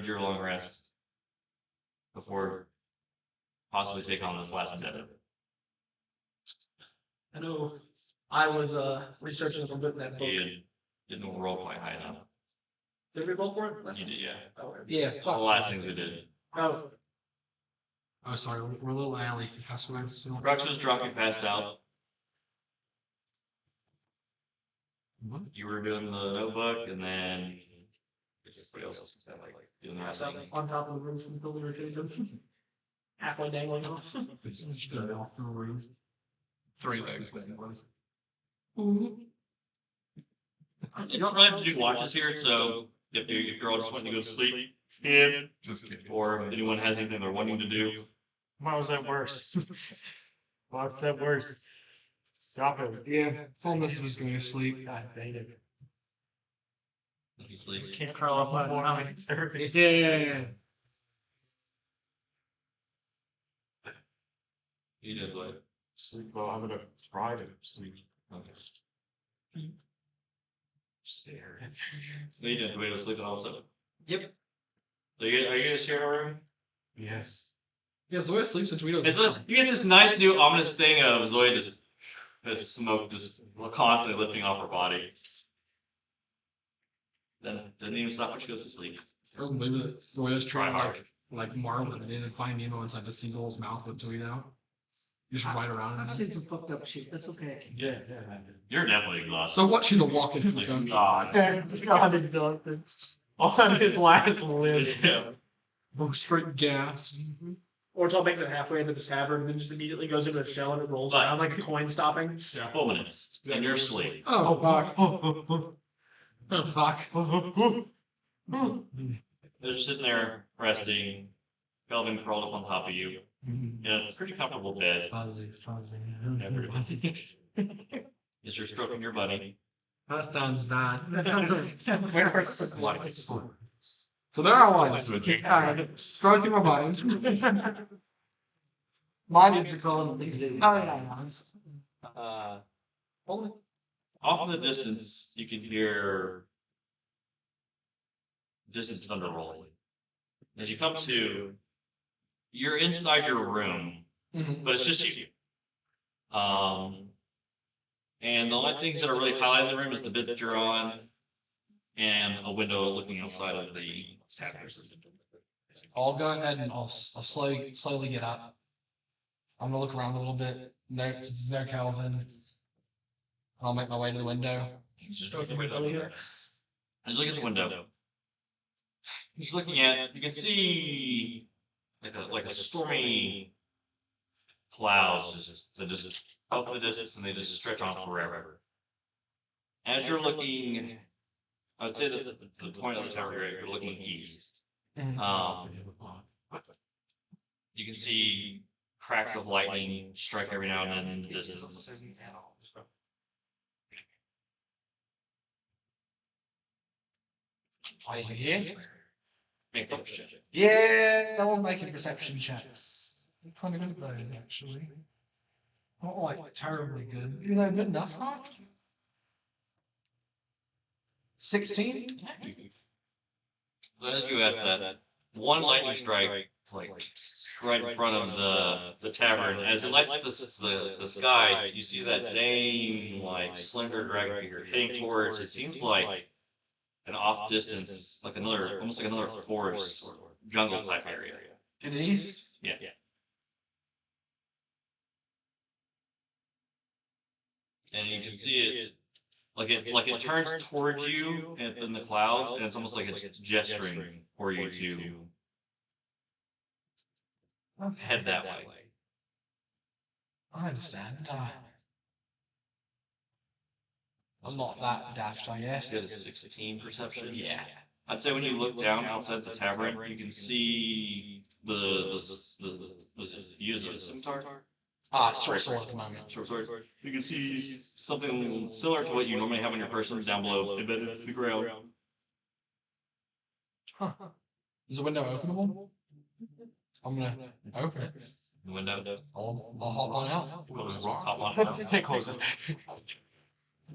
enjoyed your long rest before possibly taking on this last endeavor. I know I was researching a little bit in that book. You didn't roll quite high enough. Did we roll for it? You did, yeah. Oh, Yeah. The last things we did. oh. Oh, sorry. We're a little alley for customers still. Qrux was drunk and passed out. You were doing the notebook, and then somebody else was kind of like doing the rest of it. On top of the roof until we retrieved them. Halfway dangling off. Three legs. You don't really have to do watches here, so if you're all just wanting to go to sleep, Just kidding. or if anyone has anything they're wanting to do, Why was that worse? Why was that worse? Stop it. Yeah. Fulminus was going to sleep. God dang it. if you sleep. Can't curl up on comic service. Yeah. You did what? Sleep well. I'm gonna try to sleep. Okay. Stare. So you did Tawhito sleeping also? Yep. Are you guys sharing a room? Yes. Yeah, Zoya sleeps in Tawhito. You get this nice new ominous thing of Zoya just smoke just constantly lifting off her body. Then doesn't even stop when she goes to sleep. Or maybe Zoya's Try trying hard. like Marlin and then find Nemo inside the seagull's mouth with Tawhito. You just ride around. I've seen some fucked up shit. That's okay. Yeah. You're definitely exhausted. So what? She's a walking. God. God exhausted. On his last limb. Yeah. Straight gas. Ortall makes it halfway into the tavern and then just immediately goes into a shell and it rolls around like a coin stopping. Fulminus, in your sleep. Oh, fuck. Oh, fuck. They're sitting there resting. Kelvin crawled up on top of you. In a pretty comfortable bed. Fuzzy. Yeah, pretty much. As you're stroking your buddy. That sounds bad. Where are some Lights. So there are lights. Stroking my body. Mine is calling them. Off in the distance, you can hear distant thunder rolling. As you come to, you're inside your room, but it's just you. And the only things that are really highlighted in the room is the bed that you're on, and a window looking outside of the tavern. I'll go ahead and I'll slowly get up. I'm gonna look around a little bit. No, since there's no Kelvin. And I'll make my way to the window. Stroking my belly here. As you look at the window, just looking at, you can see like a stormy clouds that just up in the distance and they just stretch on forever. As you're looking, I would say that the point of the tower you're looking east. You can see cracks of lightning strike every now and then in the distance. Eyes here. Make a check. Yeah, I want making perception checks. I'm kind of good at those, actually. Not like terribly good. You know, good enough, right? 16? As you ask that, one lightning strike, like right in front of the tavern, as it lights up the sky, you see that same like slender dragon figure heading towards. It seems like an off distance, like almost like another forest or jungle type area. To the east? Yeah. And you can see it, like it turns towards you in the clouds, and it's almost like it's gesturing for you to head that way. I understand. I'm not that daft, I guess. Get a 16 perception. Yeah. I'd say when you look down outside the tavern, you can see the use of a scimitar. Short sword at the moment. Short sword. You can see something similar to what you normally have on your person down below, embedded in the ground. Huh. Is the window openable? I'm gonna open it. The window. I'll hop on out. Hop on. It closes.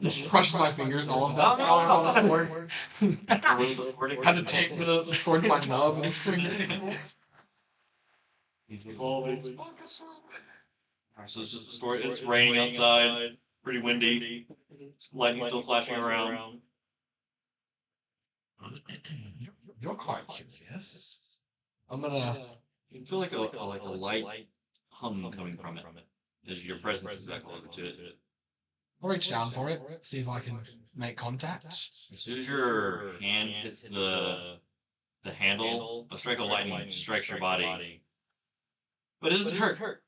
Just crushes my fingers and all of that. On the sword. Had to take the sword to my nub and swing it. He's always. So it's just the story. It's raining outside, pretty windy. Lightning still flashing around. You're quite curious. I'm gonna. You feel like a light hum coming from it as your presence is back closer to it. I'll reach down for it, see if I can make contact. As soon as your hand hits the handle, a strike of lightning strikes your body. But it doesn't hurt.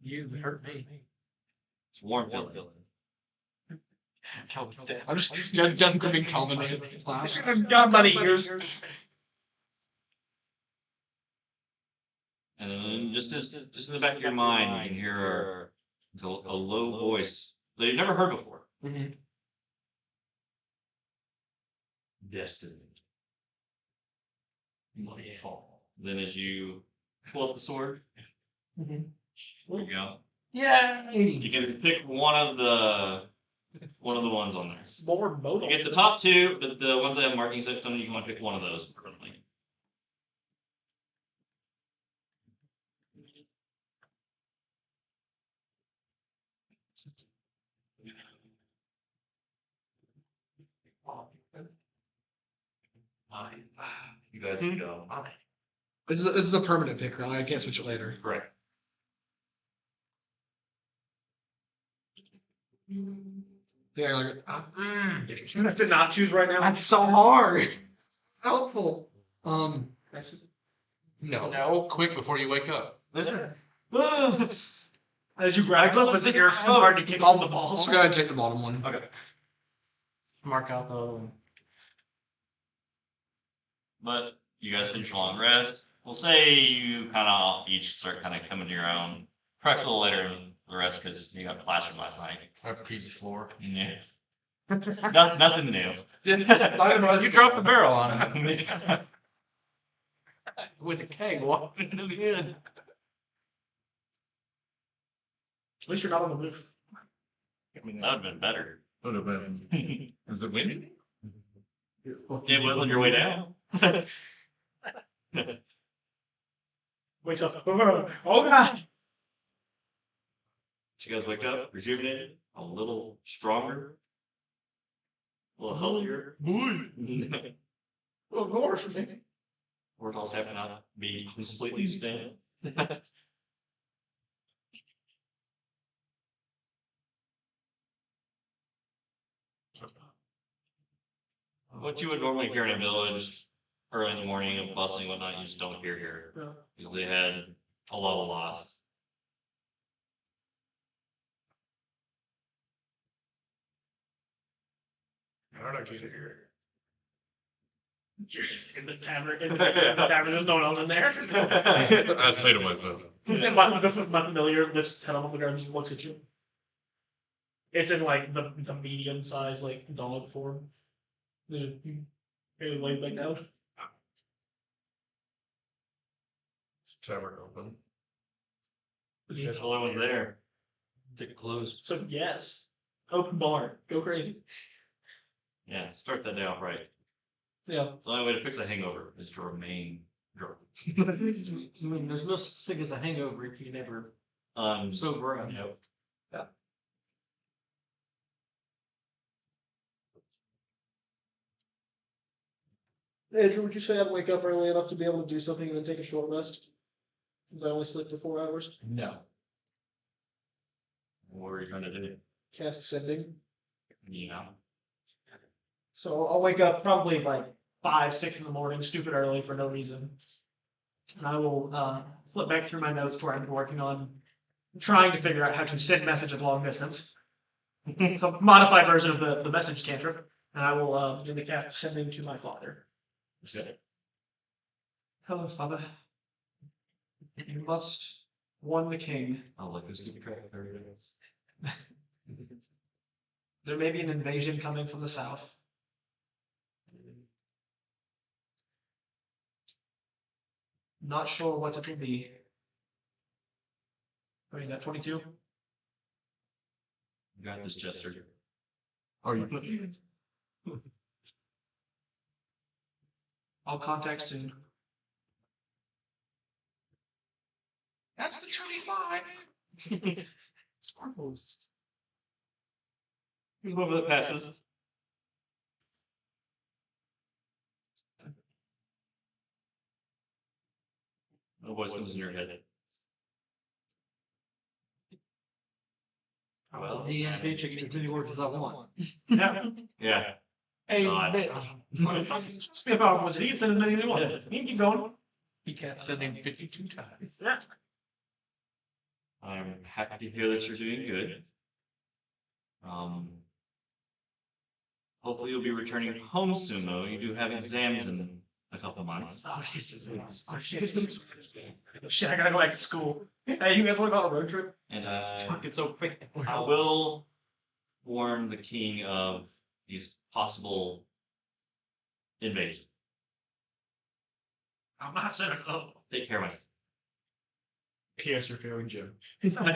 You hurt me. It's warm feeling. Kelvin's dead. I'm just giving Kelvin a class. I'm got by the ears. And then just in the back of your mind, you can hear a low voice that you've never heard before. Mhm. Destiny. Might fall. Then as you pull up the sword, there you go. Yay! You can pick one of the ones on there. More modal. You get the top two, the ones that have markings on them, you can want to pick one of those permanently. You guys can go. This is a permanent pick, right? I can't switch it later. Correct. Yeah, like, You have to not choose right now. that's so hard. Helpful. No. No, quick before you wake up. As you grab them, but it's too hard to kick all the balls. I'll go ahead and take the bottom one. Okay. Mark out the other one. But you guys finish a long rest. We'll say you kind of each start kind of coming to your own. Crux a little later than the rest because you got plastered last night. I preach the floor. Yeah. Nothing new. You dropped the barrel on him. With a keg walking into the end. At least you're not on the roof. That would have been better. Would have been. Is it windy? It was on your way down. Wakes up. Oh god! You guys wake up, rejuvenated, a little stronger, a little healthier. Of course. Ortall's happy not to be completely spent. What you would normally hear in a village early in the morning of bustling and whatnot, you just don't hear here. No. Because they had a lot of loss. How did I get here? In the tavern. In the tavern, there's no one else in there. I'd say to myself. And my familiar lifts his head off the ground and just looks at you. It's in like the medium size like dog form. There's a laid back down. Tavern open. There's the only one there. Ticket closed. So yes, open bar, go crazy. Yeah, start that day off right. Yeah. The only way to fix a hangover is to remain drunk. I mean, there's no such thing as a hangover if you never sober up. Yep. Andrew, would you say I'd wake up early enough to be able to do something and then take a short rest? Since I only sleep for 4 hours. No. What were you trying to do? Cast sending. Yeah. So I'll wake up probably like 5, 6 in the morning, stupid early for no reason. And I will flip back through my notes to where I've been working on trying to figure out how to send message at long distance. It's a modified version of the message cantrip. And I will begin to cast sending to my father. Hello, father. You must warn the king. I'll let this keep track of everything. There may be an invasion coming from the south. Not sure what it will be. What is that, 22? You got this, Jester. Are you? I'll contact soon. That's the 25. Sparkles. Whoever that passes. No voice comes in your head. Well, DM pitching as many words as I want. Yeah. Yeah. Hey, God. bitch. Spit out was he can send as many as he wants. He can keep going. He can't send him 52 times. Yeah. I'm happy to hear that you're doing good. Hopefully you'll be returning home soon, though. You do have exams in a couple months. Oh shit. Oh shit. Shit, I gotta go back to school. Hey, you guys want to go on a road trip? And It's okay. I will warn the king of these possible invasions. I'm not cynical. Take care of myself. P.S. You're failing Jim. No!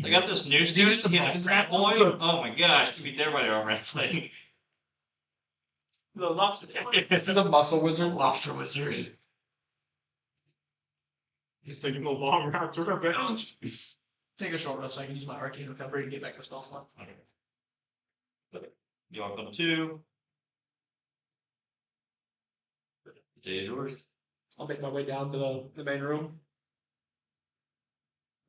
I got this new student, he's a frat boy. Oh my gosh, he beat everybody arm wrestling. The lobster. The muscle wizard. Lobster wizard. He's taking a long route to revenge. Take a short rest so I can use my arcane recovery to get back the spell slot. You are welcome to. The day is yours. I'll make my way down to the main room.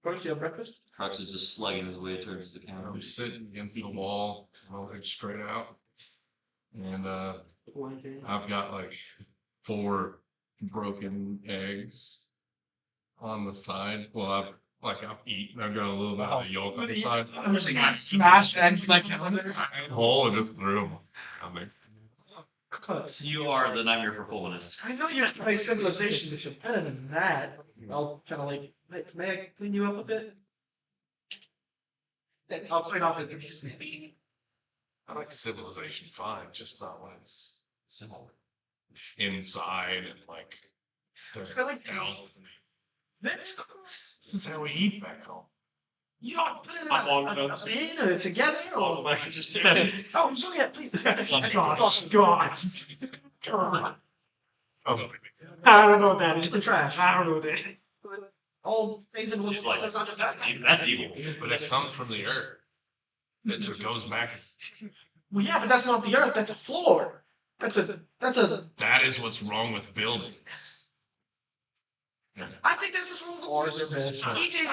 First, you have breakfast? Crux is just slugging his way towards the counter. I'm sitting against the wall, moving straight out. And I've got like 4 broken eggs on the side. Well, I've eaten. I've got a little bit of the yolk on the side. I'm just gonna smash eggs like calendar. Hole and just threw them. I mean, You are the nightmare for Fulminus. I know you're not my civilization, but you're better than that. I'll kind of like, may I clean you up a bit? I'll clean off the pieces. I like civilization fine, just not when it's similar. Inside and like there's I like health. This. This is how we eat back home. You don't put it I'm on in notes. or together Oh, or. my gosh. Oh, Zoya, please. God. God. Oh, I don't know what that is. The trash. I don't know what that is. All things in one She's like, place. that's evil. but it comes from the earth. It just goes back. Well, yeah, but that's not the earth. That's a floor. That's a. That is what's wrong with building. I think that's what's wrong with Floors are bitch. EJ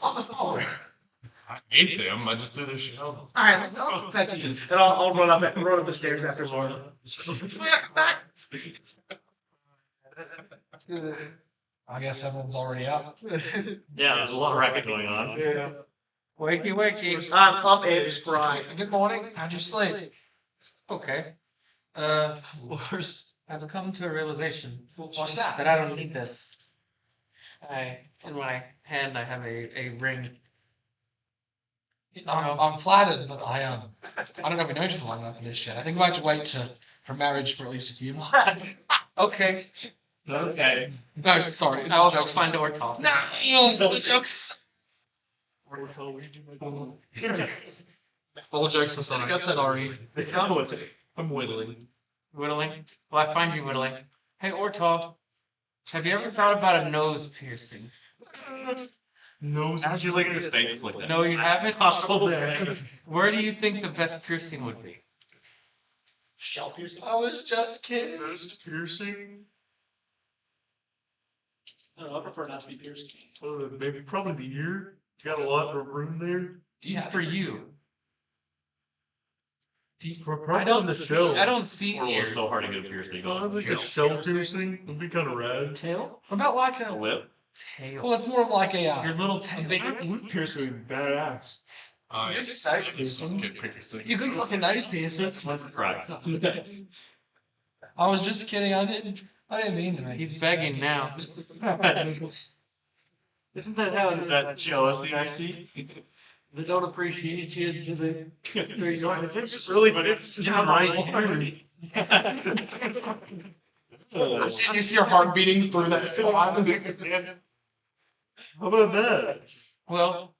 on the floor. I hate them. I just do their shells. All right, I'll go back to you, and I'll run up the stairs after Laura. I guess everyone's already up. Yeah, there's a lot of racket going on. Yeah. Wakey, wakey. I'm up and spry. Good morning. How'd you sleep? Okay. Floors. I've come to a realization What's that? that I don't need this. In my hand, I have a ring. I'm flattered, but I don't know if we know each other long enough for this yet. I think we might have to wait for marriage for at least a few months. Okay. Okay. No, sorry. I'll No jokes. find Ortall. No jokes. All jokes aside, sorry. I'm whittling. Whittling? Well, I find you whittling. Hey, Ortall, have you ever thought about a nose piercing? Nose. How'd you look at his face like that? No, you haven't? Possible. Where do you think the best piercing would be? Shell piercing. I was just kidding. Nose piercing? I don't know, I prefer not to be pierced. Maybe probably the ear. You got a lot of room there. Do you have For you. I don't see Orl is ears. so hard to get a piercing. think a shell piercing would be kind of rad. Tail? What about like A a? lip? Tail. Well, it's more of like a. Your little tail. Big piercing would be badass. Nice. You could look a nose piercing. Crux. I was just kidding. I didn't mean to. Make He's begging now. Isn't that how that jealousy I see? They don't appreciate you. It's really fits in my You see your heart beating through that spot. How about that? Well,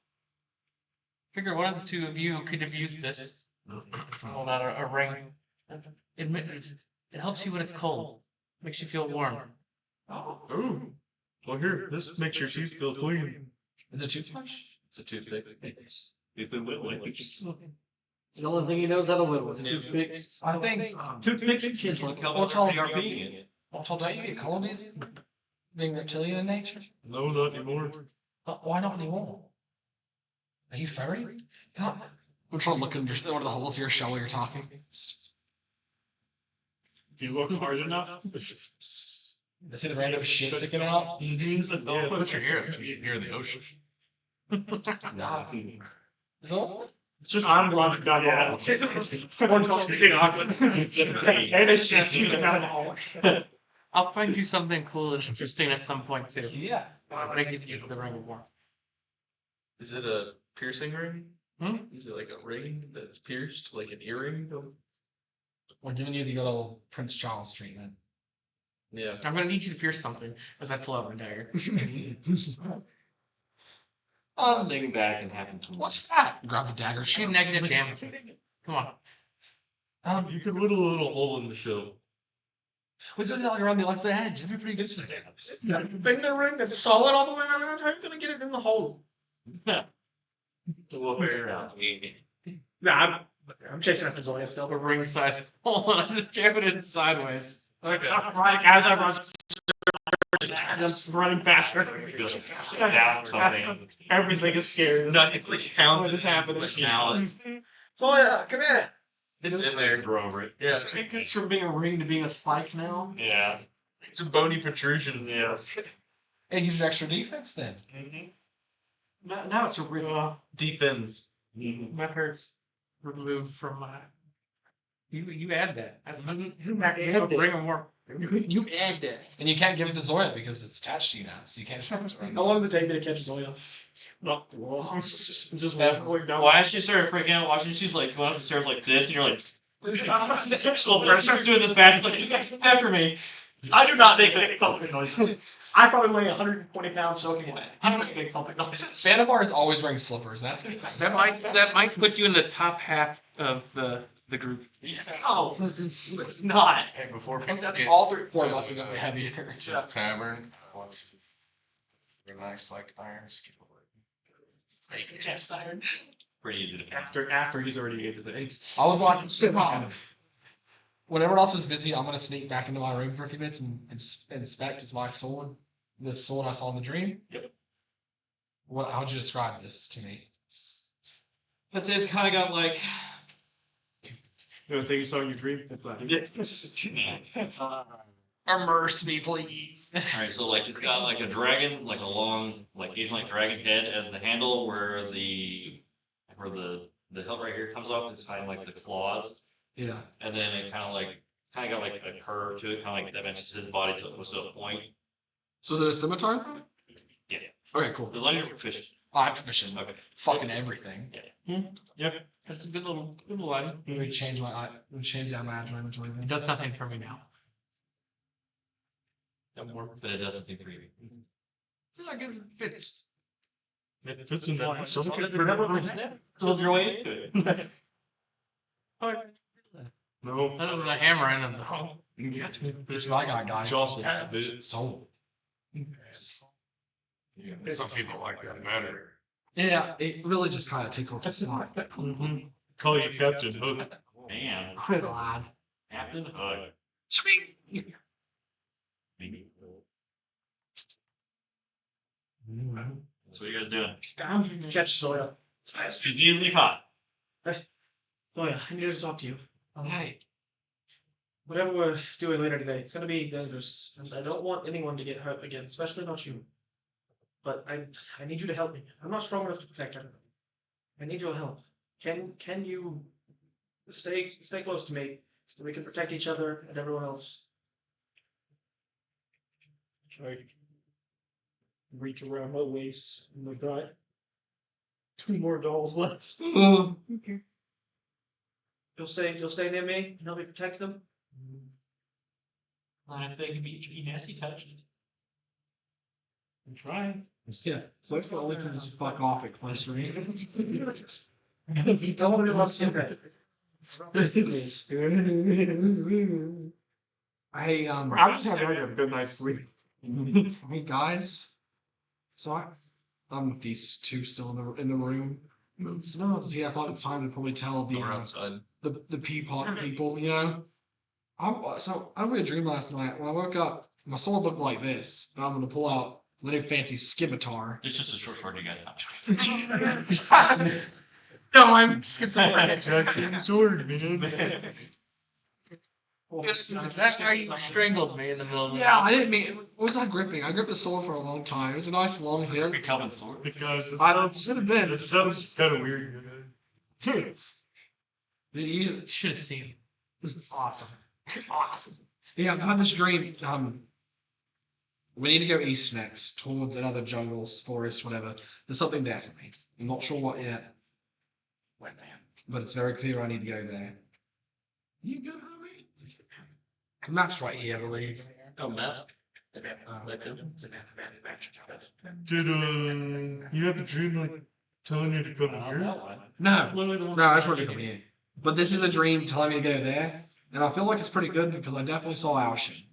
figure one of the two of you could have used this. Hold out a ring. It helps you when it's cold. Makes you feel warm. Oh. Well, here, this makes your teeth feel clean. Is it toothbrush? It's a toothpick. You've been whittling. It's the only thing he knows how to whittle is toothpicks. I think. Toothpicks and kids. RPing it. Also, don't you get cold disease? Being reptilian in nature? No, not anymore. Why not anymore? Are you furry? God, I'm trying to look into one of the holes here, shell while you're talking. If you look hard enough. Is it random shit sticking out? Yeah, put your ear near the ocean. Nah. It's just I'm running down the hall. Ortall's getting awkward. And it's shit's even down the hall. I'll find you something cool and interesting at some point too. Yeah. But I give you the ring of warmth. Is it a piercing ring? Hmm? Is it like a ring that's pierced, like an earring? We're giving you the good old Prince Charles treatment. Yeah. I'm gonna need you to pierce something as I pull out my dagger. I'm thinking back and having to. What's that? Grab the dagger. Shoot Shoot. negative damage. Come on. You could whittle a little hole in the shell. We go down around the left edge. It'd be pretty good. It's got a finger ring that's solid all the way around. How are you gonna get it in the hole? We'll figure it out. Nah, I'm chasing after Zoya still. A ring size hole and I just jam it in sideways. Okay. Right, as I run, I'm running faster. Down or something. Everything is scared. Nothing counts. What is happening? Now Zoya, come here. It's in there. grow over it. Yeah. It goes from being a ring to being a spike now. Yeah. It's a bony protrusion. Yeah. Hey, use your extra defense then. Now it's a ring. Defense. That hurts. Removed from my. You add that. That's a ring of warmth. You add that. And you can't give it to Zoya because it's attached to you now, so you can't show it to her. How long does it take me to catch Zoya? Not long. Just walking down. Why she started freaking out watching, she's like going up the stairs like this, and you're like, this is slow. She starts doing this back, like, after me. I do not make big thumping noises. I probably weigh 120 pounds soaking wet. I don't make big thumping noises. Sandamar is always wearing slippers. That's good. That might put you in the top half of the group. No, it's not. Hey, before It's people get all 4 to of us are the, going to be heavier. to the tavern, I want to a nice like iron skin. Cast iron. Pretty easy to find. After he's already into things. I would like to when everyone else is busy, I'm going to sneak back into my room for a few minutes and inspect is my sword, the sword I saw in the dream. Yep. How would you describe this to me? I'd say it's kind of got like. The thing you saw in your dream? Immerse me, please. Alright, so like it's got like a dragon, like a long, like like dragon head as the handle where the hilt right here comes off, it's kind of like the claws. Yeah. And then it kind of got like a curve to it, kind of like that matches his body to a point. So is it a scimitar? Yeah. Okay, cool. The lighter proficient. I'm proficient. Okay. Fucking everything. Yep. That's a good little line. Let me change my inventory. It does nothing for me now. But it does something for you. I feel like it fits. It fits in that. Close your way into it. No. Other than a hammer in it, though. This my guy. Jocelyn. Soul. Some people like that better. Yeah, it really just kind of tickles the spot. Call you Captain Hook. Man. Quite a lad. Captain Hook. Sweet. So what are you guys doing? I'm catch Zoya. It's fast. She's easily caught. Zoya, I need to talk to you. Hey. Whatever we're doing later today, it's gonna be dangerous, and I don't want anyone to get hurt again, especially not you. But I need you to help me. I'm not strong enough to protect everything. I need your help. Can you stay close to me so we can protect each other and everyone else? I reach around my waist and we've got 2 more dolls left. Okay. You'll stay near me and help me protect them? I think it'd be nasty touch. I'm trying. Yeah. So it's the only thing that's fuck off at close range. Nobody loves him. Hey, I'm just having a good night's sleep. hey guys. So I'm with these two still in the room. So yeah, I thought it's time to probably tell the outside. the peapod people, you know. I had a dream last night. When I woke up, my sword looked like this, and I'm gonna pull out the new fancy scimitar. It's just a short sword, you guys. No, I'm schizophrenic. Jackson sword, man. Is that why you strangled me in the middle of the Yeah, I didn't mean. What was I gripping? I gripped the sword for a long time. It was a nice long hilt. Kelvin sword. Because I don't. Should have been. it sounds kind of weird. You- Should have seen. Awesome. Awesome. Yeah, I've had this dream. We need to go east next, towards another jungles, forest, whatever. There's something there for me. I'm not sure what yet. But it's very clear I need to go there. You good, homie? The map's right here, I believe. Oh, map. Did you have a dream like telling you to come here? No, I just wanted to come here. But this is a dream telling me to go there, and I feel like it's pretty good because I definitely saw Alshin.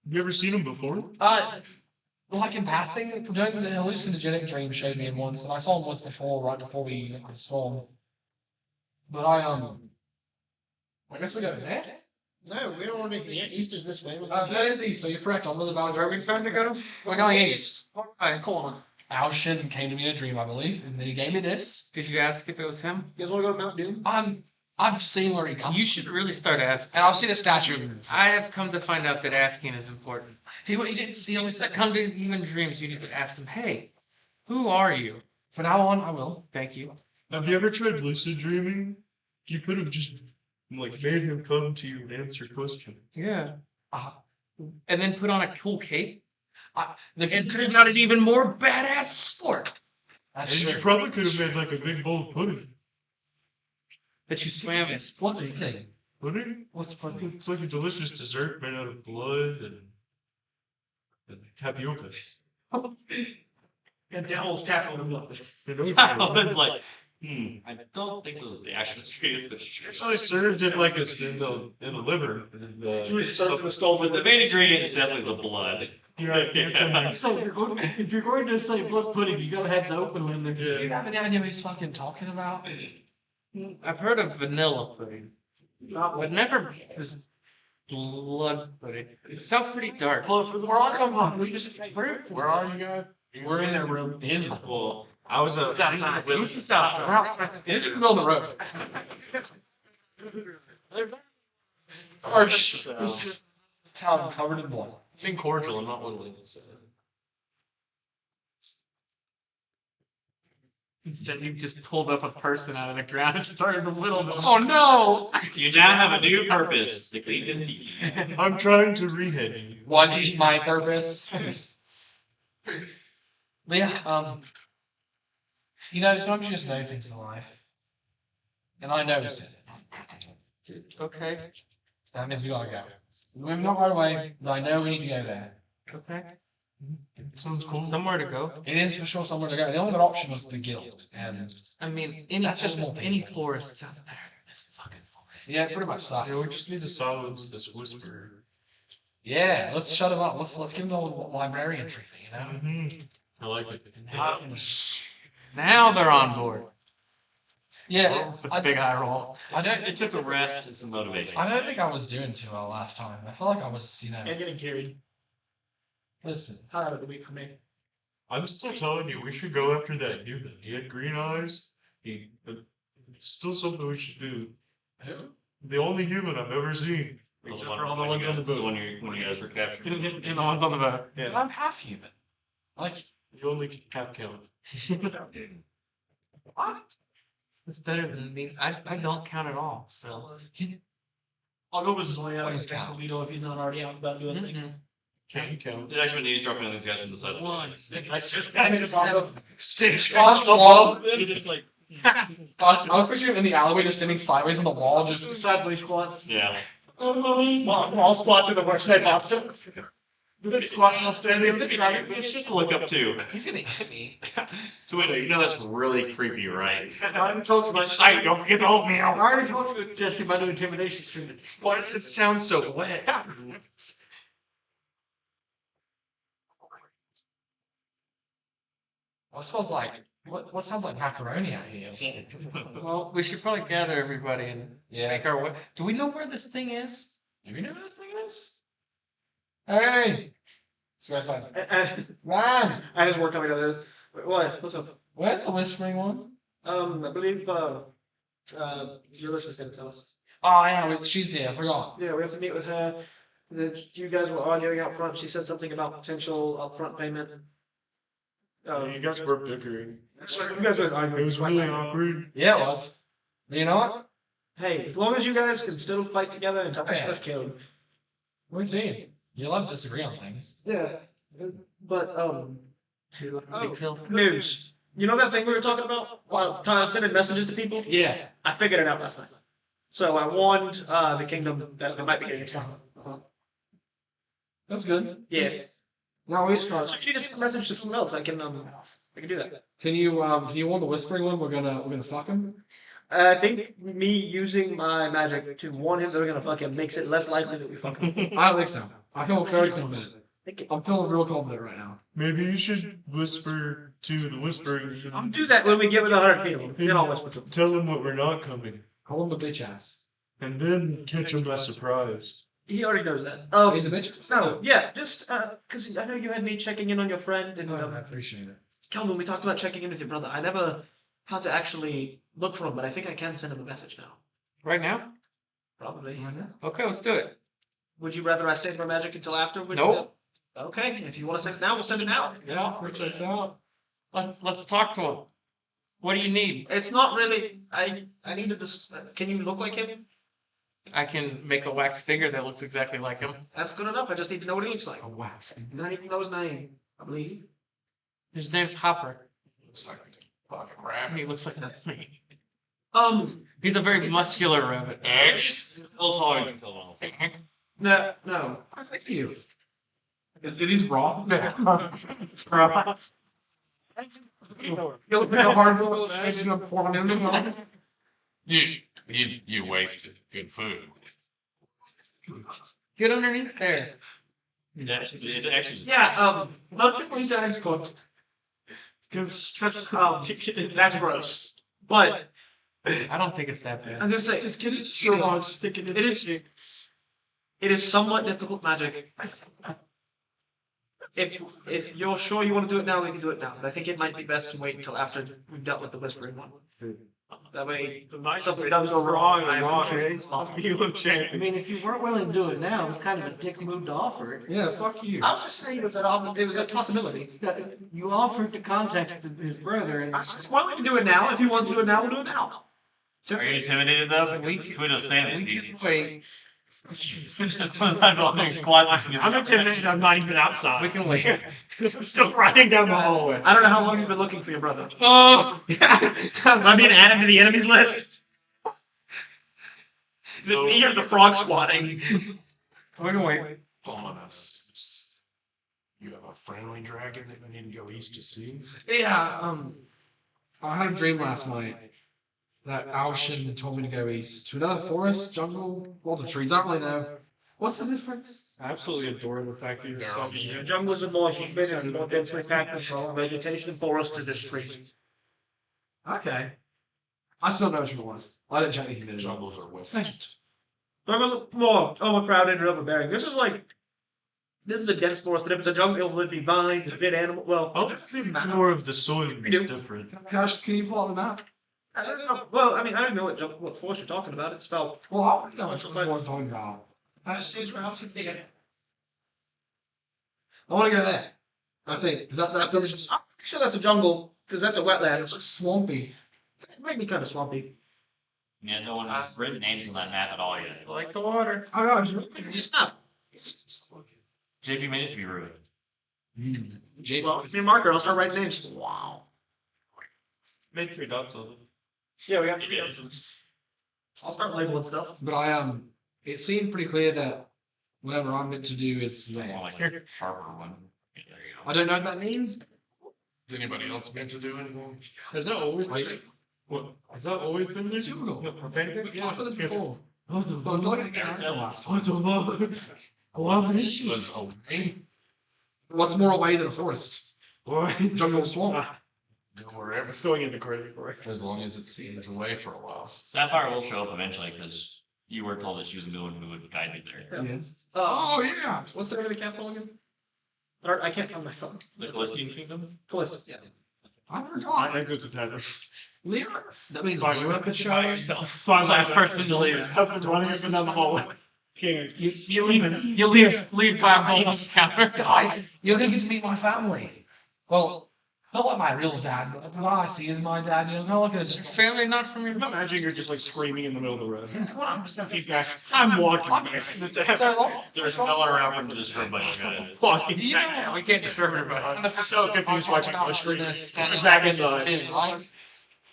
You ever seen him before? Like in passing, doing the hallucinogenic dream showed me him once, and I saw him once before, right before we saw him. But I guess we go there? No, we're already here. East is this way. That is east, so you're correct. I'm really about Where are we trying to go? We're going east. Alright, cool. Alshin came to me in a dream, I believe, and then he gave me this. Did you ask if it was him? You guys want to go to Mount Doom? I've seen where he comes You from. should really start asking. And I'll see the statue. I have come to find out that asking is important. He didn't see him. He said, Come to human dreams, you need to ask them, hey, who are you? from now on, I will. Thank you. Have you ever tried lucid dreaming? You could have just like made him come to you and answer questions. Yeah. And then put on a cool cape. The And could have got an even more badass sport. That's And you true. probably could have made like a big bowl of pudding. That you swam in. What's the thing? Pudding? What's funny? It's like a delicious dessert made out of blood and tapioca. And Devil's tapping him up. I was like, I don't think the actual ingredients, but Actually served it like in the liver. Julie served him a skull with the main ingredient is definitely the blood. So if you're going to say blood pudding, you gotta have the open one. Do you have any idea what he's fucking talking about? I've heard of vanilla pudding. But never this blood pudding. It sounds pretty dark. Well, for the world, come on. We just Where are you guys? We're in a room. His room. Well, I was It's outside. It's just outside. It's in the middle of the road. Harsh. Town covered in blood. It's in cordial, I'm not willing. Instead, you just pulled up a person out of the ground and started to whittle them. Oh no! you now have a new purpose to clean the teeth. I'm trying to rehead you. What is my purpose? But yeah, you know, sometimes you just know things in life. And I noticed it. Okay. That means we gotta go. We're not right away, but I know we need to go there. Okay. Sounds cool. Somewhere to go. It is for sure somewhere to go. The only other option was the guild. And I mean, any That's just more any people. forest sounds better than this fucking forest. yeah, it pretty much sucks. Yeah, we just need to silence this whisper. Yeah, let's shut him up. Let's give him the whole librarian treatment, you know? I like it. Now they're on board. Yeah, With the big eye roll. I don't. It took a rest and some motivation. I don't think I was doing too well last time. I feel like I was, you know. And getting carried. Listen, Highlight of the week for me. I'm still telling you, we should go after that human. He had green eyes. Still something we should do. who? The only human I've ever seen. The Except one- for all the when ones you on guys- the boat. when you guys were captured. And the ones on the boat. But I'm half human. Like, You only cap count. what? It's better than me. I don't count at all. So. I'll go with Zoya What is and count? Tawhito if he's not already out about doing things. Mhm. Can count. It actually needs dropping on these guys from the side of the One. That's just kind of just on the stage. On the wall. You're just like I was picturing him in the alleyway just standing sideways on the wall, just. sideways squats. Yeah. All squats in the worst head after. Squatting standing beside me. Shit to look up to. He's gonna hit me. Tawhito, you know that's really creepy, right? I already told you my Sight, don't forget the oatmeal. I already told you, Jesse, my new intimidation stream. Why does it sound so wet? What smells like? What sounds like macaroni out here? Well, we should probably gather everybody and make our way. Do we know where this thing is? Do you know where this thing is? Hey! Swear time. Run! As we're coming together. What? What's up? Where's the whispering one? I believe Ulysses gonna tell us. Oh, yeah, she's here. I forgot. Yeah, we have to meet with her. You guys were arguing out front. She said something about potential upfront payment. You guys were bickering. You guys were arguing. It was really awkward. Yeah, it was. You know what? Hey, as long as you guys can still fight together and Yeah. let's kill. We're a team. You're allowed to disagree on things. Yeah, but Big field. news. You know that thing we were talking about? While sending messages to people? Yeah. I figured it out last night. So I warned the kingdom that they might be getting attacked. That's good. Yes. Now we So if you just message to someone else, I can do that. Can you warn the whispering one? We're gonna fuck him. I think me using my magic to warn him that we're gonna fuck him makes it less likely that we fuck him. I don't think so. I feel very confident. Thank you. I'm feeling real confident right now. Maybe you should whisper to the whisperer. I'll do that when we get within 100 feet of him. Then I'll whisper to him. Tell them what we're not coming. Call him a bitch ass. And then catch them by surprise. He already knows that. He's a bitch. No, yeah, just because I know you had me checking in on your friend and I appreciate it. Kelvin, we talked about checking in with your brother. I never had to actually look for him, but I think I can send him a message now. Right now? Probably. Okay, let's do it. Would you rather I save my magic until after? Nope. Okay, if you want to send it now, we'll send it now. Yeah, checks out. Let's talk to him. What do you need? It's not really. I need to just. Can you look like him? I can make a wax figure that looks exactly like him. That's good enough. I just need to know what he looks like. A wax. And I need to know his name. I believe. His name's Hopper. Looks like a fucking rabbit. He looks like that. He's He's a very muscular rabbit. X. Still taller than Kelvin. no. I like you. Is it is raw? You look like a hard-boiled egg in a porn. You wasted good food. Get underneath there. It actually. Yeah. Most people use that eggs cooked. That's gross. But I don't think it's that I bad. was gonna say, Just get it strong, stick it in. It is somewhat difficult magic. If you're sure you want to do it now, we can do it now. But I think it might be best to wait until after we've dealt with the whispering one. That way, something does go wrong. I mean, if you weren't willing to do it now, it was kind of a dick move to offer it. Yeah, fuck you. I was just saying it was a possibility. You offered to contact his brother, and I was willing to do it now. If he wants to do it now, we'll do it now. Are you intimidated though? Tawhito's saying that Wait. I'm doing squats. I'm intimidated. I'm not even outside. We can wait. I'm still riding down the hallway. I don't know how long you've been looking for your brother. Oh! Am I being added to the enemies list? Is it me or the frog swatting? We can wait. Fulminus. You have a friendly dragon that we need to go east to see? Yeah, I had a dream last night that Alshin told me to go east to another forest, jungle, lots of trees. I don't really know. What's the difference? I absolutely adore the fact that you're so Jungles are more humid and more densely packed with vegetation. Forest is just trees. Okay. I still know which one it was. I didn't check the humidity. jungles are with. Jungles are more overcrowded and overbearing. This is a dense forest, but if it's a jungle, it would be vines, a bit animal. Well, More of the soil We do. is different. Cash, can you pull out the map? I don't know. Well, I mean, I don't know what forest you're talking about. It's spelled. Well, I want to know which one I'm talking about. I want to go there. I think. Is that's I'm sure that's a jungle because that's a wetland. it's swampy. It might be kind of swampy. Yeah, no one has written names on that map at all yet. Like the water. Oh, gosh. It's not. JP made it to be ruined. J. Well, give me a marker. I'll start writing names. Wow. Make 3 dots of it. Yeah, we have to. I'll start labeling stuff. But it seemed pretty clear that whatever I'm meant to do is there. More like a sharper one. Yeah, there you go. I don't know what that means. Is anybody else meant to do anything? Has that always Like, what? Has that always been there? Typical. A pancake? we've talked about this before. What's a Well, look at the answer last time. What's a love? Love This was away. What's more away than a forest? What? Jungle swamp. Wherever. Going into crazy for As long as it's away for a while. Sapphire will show up eventually because you were told that she was the one who would guide you there. Yeah. Oh, yeah. what's the name of the capital again? Or, I can't find my phone. The Callistian Kingdom? Callistus, yeah. I I forgot. think it's a tether. Lyra. That means Fine. Lyra could show herself. Fine, Last person to leave. I've been running up and down the hallway. You leave 5 gold on the counter. Guys, you're going to get to meet my family. Well, not like my real dad, but what I see is my dad. You know, look at it. Family not from your. Imagine you're just like screaming in the middle of the road. What I'm just Hey guys, I'm walking. so long. There's no one around for the disturb by you guys. Walking. Yeah, we can't disturb everybody. I'm so confused watching my screen. Back Back inside. Right?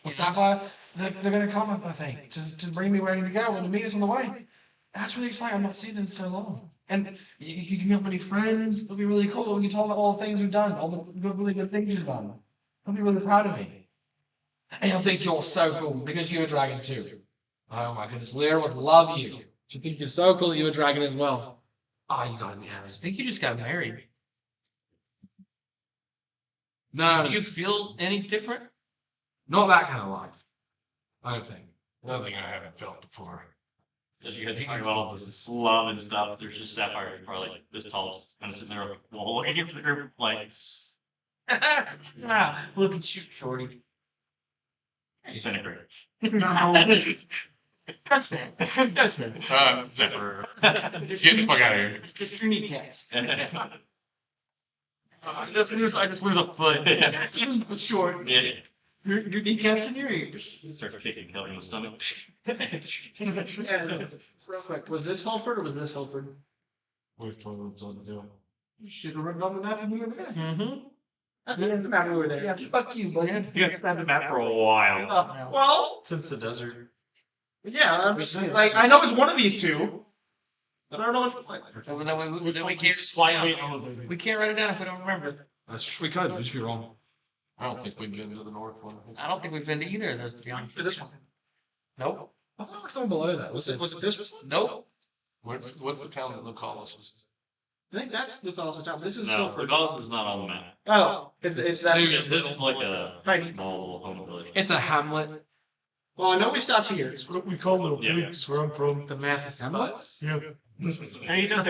Well, Sapphire, they're going to come up, I think, to bring me ready to go and to meet us on the way. That's really exciting. I've not seen them in so long. And you can meet up many friends. It'll be really cool. We can talk about all the things we've done, all the really good things we've done. They'll be really proud of me. And you'll think you're so cool because you're a dragon too. Oh my goodness, Lyra would love you. She'd think you're so cool that you're a dragon as well. Oh, you gotta be I honest. think you just got married. No, Do you feel any different? not that kind of life. I don't think. Nothing I haven't felt before. Because you gotta think about all this slum and stuff, there's just Sapphire, probably like this tall, kind of sitting there, on the wall, looking at the group, like, Look at you, shorty. disintegrate. That's it. Zipper. Get the fuck out of here. Just your kneecaps. I just lose a foot. Sure. Yeah. Your kneecaps and your ears. Starts kicking Kelvin in the stomach. Real quick, was this Halford or was this Halford? Which one was on the deal? You should have written on the map when we were there. Mm-hmm. I didn't the map when we were there. Yeah, fuck you, buddy. You guys spent the map for a while. Well, Since the desert. yeah, I'm just, like, I know it's one of these two. But I don't know which one. Well, then we Which can't. slightly elevated? We can't write it down if we don't remember. That's true. We could. We just be wrong. I don't think we've been to the north one. I don't think we've been to either of those, to be honest. This one. Nope. I thought we were coming below that. Was it this one? Nope. What's the town that Mccollum is? I think that's the Colossus Town. This is No, Silver. Regardless is not on the map. Oh, is that? This is like a Right. small home village. It's a hamlet. Well, I know we stopped here. It's what we call little Yeah. pigs where I'm from. The map is Hamlets? Yeah. And he does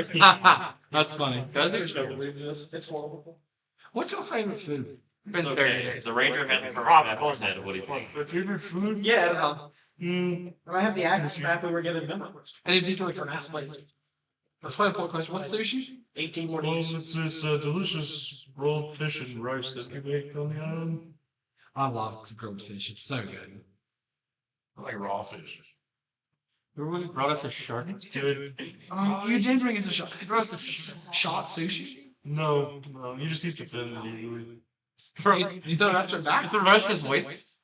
That's funny. Does it? It's horrible. What's your favorite food? Been 30 Okay, days. the ranger has a perfect map in his head. What do you think? My favorite food? Yeah. Mm, And I have the actual map we were given memo. Any particular for an aspect? That's quite an important question. What's sushi? 18 more well, days. it's this delicious rolled fish and rice that we make on the island. I love grilled fish. It's so good. I like raw fish. Remember we brought us a shark? It's good. You did bring us a shot. You brought us a shot sushi. No, you just eat the fin usually. You don't have to back. Is the rest just waste?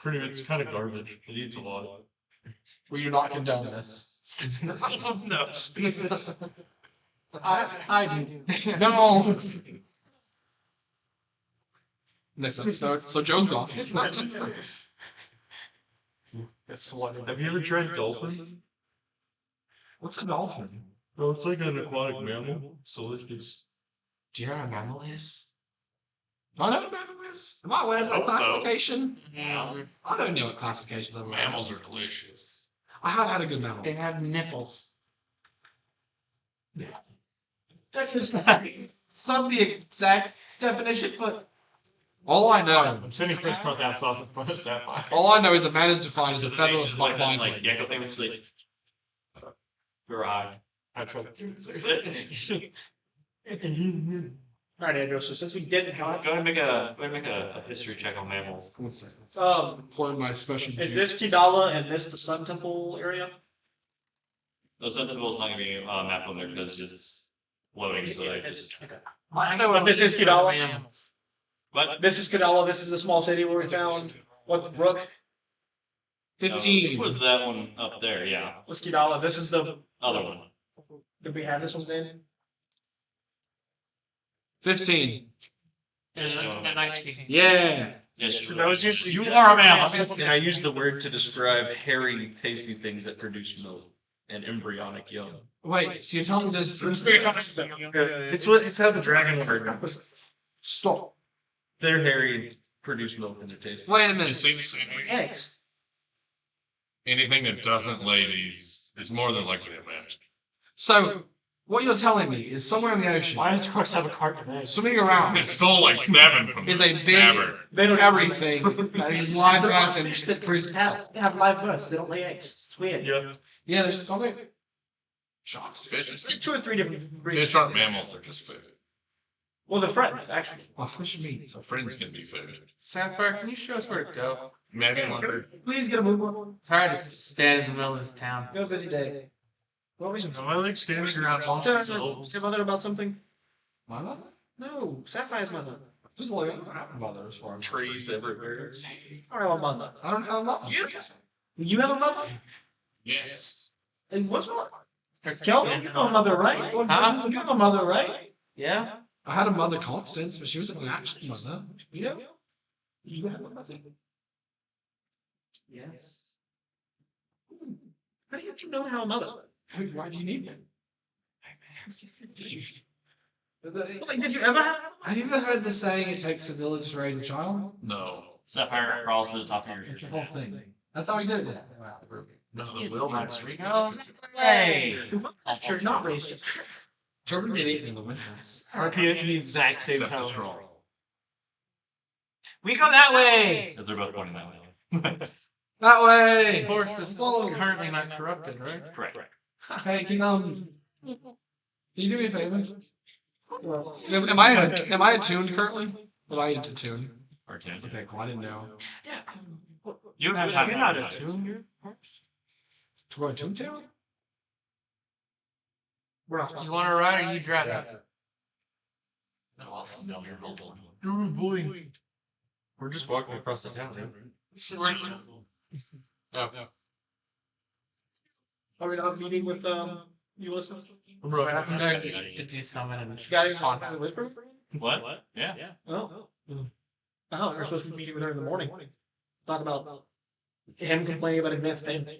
It's kind of garbage. It eats a lot. Well, you're not condone this. No. I do. No. Next episode. So Joe's gone. Have you ever tried dolphin? What's a dolphin? Oh, it's like an aquatic mammal. It's delicious. Do you know what a mammal is? Do I know what a mammal is? Am I aware of that Hope so. classification? Yeah. I don't know what classification of Mammals are delicious. I have had a good mammal. They have nipples. That's just it's not the exact definition, but All I know, I'm sending Chris Cross applesauce as part of Sapphire. all I know is a man is defined as a featherless like black that, like viking. gecko thing, which is like your eye. I tried. alright, Andrew. So since we didn't Go have, ahead and make a history check on mammals. Employ my special is juice. this Kidala and this the Sun Temple area? The Sentinel's not gonna be mapped on there because it's loading, so I just. I know what this is Kidala. Mammals. But This is Kidala. This is the small city where we found what's Brook. 15. It was that one up there, yeah. Was Kidala. This is the Other one. Did we have this one, Dan? 15. And 19. Yeah. Yes, You are a mammal. And I use the word to describe hairy, tasty things that produce milk and embryonic young. Wait, so you're telling me this? It's how the dragon word. Stop. They're hairy and produce milk and they're tasty. Wait a You minute. see the same way? Eggs. Anything that doesn't lay these is more than likely a match. So, what you're telling me is somewhere in the ocean, Why does Qrux have a carton of eggs? swimming around, It stole like 7 from is a the big Tavern. They don't everything that is live out and Fish that produces. have live births. They don't lay eggs. It's weird. Yeah. Yeah, there's sharks. Fish, There's 2 or 3 different breeds. fish aren't mammals, they're just food. Well, they're friends, actually. Oh, fish meat. So friends can be food. Sapphire, can you show us where to go? Maybe one. Please get a move on. It's hard to stand in the middle of this town. Got a busy day. What was I like standing around talking to themselves. your mother about something? My mother? No, Sapphire's mother. There's like a mother as far as Trees everywhere. I don't have a mother. I don't have a mother. You have a mother? Yes. And what's wrong? Kelvin, you have a mother, right? Huh? You have a mother, right? Yeah? I had a mother, Constance, but she was an actual mother. You know? You have a mother. Yes. How do you know how a mother? Why do you need me? Like, did you ever have? You ever heard the saying, it takes a village to raise a child? No. Sapphire crawls to the top of your It's the whole thing. That's how we do it. No, will not speak. Hey! You're not raised. Children get eaten in the winters. RP at the exact same Except time. the straw. We go that way! Because they're both pointing that way. That way! Of course, this is currently not corrupted, right? Correct. Hey, can you do me a favor? Am I attuned currently? Am I into tune? Or two. Okay, cool. I didn't know. You don't have time. You're not attuned. To go to Toontown? We're not You want to ride or you drive it? Oh boy. We're just walking across the town. Are we not meeting with Ulysses? I'm going to do something and Guys, talk to the whisper? What? Yeah. Oh. Oh, we're supposed to be meeting with her in the morning. Talk about him complaining about advance payment.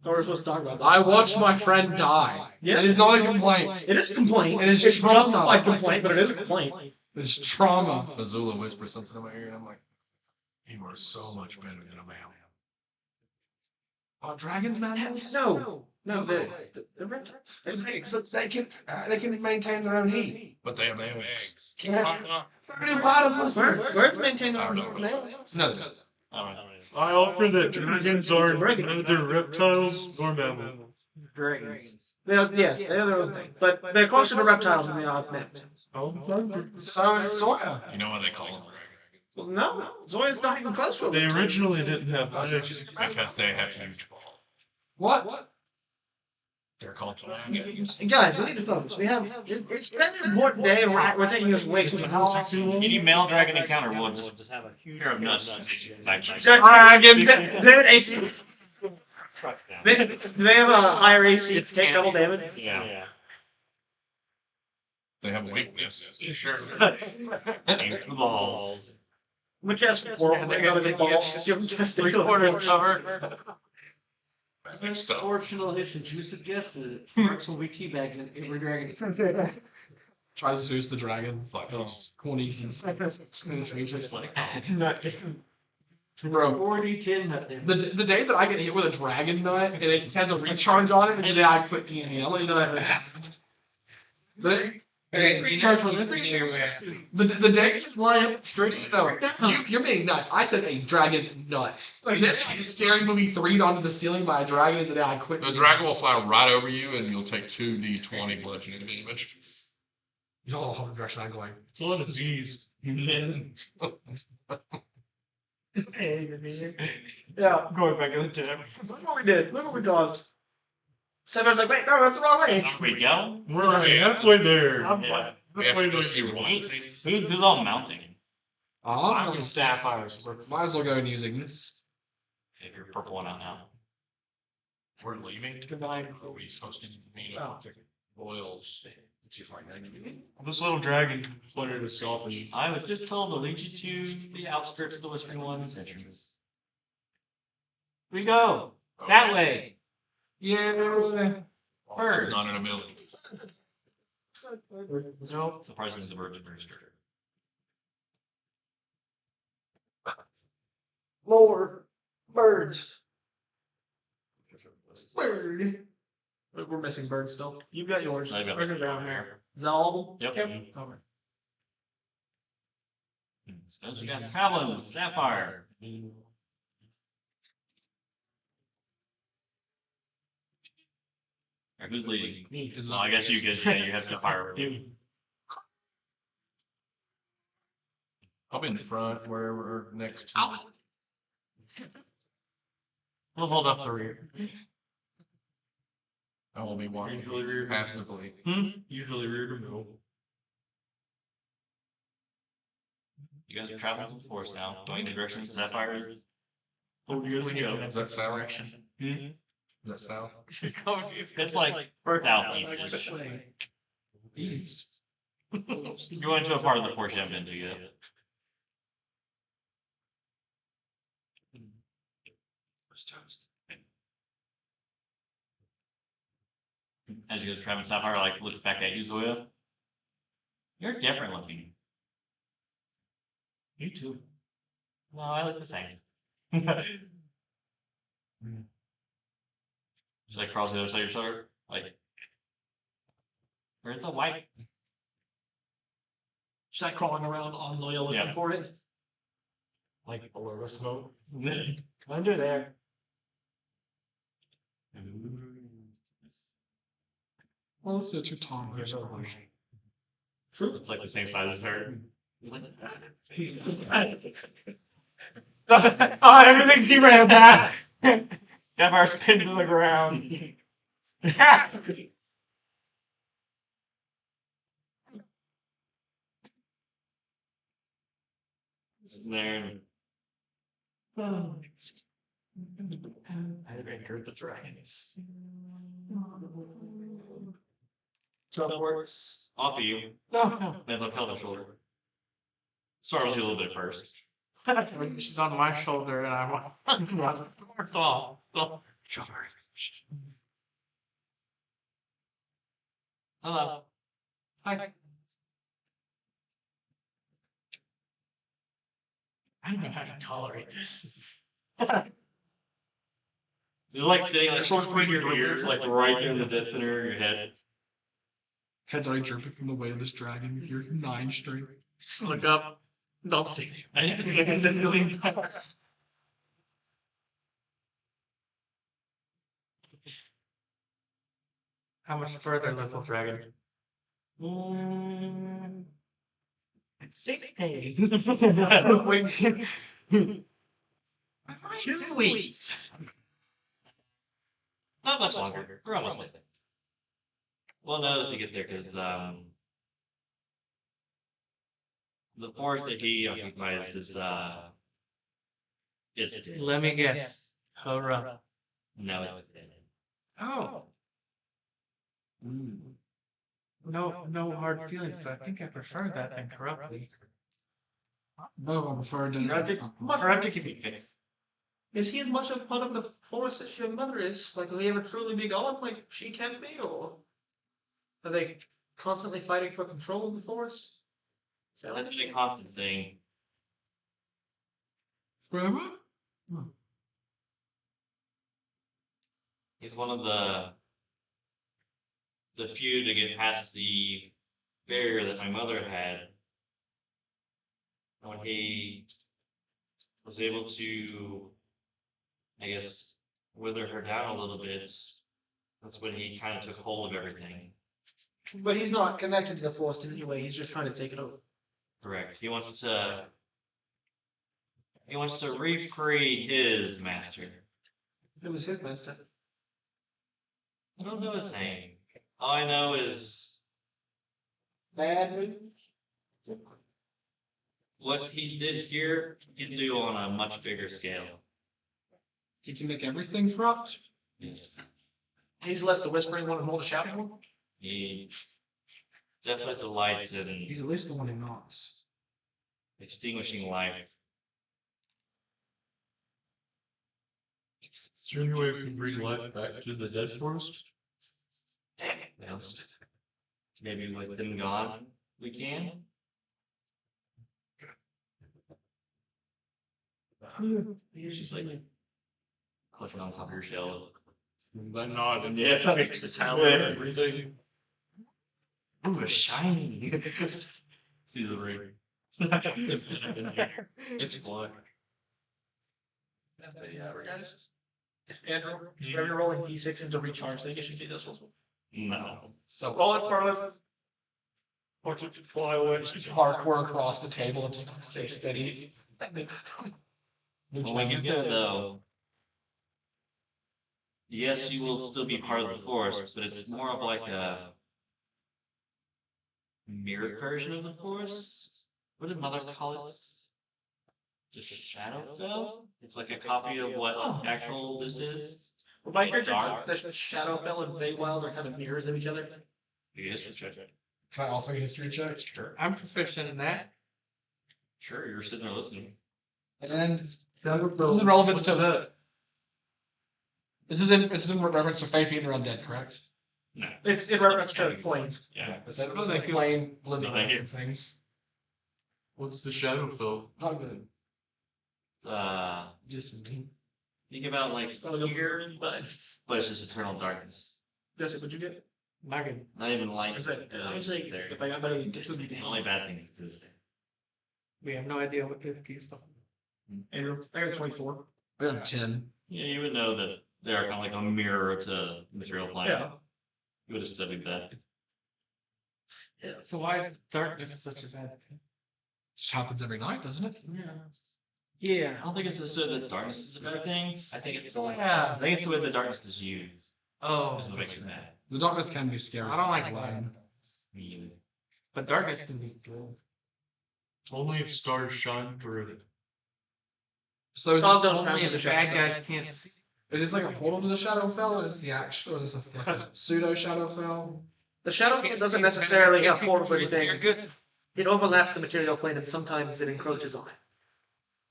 So we're supposed to talk about that. I watched my friend die. Yeah. It is not a complaint. It is a complaint. It is It's trauma. justified complaint, but it is a complaint. It's trauma. Azula whispers something in my ear, and I'm like, you are so much better than a mammal. Are dragons mammals? No, they're reptiles. They're pigs. But they can maintain their own heat. But they have eggs. Birds maintain their I own don't know. No, I offer that dragons are neither reptiles nor mammals. dragons. Yes, they are their own thing. But they're closer to reptiles than they are mammals. so is Zoya. You know why they call them Well, no, Zoya's not even close to They it. originally didn't have dragons? Because they have huge balls. What? They're called dragons. Guys, we need to focus. We have it's been an important day, and we're taking this way too long. Any male dragon encounter will just have a pair of nuts. Dragon, they're AC. They have a higher AC. It's take double damage. Yeah. They have a weakness. Sure. Balls. Which has four. They got a ball. Give them testicular covered. Magic stuff. Unfortunately, since you suggested it, Qrux will be teabagging every dragon. Tries to seduce the dragon. It's like corny. Just like bro. 4d10 nut damage. The day that I get hit with a dragon nut and it has a recharge on it is the day I quit D&D. I'll let you know that. Recharge with it. The day you just fly up straight. No, you're being nuts. I said a dragon nut. Like that scary movie 3'd onto the ceiling by a dragon is the day I quit. The dragon will fly right over you, and you'll take 2d20 bludgeoning damage. You know how the direction I'm going. It's a lot of G's. Yeah, Going back in the tab. look what we did. Look what we caused. Sever's like, wait, no, that's the wrong way. There we go. We're already halfway there. Yeah. We have to go see royalty. Who's all mounting? I'm with sapphires. Might as well go and use Ignis. If you're purple one out now. We're leaving. Goodbye. Are we supposed to meet Oh. up with the Royals? Did you find that? This little dragon floated itself and I was just told to lead you to the outskirts of the Whispering One's entrance. We go that way. Yeah. Birds. Not in a million. No, surprisingly, the birds are very sturdy. More birds. Bird. We're missing birds still. You've got yours. I've got Birds are down there. Is that all of them? Yep. Okay. So you got Traveling with Sapphire. Or who's leading? Me. Oh, I guess you guys, yeah, you have Sapphire. I'll be in the front wherever next to. We'll hold up the rear. I will be walking Usually rear. passively. usually rear to middle. You guys are traveling with the force now, going in the direction of Sapphire is. Oh, you guys go. Is that south? Is that south? It's like first out. East. You're going to a part of the force you haven't been to yet. As you guys travel Sapphire, like look back at you, Zoya. You're different looking. You too. No, I look the same. Should I cross the other side of your shoulder? Like, where's the white? She's like crawling around on Zoya looking Yeah. for it. Like below the smoke. Under there. Well, it's too tall. True. It's like the same size as her. It's like, Oh, everything's derailed back. Sapphire pinned to the ground. this is there. I anchored the dragons. Teleports off of you. No. Then up Kelvin's shoulder. Startles you a little bit first. She's on my shoulder and I'm on. It's all. Hello. Hi. I don't know how to tolerate this. You're like sitting like between your ears, like right in the dead center of your head. Heads already drooping from the weight of this dragon with your 9 string. Look up. Don't see. How much further, little dragon? 6 days. 2 weeks. Not much longer. We're almost there. Well, no, as you get there, because the forest that he occupies is it's dead. Let me guess. Hurrah. No, it's dead. Oh. No hard feelings, but I think I prefer that than corruptly. No, I prefer to. Corrupted can be fixed. Is he as much a part of the forest as your mother is? Like, will he ever truly be gone like she can be, or are they constantly fighting for control of the forest? Is that That's a constant thing. Forever? He's one of the few to get past the barrier that my mother had. When he was able to, I guess, wither her down a little bit, that's when he kind of took hold of everything. But he's not connected to the forest in any way. He's just trying to take it over. Correct. He wants to re-free his master. It was his master. I don't know his name. All I know is Bad. what he did here, he can do on a much bigger scale. He can make everything corrupt. Yes. He's less the whispering one and more the shouting one. He definitely delights in He's at least the one who knocks. extinguishing life. Is there any way we can bring life back to the dead forest? Maybe with them gone, we can. She's like clutching on top of your shell. I nod and Yeah, yeah, makes it's it sound good, good. everything. Ooh, a shiny. Sees the ring. It's black. Yeah, guys. Andrew, whenever you're rolling D6 to recharge, I think you should do this one. No. So Roll it for us. Or to fly away. parkour across the table and say steadies. Well, when you go though, yes, you will still be part of the forest, but it's more of like a mirrored version of the forest. What did Mother call it? Just Shadowfell? It's like a copy of what actual this is. Well, by your Dark. the Shadowfell and Feywild are kind of mirrors of each other. Yes, check. Can I also get a history check? Sure. I'm proficient in that. Sure, you're sitting there listening. And this is in relevance to the. This is in reference to Faith Eater Undead, correct? No. It's in reference to planes. Yeah. Is that like plain living No, thank you. things? What's the Shadowfell? Not good. Just Think about like here, but it's just eternal darkness. Jesse, what'd you get? Not good. Not even light. I said, honestly, there. if I got better than Dixon, The only bad thing is there. We have no idea what the key stuff. Andrew, I got 24. I got 10. Yeah, you would know that they are kind of like a mirror to material plane. Yeah. You would have studied that. So why is darkness such a bad thing? Just happens every night, doesn't it? Yeah. I don't think it's the so that darkness is a bad thing. I think it's the way. Yeah. I think it's the way the darkness is used. Oh, Is what makes it mad. The darkness can be scary. I don't like alone. Me either. but darkness can be good. Only if stars shine through it. So Stars don't Only count if the the bad Shadowfell. guys can't see. it is like a portal to the Shadowfell, or is the actual, or is this a pseudo Shadowfell? The Shadowfell doesn't necessarily have portals or You're anything. good. It overlaps the material plane and sometimes it encroaches on it.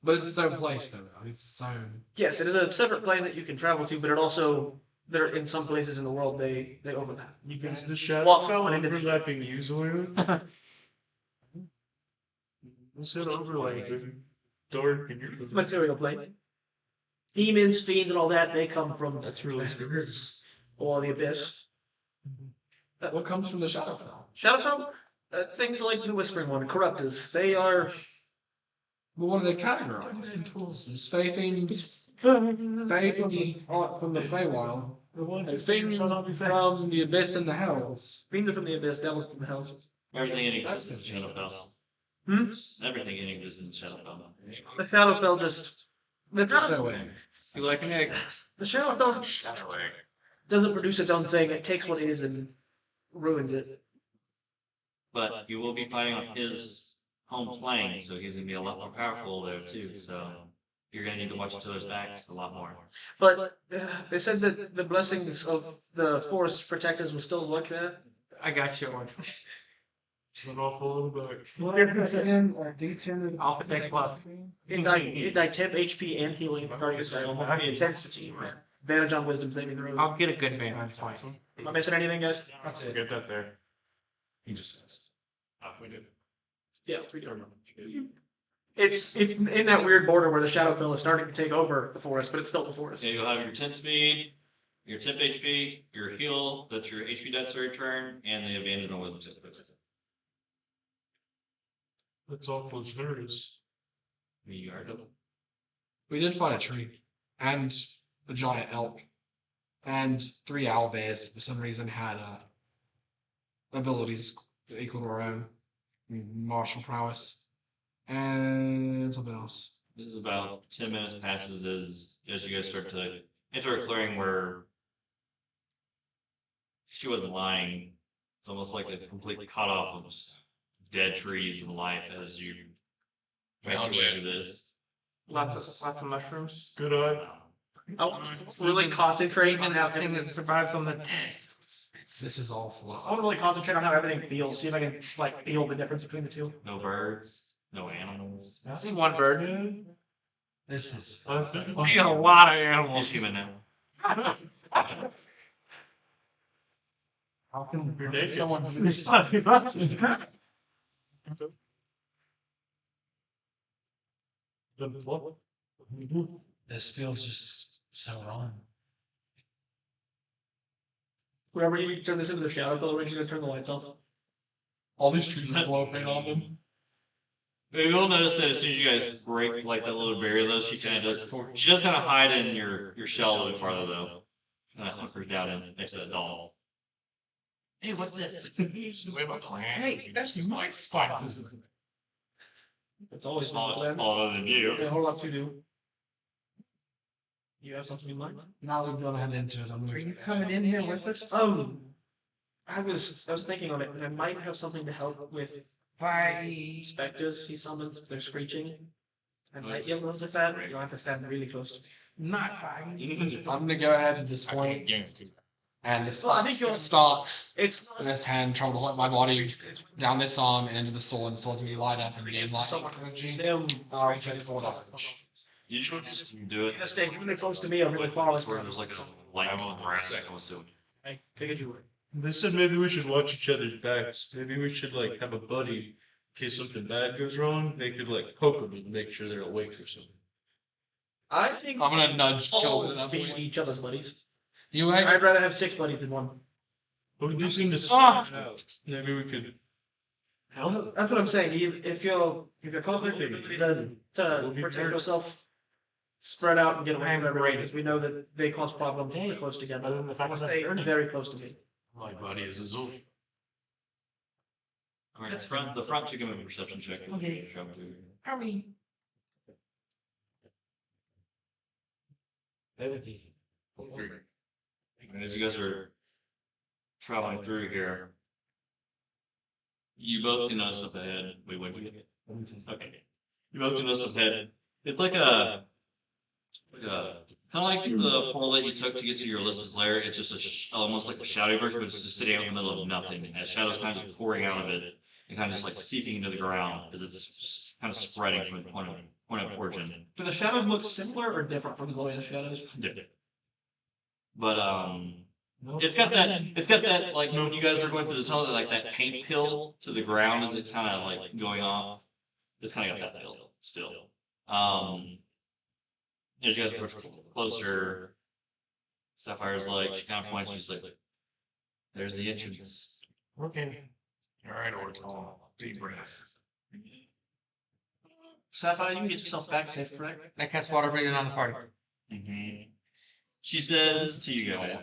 But it's its own place, though. It's its own. Yes, it is a separate plane that you can travel to, but it also, there in some places in the world, they overlap. Is the Walk Shadowfell on into the- overlapping you, Zoya? What's that overlapping? Dark and your Material plane. Demons, fiend, and all that, they come from That's really scary. or the abyss. What comes from the Shadowfell? Shadowfell, things like the Whispering One, Corruptors, they are Well, what are they categorized? As Fae Fiends, Fae from the Feywild, things from the Abyss and the Hells. fiends are from the abyss, devils from the hells. Everything in existence is Shadowfell. Hmm? Everything in existence is Shadowfell. The Shadowfell just the No Shadowfell, way. You like an egg? the Shadowfell doesn't produce its own thing. It takes what is and ruins it. But you will be fighting on his home plane, so he's gonna be a lot more powerful there too. So you're gonna need to watch each other's backs a lot more. But they said that the blessings of the forest protectors will still work there. I got you one. Shut off a little bit. D10 or D10 I'll protect plus. Ignite temp, HP, and healing target intensity. Advantage on wisdom saving throws. I'll get a good advantage twice. Am I missing anything, guys? That's it. Get that there. He just says. We did. Yeah, we do. It's in that weird border where the Shadowfell is starting to take over the forest, but it's still the forest. So you'll have your 10 speed, your 10 HP, your heal, that's your HP deaths return, and the advantage on wisdom saves. That's awful generous. You are double. We did find a tree, and a giant elk, and 3 owl bears for some reason had abilities equal to our own. Martial prowess, and something else. This is about 10 minutes passes as you guys start to enter a clearing where she wasn't lying. It's almost like a completely cut off of just dead trees and life as you make your way through this. Lots of mushrooms. Good eye. I'll really concentrate on Even how the thing that everything. survives on the test. This is awful. I want to really concentrate on how everything feels. See if I can like feel the difference between the two. No birds, no animals. I see one bird. This is. I see a lot of He's animals. human now. How can You're naked. someone? This feels just so wrong. Whenever you turn this into the shadow color, you're gonna turn the lights off. All these trees are floating on them. You'll notice that as soon as you guys break like that little barrier, though, she kind of does. She does kind of hide in your shell a little bit farther, though. Kind of hunkers down in next to that doll. Hey, what's this? We have a plan. Hey, that's my spot. It's always Smaller than you. Okay, hold up, to do. You have something in mind? Now we've gone ahead into it. I'm Are gonna. you coming in here with us? I was thinking on it, and I might have something to help with Why? specters he summons. They're screeching. I might be able to lift that. You'll have to stand really close to me. Not by. I'm gonna go ahead at this point, Against it. and this Well, I think you'll- starts It's with this hand trying to let my body down this arm and into the sword, and the sword's gonna be light up and gain light someone energy. them. I'll take 4 damage. You just do it. You gotta stay really close to me or really far away Where from there's me. like a light on the ground that goes to it. Hey, take it you. They said maybe we should watch each other's backs. Maybe we should like have a buddy in case something bad goes wrong. They could like poke them and make sure they're awake or something. I think I'm gonna nudge all Kelvin at that be point. each other's buddies. You I'd rather have 6 buddies than 1. But we do seem to Ah! spread out. Maybe we could. That's what I'm saying. If you're conflicted, then to protect yourself, spread out and get away from everybody, because we know that they cause problems when they're close together. Stay very close to me. My buddy is a Zul. Alright, the front two give me a perception check. Okay. Are we? And as you guys are traveling through here, you both can notice up ahead. Wait, what did you get? Okay. You both can notice up ahead. It's like a kind of like the portal that you took to get to your Ulysses lair. It's just almost like a shadowy version, but it's just sitting out in the middle of nothing. And that shadow's kind of pouring out of it and kind of just like seeping into the ground as it's just kind of spreading from the point of origin. Do the shadows look similar or different from the glowing shadows? But it's got that like when you guys were going through the tunnel, like that paint pill to the ground as it's kind of like going off. It's kind of got that pill still. As you guys approach closer, Sapphire's like she kind of points. She's like, "There's the entrance." Okay. All right, Ortall. Deep breath. Sapphire, you can get yourself back safe, correct? I cast water breathing on the party. She says to you guys,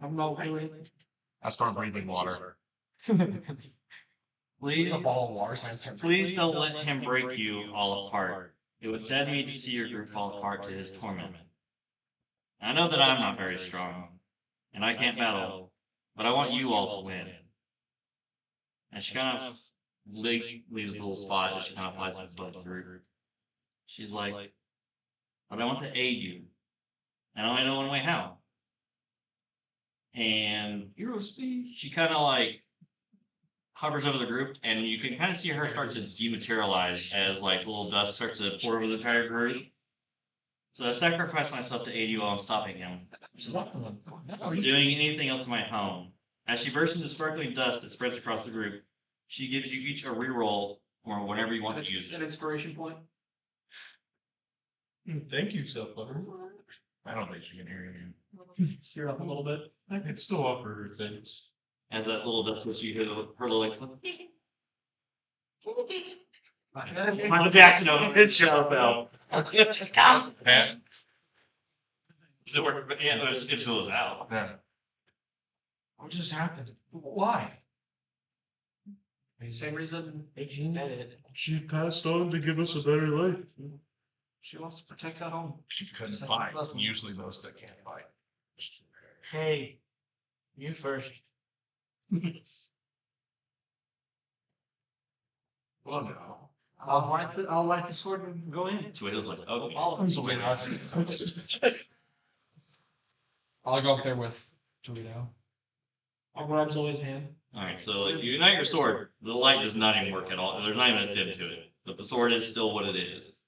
I'm not really. I start breathing water. "Please, A ball of water signs. please don't let him break you all apart. It would sadden me to see your group fall apart to his torment. I know that I'm not very strong, and I can't battle, but I want you all to win." And she kind of leaves the little spot as she kind of flies his butt through. She's like, "But I want to aid you, and I only know one way how." And she kind of like hovers over the group, and you can kind of see her start to dematerialize as like little dust starts to pour over the entire group. "So I sacrifice myself to aid you while I'm stopping him. Or doing anything else in my home." As she bursts into sparkling dust that spreads across the group, she gives you each a reroll or whenever you want to use An it. inspiration point. Thank you, Sapphire. I don't think she can hear you. Steer up a little bit. I could still offer her things. As that little dust hits you, hear her little like. Michael Jackson over his show bell. Pat? Does it work? Yeah, it still is out. Yeah. What just happened? Why? Same reason HG said it. She passed on to give us a better life. She wants to protect that home. She couldn't fight. Usually those that can't fight. Hey, you first. Well, no. I'll light the sword and go in. Tawhito-Joe's like, "Oh, All of them. I'll go up there with Tawhito. I'll grab Zoya's hand. Alright, so like, you ignite your sword, the light does not even work at all, there's not even a dim to it, but the sword is still what it is.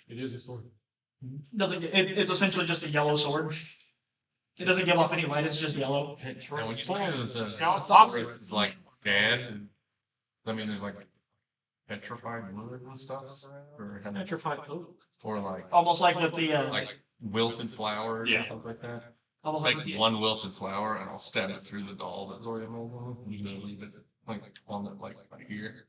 It is a sword. It's essentially just a yellow sword. It doesn't give off any light, it's just yellow. And when you say it's opposite. it's like bad, I mean, there's like petrified wood and stuff, or Petrified oak. or like Almost like with the, like wilted flowers Yeah. and stuff like that. almost like Like with the, one wilted flower, and I'll stab it through the doll that Zoya made. You can leave it like on the like right here.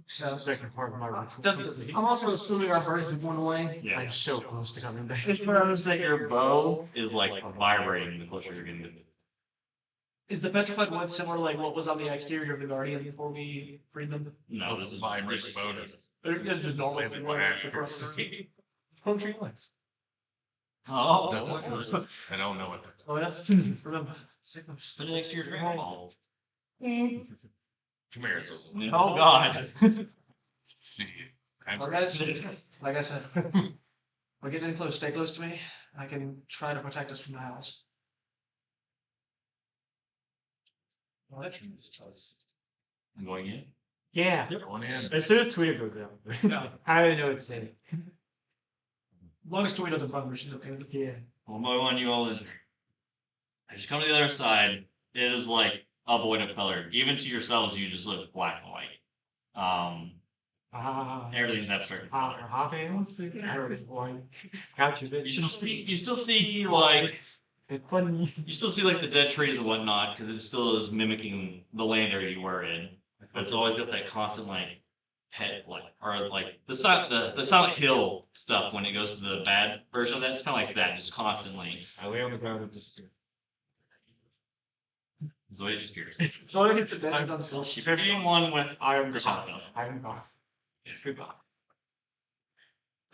Second part of my ritual. doesn't, I'm also assuming our birds have went away. Yeah. I'm so close to coming back. It's notice that your bow is like vibrating the closer you're getting to it. is the petrified wood similar to like what was on the exterior of the Guardian before we freed them? No, this is Vibrating bonus. It's just normal. From tree lines. Oh, No, I don't know what that. Oh, yes, remember. put it next to your Dragon Ball. Come here, Zozo. Oh, God. Well, guys, like I said, we're getting close. Stay close to me. I can try to protect us from the house. I'm going in. Yeah. Going in. As soon as Twitter goes down. I didn't know it's saying. As long as Tawhito's in front of her, she's okay with it. Yeah. One by one, you all enter. As you come to the other side, it is like a void of color. Even to yourselves, you just look black and white. Everything's abstract. Half hands? I heard it, boy. Got you, bitch. You still see like It's funny. you still see like the dead trees and whatnot because it still is mimicking the land area you were in. But it's always got that constant like head like or like the Silent Hill stuff when it goes to the bad version of that. It's kind of like that, just constantly. I lay on the ground and disappear. Zoya disappears. So I get to bed. I'm done still. Keep everything one with I am the gone. stuff. I am gone. Goodbye.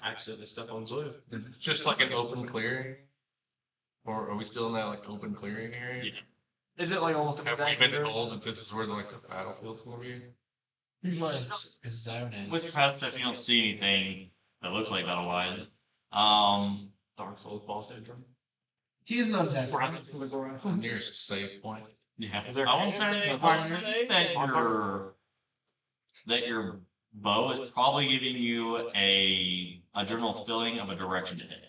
I accidentally stepped on Zoya. It's just like an open clearing? Or are we still in that like open clearing area? Yeah. Is it like almost a Have we exact been mirror? told that this is where like the battlefield's gonna be? What his zone With is. your path stuff, you don't see anything that looks like battle wide. Dark Souls boss syndrome. He's not dead. The nearest save point. Yeah, Is there- I will say that your bow is probably giving you a general feeling of a direction to hit.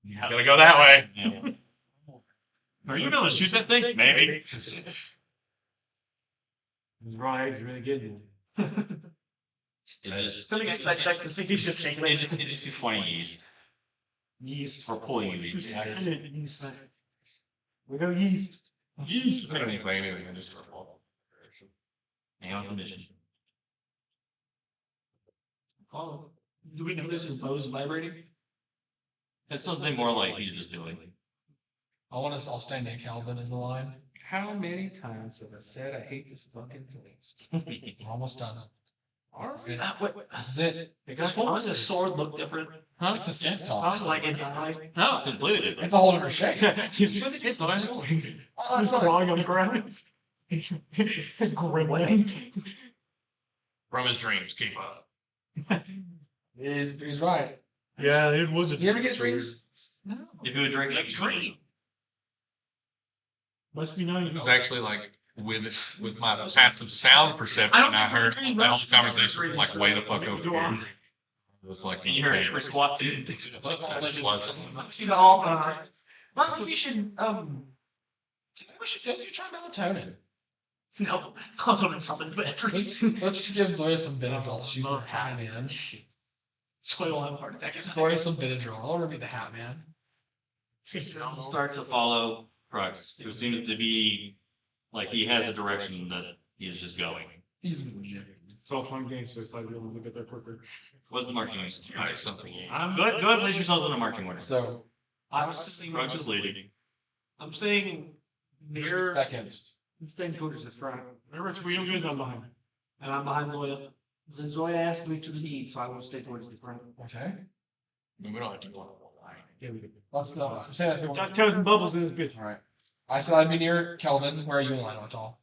Yeah. Gotta go that way. Yeah. Are you able to shoot that thing? Maybe. He's right, he's really good. It just So it's like check to see if he's just shaking it it. just, it just keeps pointing yeast Yeast. or pulling you east. Yeast. We go yeast. I don't even play anything, I just roll. Hang on condition. Follow. Do we notice his bow's vibrating? It's something more like you just doing. I'll stand near Kelvin in the line. How many times have I said I hate this fucking thing? I'm almost done. This is it. This is it. Because what was his sword look different? Huh? It's a centaur. I was like, in eye. No. Completely different. It's a whole different shape. It's always- Oh, that's not Wrong on the ground. Gremlin. From his dreams, keep up. He's right. Yeah, it was a. Do you ever get dreams? No. If you would drink a dream. Must be nice. It was actually like with my passive sound perception, I heard that whole conversation from like way the fuck over here. It was like. And you heard it squat too. It wasn't. See the all. Well, we should you try melatonin? No, I was hoping something better. Let's give Zoya some Benadryl. She's a hat man. Soil will have a heart attack. Give Zoya some Benadryl. I'll remember the hat man. You'll start to follow Qrux, who seems to be like he has a direction that he is just going. He's legit. It's all fun games, so it's like we'll get there quicker. What's the marching order? Something. Go ahead and place yourselves in a marching order. So Qrux is leading. I'm staying near. second. I'm staying towards the front. Remember, Twitter goes on behind. And I'm behind Zoya. Then Zoya asked me to lead, so I will stay towards the front. Okay. We don't have to go on a line. Yeah, we do. Let's go. I'm saying that's Got toes and bubbles in this bitch. All right. I said I'd be near Kelvin. Where are you in line, Ortall?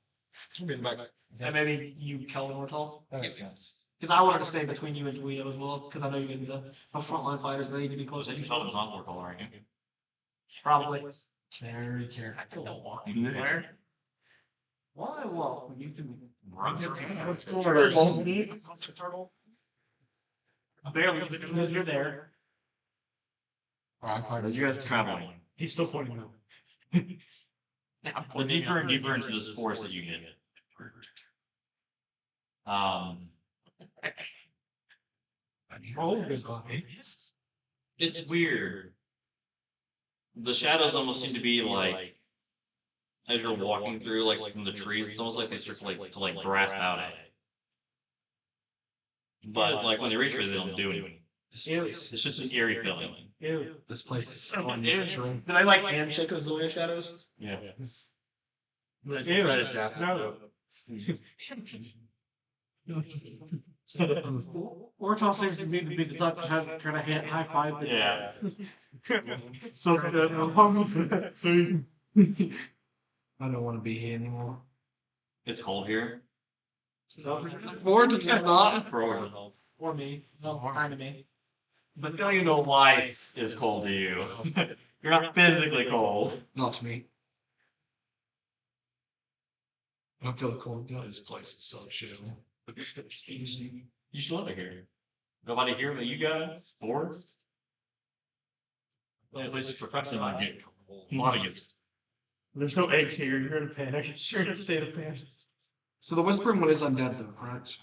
I'm getting back. And maybe you, Kelvin, Ortall? That makes sense. Because I wanted to stay between you and Tawhito as well, because I know you're the frontline fighters, but I need to be close I to think you. Kelvin's on Ortall, aren't you? Probably. Very careful. I don't walk Yeah. anywhere. Why walk when you can? What's Turtle. Barely, because you're there. But you guys are traveling. He's still pointing out. The deeper and deeper into this forest that you get. Oh, good God. It's weird. The shadows almost seem to be like, as you're walking through, like from the trees, it's almost like they start to grasp out at it. But like when they reach for it, they don't do anything. It's just an eerie feeling. Ew. This place is so unnatural. Did I like handshake those Zoya shadows? Yeah. Like, Ew. try to dap it No. up. Ortall seems to be the type to try to high five. Yeah. So good. I don't want to be here anymore. It's cold here. More to not. Or me. No, kind of me. But now you know life is cold to you. You're not physically cold. Not to me. I don't feel the cold. This place is so chill. You should love it here. Nobody here but you guys. Forest. Well, at least for Preston, I get a lot of gets. There's no eggs here. You're in a panic. You're in a state of panic. So the whispering one is undead though, correct?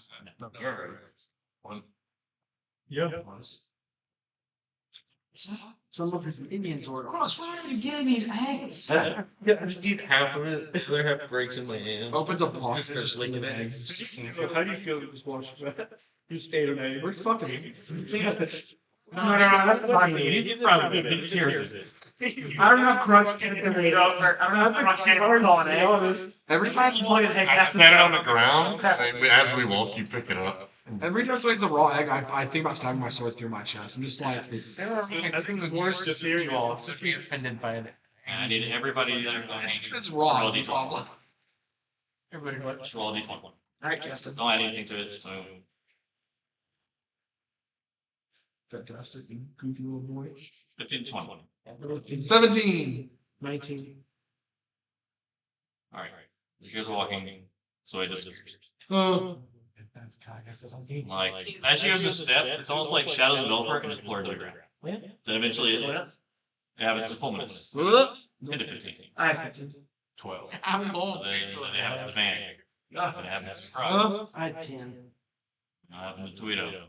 One. Yeah. Some of his Indians were. Cross, where are you getting these eggs? Yeah, I just eat half of it. The other half breaks in my hand. Opens up the box. Just starts licking eggs. How do you feel just watching that? You stayed an egg. We're fucking. No, that's fine. He's probably good. He hears it. I don't know if Qrux can read up. I don't know if Qrux can call an egg. Every time He's like, hey, I that's set it on the ground, and as we walk, you pick it up. Every time somebody's a raw egg, I think about stabbing my sword through my chest. I'm just like, I think the worst just hearing all. So if you're offended by it, I need everybody to it's raw. roll a The d20. problem. Everybody what? Just roll a d20. Alright, Justin. Don't add anything to it. So Fantastic, you goofy little boy. 15 to 20. 17. 19. Alright. As you guys are walking, so it just like as you guys step, it's almost like shadows envelop her and it's blurred to the ground. Then eventually it happens to Fulminus. Into 15. I have 15. 12. I'm old. They have the van. They have the surprise. I had 10. The Tawhito.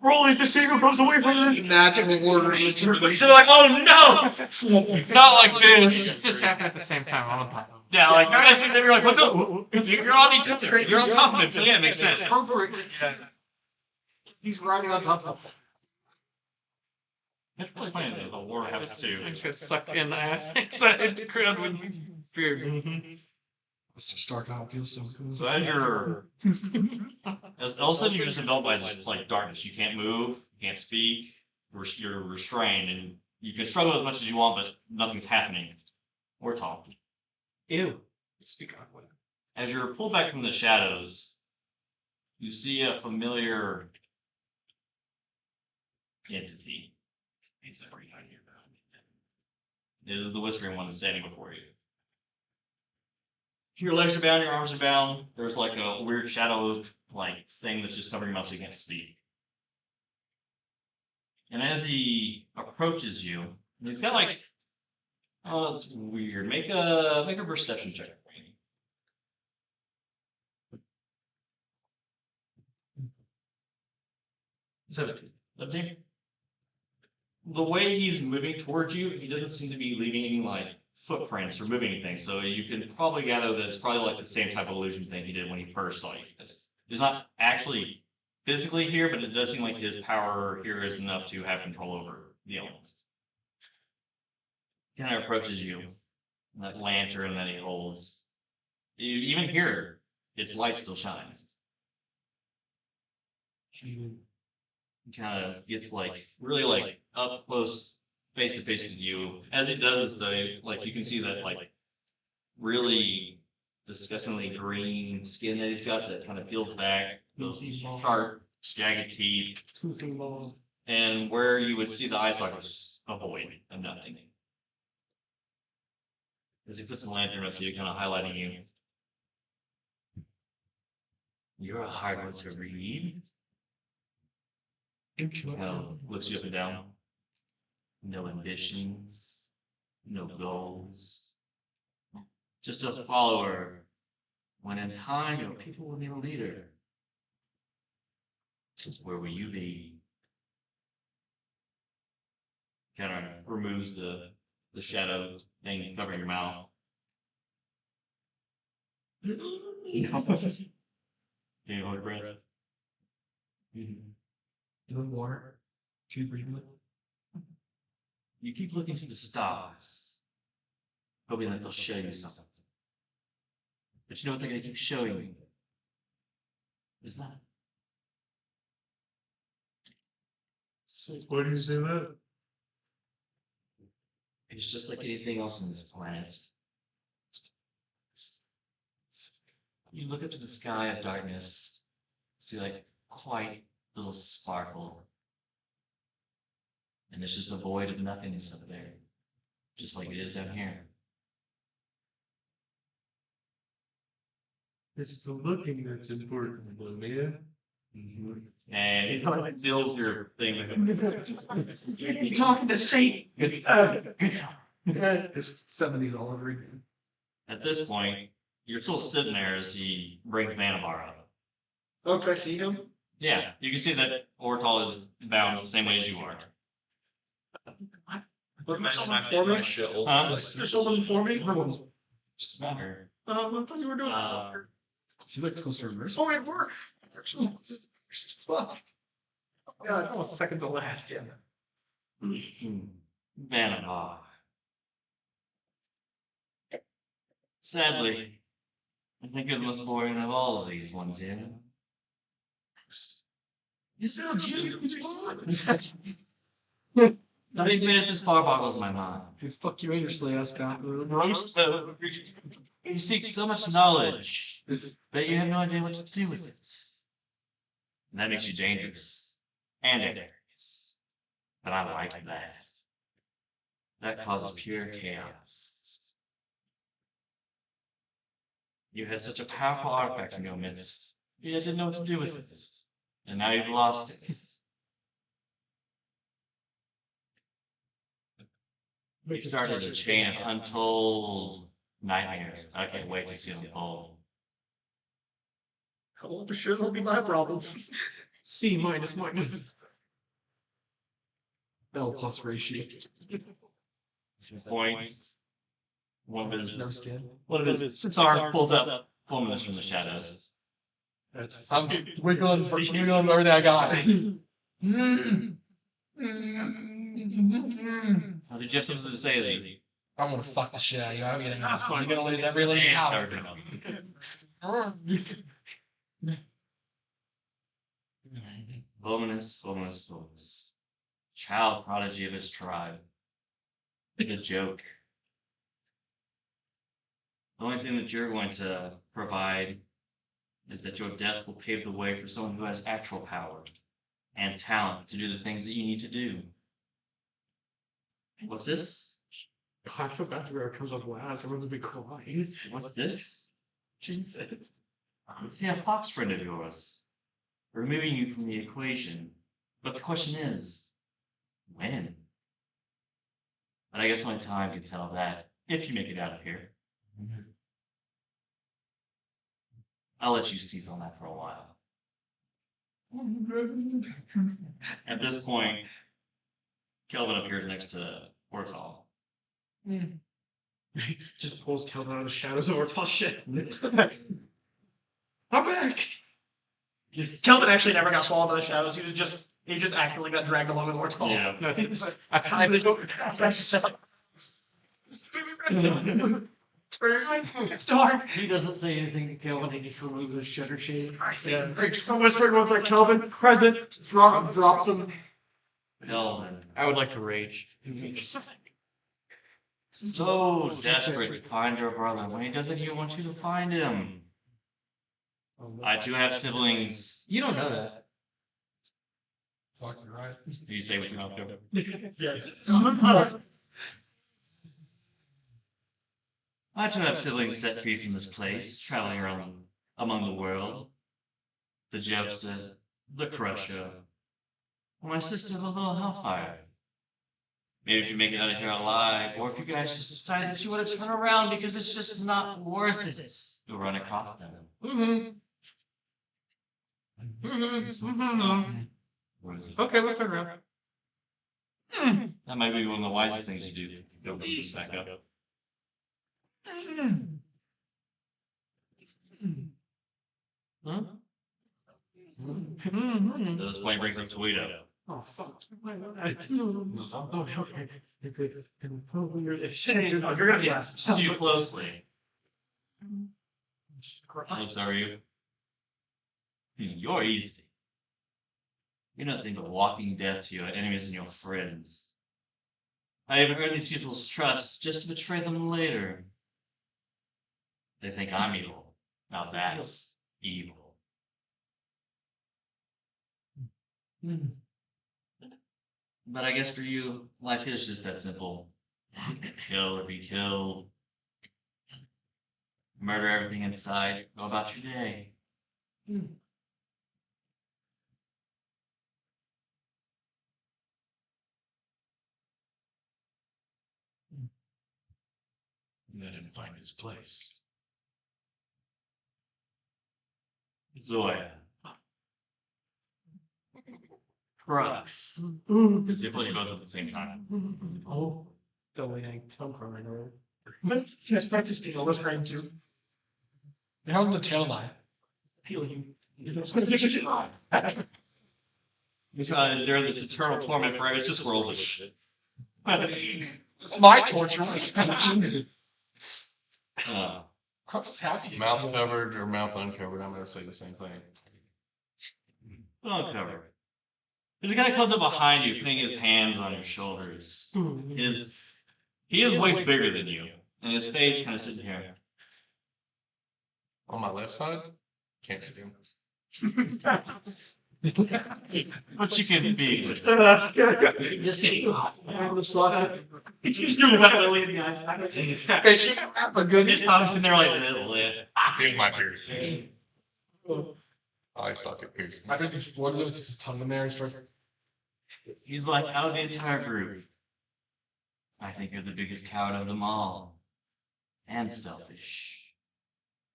Rolling the secret goes away from her. Magical order. She's like, oh no! Not like this. It just happened at the same time on the pot. Yeah, like you guys think you're like, what's up? You're on each other. You're on top of him, so yeah, it makes sense. He's riding on top of It's really funny that the war happens to. I just got sucked in the ass. So in the crowd when you feared. Mr. Stark, I don't feel so cool. So as you're, as all of a sudden you're just enveloped by just like darkness. You can't move, you can't speak, you're restrained, and you can struggle as much as you want, but nothing's happening. Or talk. Ew. Speak on what? As you're pulled back from the shadows, you see a familiar entity. It is the whispering one standing before you. Your legs are bound, your arms are bound. There's like a weird shadow like thing that's just covering your mouth so you can't speak. And as he approaches you, he's got like, oh, that's weird. Make a perception check. 17. The way he's moving towards you, he doesn't seem to be leaving any like footprints or moving anything. So you can probably gather that it's probably like the same type of illusion thing he did when he first saw you. He's not actually physically here, but it does seem like his power here is enough to have control over the elements. He kind of approaches you, that lantern that he holds. You even here, its light still shines. Kind of gets like really like up close, face to face with you. As it does, though, like you can see that like really disgustingly green skin that he's got that kind of peels back, those sharp, jagged teeth, Toothy ball. and where you would see the eye socket, just a void of nothing. As he puts the lantern up to you, kind of highlighting you. You're a hard one to read. Kind of looks you up and down. No ambitions, no goals. Just a follower. When in time, your people will need a leader. Where will you be? Kind of removes the shadow thing covering your mouth. Can you hold your breath? Doing water. Two breathing. You keep looking to the stars, hoping that they'll show you something. But you know what they're going to keep showing you? Is that? Why do you say that? It's just like anything else on this planet. You look up to the sky of darkness, see like quite little sparkle. And it's just a void of nothingness up there, just like it is down here. It's the looking that's important, Lumia. And it kind of fills your thing with You're talking to Satan. good time. It's 70s olive reading. At this point, you're still sitting there as he brings Vanavar up. Oh, can I see him? Yeah, you can see that Ortall is bound the same way as you are. There's someone for me? Huh? There's someone for me? Just matter. I thought you were doing that. Is he like closer to mercy? Oh, it worked. God, almost second to last. Yeah. Vanavar. Sadly, I think you're the most boring of all of these ones here. Is that Jim? Nothing bad this far boggles my mind. Fuck you, Angersley ass bathroom. You seek so much knowledge, but you have no idea what to do with it. And that makes you dangerous and dangerous. But I like that. That causes pure chaos. You had such a powerful artifact in your midst, you didn't know what to do with it. And now you've lost it. You started a chain of untold nightmares. I can't wait to see them unfold. Oh, for sure, that'll be my problem. C minus. L plus ratio. Points. One of his No skin. six arms pulls up Fulminus from the shadows. That's I'm wiggling everything I got. How did you have something to say as he I'm gonna fuck the shit out of you. I'm gonna leave that really out. everything up? Fulminus. Child prodigy of his tribe. A joke. The only thing that you're going to provide is that your death will pave the way for someone who has actual power and talent to do the things that you need to do. What's this? I forgot where it comes up last. I'm going to be crying. What's this? Jesus. It's a fox friend of yours, removing you from the equation. But the question is, when? But I guess only time can tell that, if you make it out of here. I'll let you seize on that for a while. At this point, Kelvin appears next to Ortall. Just pulls Kelvin out of the shadows of Ortall shit. I'm back! Kelvin actually never got swallowed by the shadows. He just accidentally got dragged along with Ortall. Yeah. No, I think this is it's dark. He doesn't say anything to Kelvin, he just removes his shutter shade. Yeah. The whispering one's like, Kelvin, present. Drops him. Kelvin. I would like to rage. So desperate to find your brother when he doesn't even want you to find him. I too have siblings. You don't know that. Fuck, you're right. You say what you mouth go. Yes. I too have siblings set free from this place, traveling around among the world. The Jebsa, the Crusher, my sister, the little Hellfire. Maybe if you make it out of here alive, or if you guys just decide that you want to turn around because it's just not worth it, you'll run across them. What is it? Okay, we'll turn around. That might be one of the wisest things you do. Don't put this back up. Huh? This point brings up Tawhito. Oh fuck. Oh, okay. You're gonna be Too closely. I'm sorry. You're easy. You're nothing but walking death to your enemies and your friends. I have earned these people's trust just to betray them later. They think I'm evil. Now that's evil. But I guess for you, life is just that simple. Kill or be killed. Murder everything inside. Go about your day. Let him find his place. Zoya. Crux. Because you both at the same time. Oh, don't yanked. I'm crying already. Yes, Francis Taylor was trying to How's the tail line? heal you. They're this eternal torment forever. It's just squirrels and shit. It's my torture. Mouth covered or mouth uncovered, I'm going to say the same thing. Uncovered. Because the guy comes up behind you, putting his hands on your shoulders. He is way bigger than you, and his face kind of sitting here. On my left side, can't see him. But you can be. Just on the slot. He's doing that Lily in the eyes. Hey, she have a good His tongue's sitting there like this. I feel my piercing. I suck at piercing. After this, one loses his tongue in there and starts. He's like, out of the entire group, I think you're the biggest coward of them all. And selfish.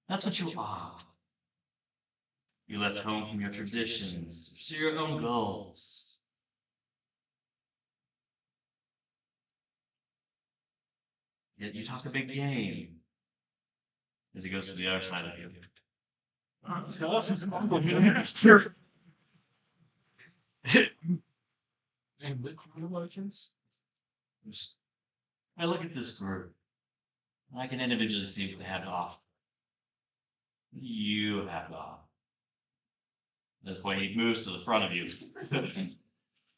That's what you are. You left home from your traditions to pursue your own goals. Yet you talk a big game. As he goes to the other side of you. And liquid emotions? I look at this group. I can individually see what they have to offer. You have to offer. At this point, he moves to the front of you.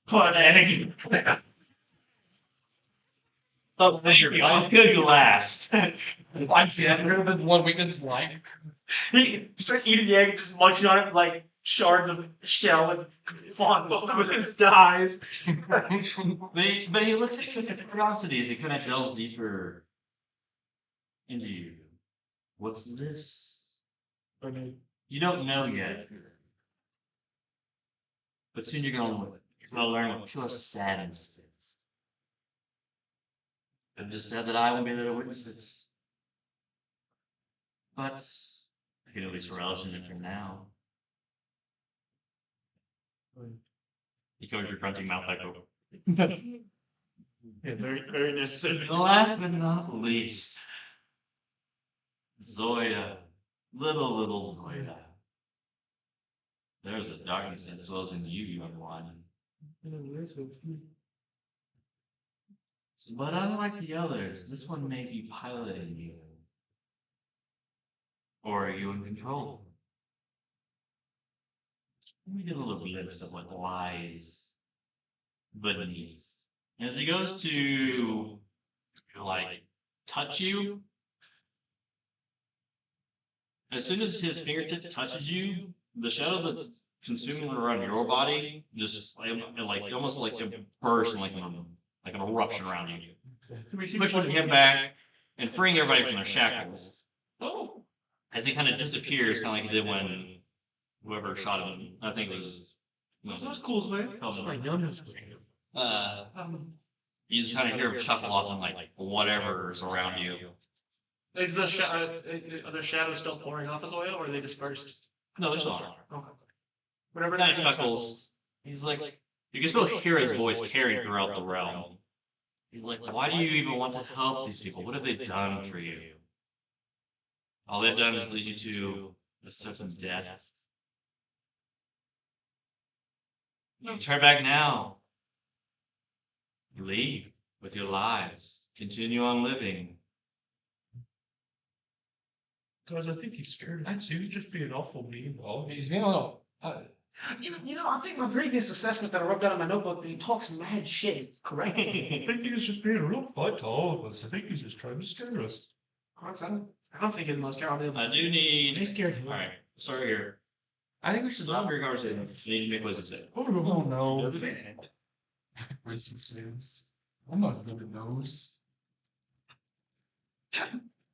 Pathetic. Oh, I'm good last. I see that. There have been one weakness like. He starts eating the egg and just munching on it like shards of shell and falling over and just dies. But he looks at you with curiosity as he kind of delves deeper into you. What's this? You don't know yet. But soon you're gonna learn what pure sadness is. I've just said that I won't be there to witness it. But I can at least relish in it for now. You cover your grunting mouth back over. Yeah, very, very necessary. Last but not least, Zoya. Little Zoya. There's a darkness that swells in you, young one. But unlike the others, this one may be piloting you. Or are you in control? Let me get a little glimpse of what lies beneath. As he goes to, like, touch you, as soon as his fingertip touches you, the shadow that's consuming around your body just like almost like a burst, like an eruption around you. Pushing him back and freeing everybody from their shackles. Oh. As he kind of disappears, kind of like he did when whoever shot him. I think it was. That's cool, man. You just kind of hear him chuckle off and like whatever's around you. Is the are the shadows still pouring off as oil, or are they dispersed? No, there's not. Okay. Whatever Kind that of chuckles. He's like, you can still hear his voice carried throughout the realm. He's like, why do you even want to help these people? What have they done for you? All they've done is lead you to a certain death. You turn back now. You leave with your lives. Continue on living. Guys, I think he's scared of us. He's just being awful mean. He's being a little. I think my previous assessment that I wrote down in my notebook, he talks mad shit. Is correct. I think he was just being a real butt to all of us. I think he's just trying to scare us. I don't think it's most Carol. I do need. He's scared. Alright, sorry here. I think we should stop your conversation. You need to make wisdom save. Oh no. Wisdom saves. I'm not good at those.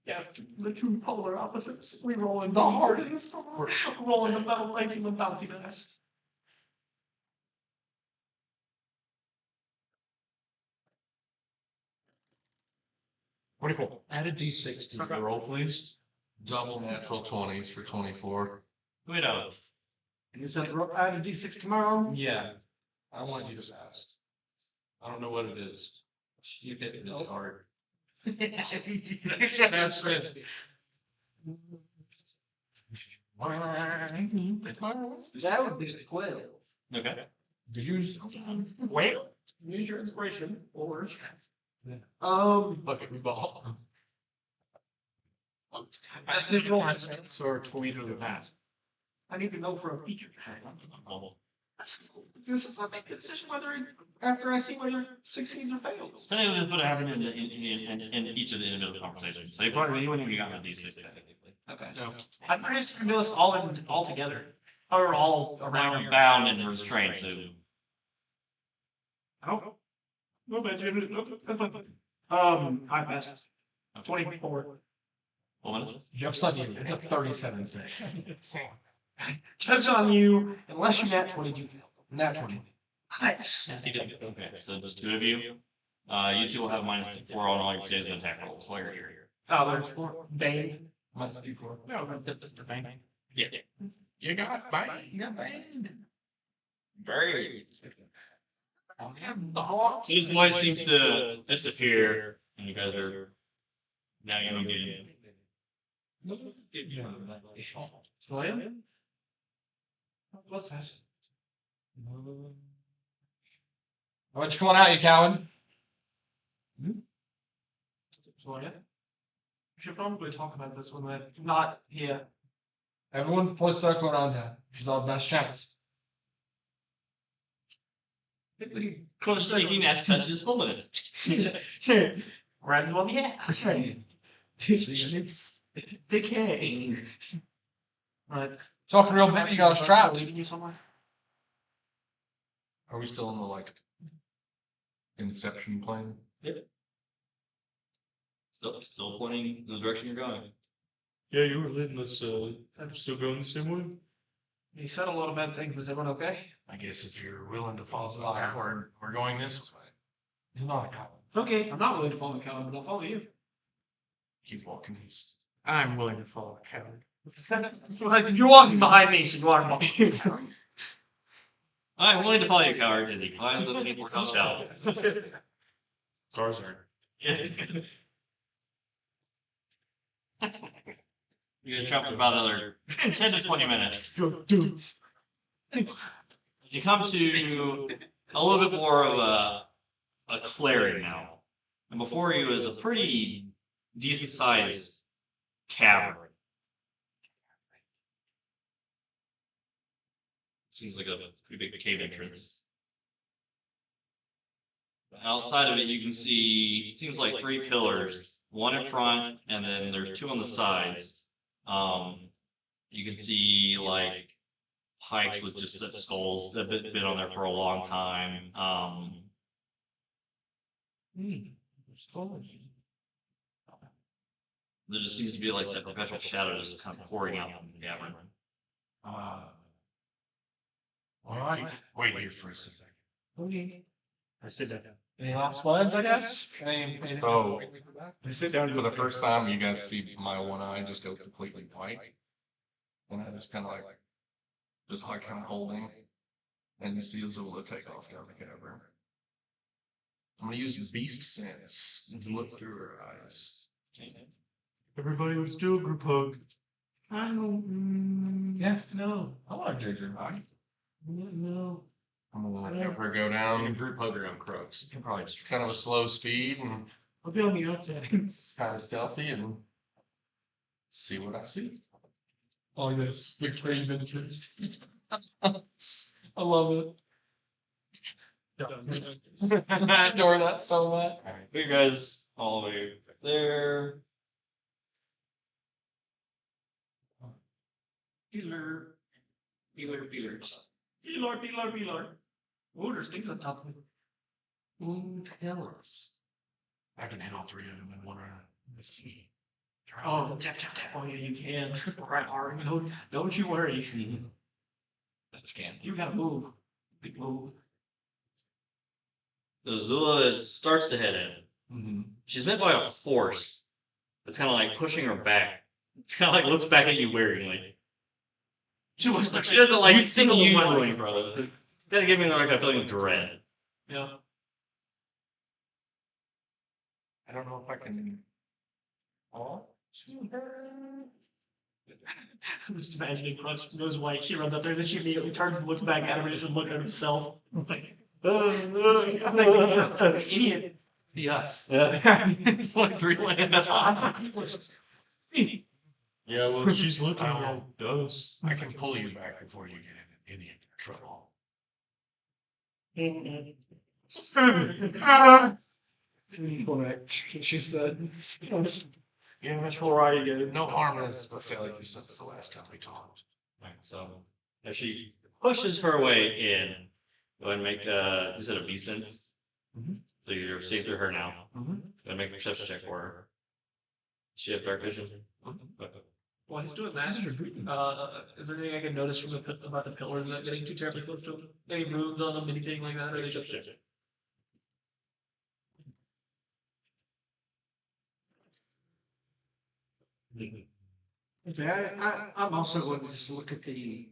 Yes, the two polar opposites. We roll in the hard and the soft. Roll in the metal legs and the bouncy ass. Add a d6 to The roll, please. Double natural 20s for 24. Wait out. And you said add a d6 tomorrow. Yeah. I want you to pass. I don't know what it is. You hit it really hard. That would be 12. Okay. Well, use your inspiration or Bucket ball. as this roll has Or Tawhito the Mask. I need to know for a feature. This is I make the decision whether after I see whether it succeeds or fails. Depending on what happened in each of the individual conversations. So you probably you wouldn't even got a D6 technically. Okay. No. I'm pretty sure we can do this all together. Or all Around around you're bound and restrained, so Oh. No, but I passed. 24. Fulminus? Jumps on you. It's a 37 6. Jokes on you, unless you nat 20, you fail. Nat 20. Nice. You did. Okay, so just two of you. You two will have -4 on all your saves and attack rolls while you're here. Oh, there's 4. Bane. Minus d4. No, I'm fit this to Bane. Yeah. You got bang. You got bang. Very. The hawk. So his voice seems to disappear, and you guys are now you again. Zoya? What's that? Why don't you come on out, you coward? Zoya? We should probably talk about this when we're not here. Everyone pull a circle around her. She's our best chance. Close to making ass touches Fulminus. Right on the ass. Decay. Right. Talking real big, you got us trapped. Leaving you somewhere? Are we still in the like Inception plane? Still pointing in the direction you're going. Yeah, you were leading us, still going the same way? He said a lot of bad things. Was everyone okay? I guess if you're willing to follow the coward, we're going this way. You're not a coward. Okay, I'm not willing to follow the coward, but I'll follow you. Keep walking east. I'm willing to follow a coward. You're walking behind me, so you are walking. I'm willing to follow you, coward, as he climbs up the portal shell. Cars aren't. You're gonna travel for about another 10 to 20 minutes. You come to a little bit more of a clearing now. And before you is a pretty decent sized cavern. Seems like a pretty big cave entrance. Outside of it, you can see, it seems like 3 pillars one in front, and then there's two on the sides. You can see like pikes with just the skulls that have been on there for a long time. There just seems to be like that perpetual shadow just kind of pouring out from the cavern. All right. Wait here for a second. I sit down. Any last words, I guess? So, I sit down for the first time, you guys see my one eye just go completely white. And I just kind of kind of holding. And you see Azula take off down the cavern. I'm gonna use beast sense to look through her eyes. Everybody, let's do a group hug. I don't. Yeah. No. I like Ginger. No. I'm gonna have her go down, group hug her on Qrux. You can probably just Kind of a slow speed and I'll be on the outside. kind of stealthy and see what I see. Oh, yes, the crane ventures. I love it. I adore that so much. put you guys all the way back there. Peeler. Peelers. Peeler. Oh, there's things on top of it. Moon pillars. I can hit all three of them in one round. Oh, tap. Oh, yeah, you can. Right, Ari. Don't you worry. That's scam. You gotta move. Big move. So Zula starts to head in. She's met by a force that's kind of like pushing her back. She kind of like looks back at you wearily. She doesn't like seeing you in front of it. It's kind of giving her like a feeling of dread. Yeah. I don't know if I can. I'm just imagining Qrux goes white. She runs up there, then she immediately turns and looks back at him and just looks at himself. Like, idiot. Yes. Yeah. It's like 3 land. Yeah, well, she's looking at those. I can pull you back before you get in any trouble. Correct, she said. Yeah, that's right again. No harm has befell you since the last time we talked. So as she pushes her way in, go ahead and make you said a beast sense. So you're safe through her now. Go ahead and make a perception check for her. Does she have dark vision? While he's doing that, is there anything I can notice from about the pillar not getting too terribly close to him? Any moves on them, anything like that? Or they just Okay, I'm also going to just look at the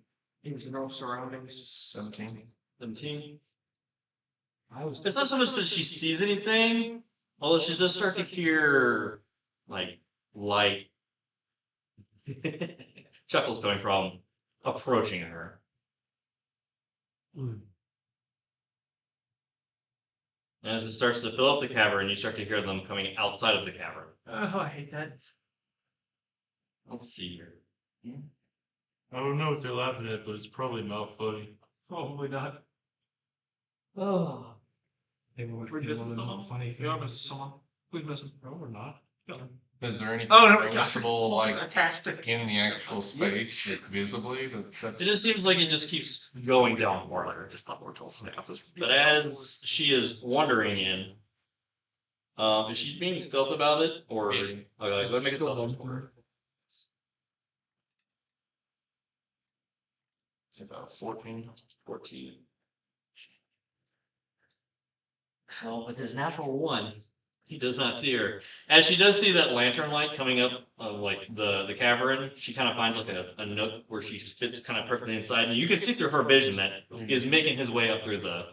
general surroundings. 17. 17. It's not so much that she sees anything, although she does start to hear like light chuckles coming from approaching her. And as it starts to fill up the cavern, you start to hear them coming outside of the cavern. Oh, I hate that. Let's see here. I don't know what they're laughing at, but it's probably not funny. Probably not. Oh. Maybe We're just funny. You're missing someone. Who's missing? No, we're not. Is there anything Oh, no, noticeable, like, attached to in the actual space, like, visibly? That's It just seems like it just keeps going down more like just upward till snap. But as she is wandering in, is she being stealth about it, or okay, go ahead and make a stealth for her. it's about 14. 14. Well, with his natural 1, he does not see her. As she does see that lantern light coming up, like the cavern, she kind of finds like a nook where she fits kind of perfectly inside, and you can see through her vision that he is making his way up through the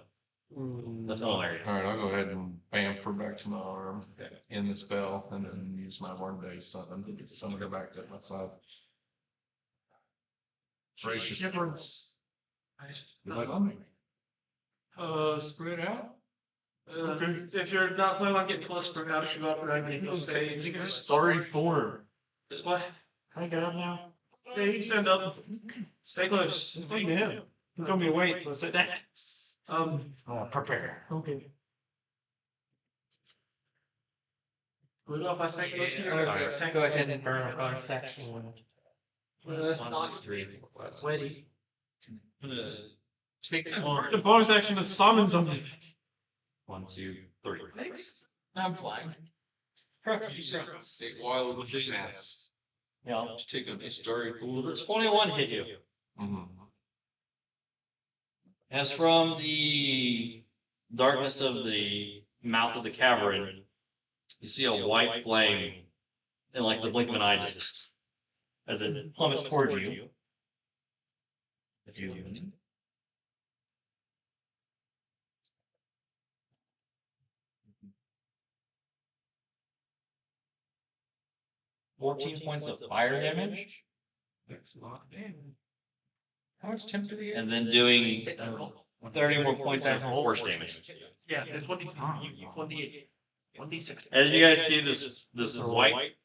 tunnel area. Alright, I'll go ahead and bam for back to my arm Okay. in the spell, and then use my one day something to summon her back to my side. Gracious. Shivers. You like on me? Spread out? If you're not planning on getting close, spread out, shoot up, right, make those days. You can just Sorry for What? I got up now. Yeah, you can stand up. Stay close. Stay down. You told me to wait, so sit down. Prepare. Okay. Good off, I stack those two. Go ahead and burn a bonus section. Sweaty. I'm gonna Take the bonus action to summon something. 1, 2, 3. Thanks. I'm flying. Proxy. Take wild with chance. Yeah. just take a story. The 21 hit you. Mhm. As from the darkness of the mouth of the cavern, you see a white flame, and like the blink of an eye, just as it plummets towards you. If you 14 points of fire damage, That's a lot. Damn. How much temp do they get? and then doing 30 more points of force damage. Yeah, it's 1d8. 1d6. As you guys see this white,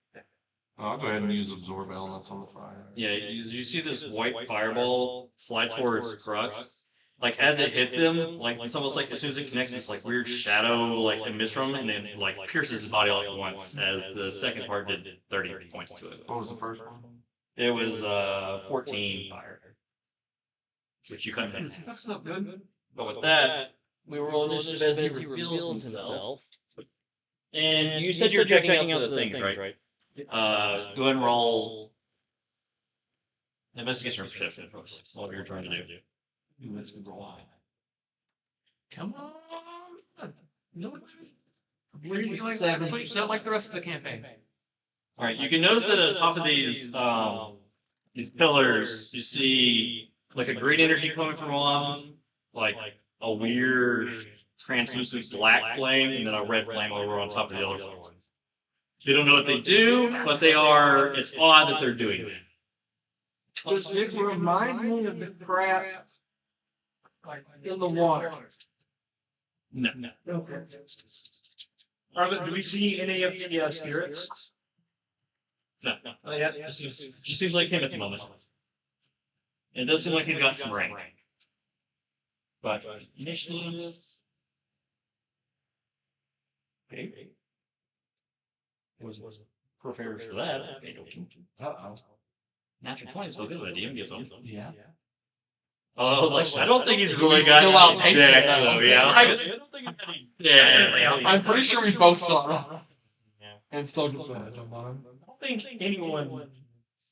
I'll go ahead and use absorb elements on the fire. yeah, you see this white fireball fly towards Qrux. Like as it hits him, like it's almost like as soon as it connects, this like weird shadow like emits from him, and then it like pierces his body all at once. As the second part did 30 points to it. What was the first one? It was 14 fire, which you couldn't hit. That's not good. But with that, we roll initiative as he reveals himself. And you said you were checking out the things, right? Go ahead and roll investigation or perception. What you're trying to do. Let's go roll. Come on. No. Put yourself like the rest of the campaign. All right, you can notice that at the top of these pillars, you see like a green energy coming from one, like a weird translucent black flame, and then a red flame over on top of the other ones. You don't know what they do, but they are. It's odd that they're doing it. Does it remind me of the crap in the water? No. Okay. Do we see any of the spirits? No. Oh, yeah, it seems like him at the moment. It does seem like he's got some rank. But initiative. Okay. Was prepared for that. Okay, okay. Uh-oh. Natural 20 is so good. DM gets them. Yeah. Oh, I was like, I don't think he's really He's got still outpacing yeah, them. so, yeah. I don't think it's any. Yeah. I'm pretty sure we both saw it. Yeah. And still get I don't think anyone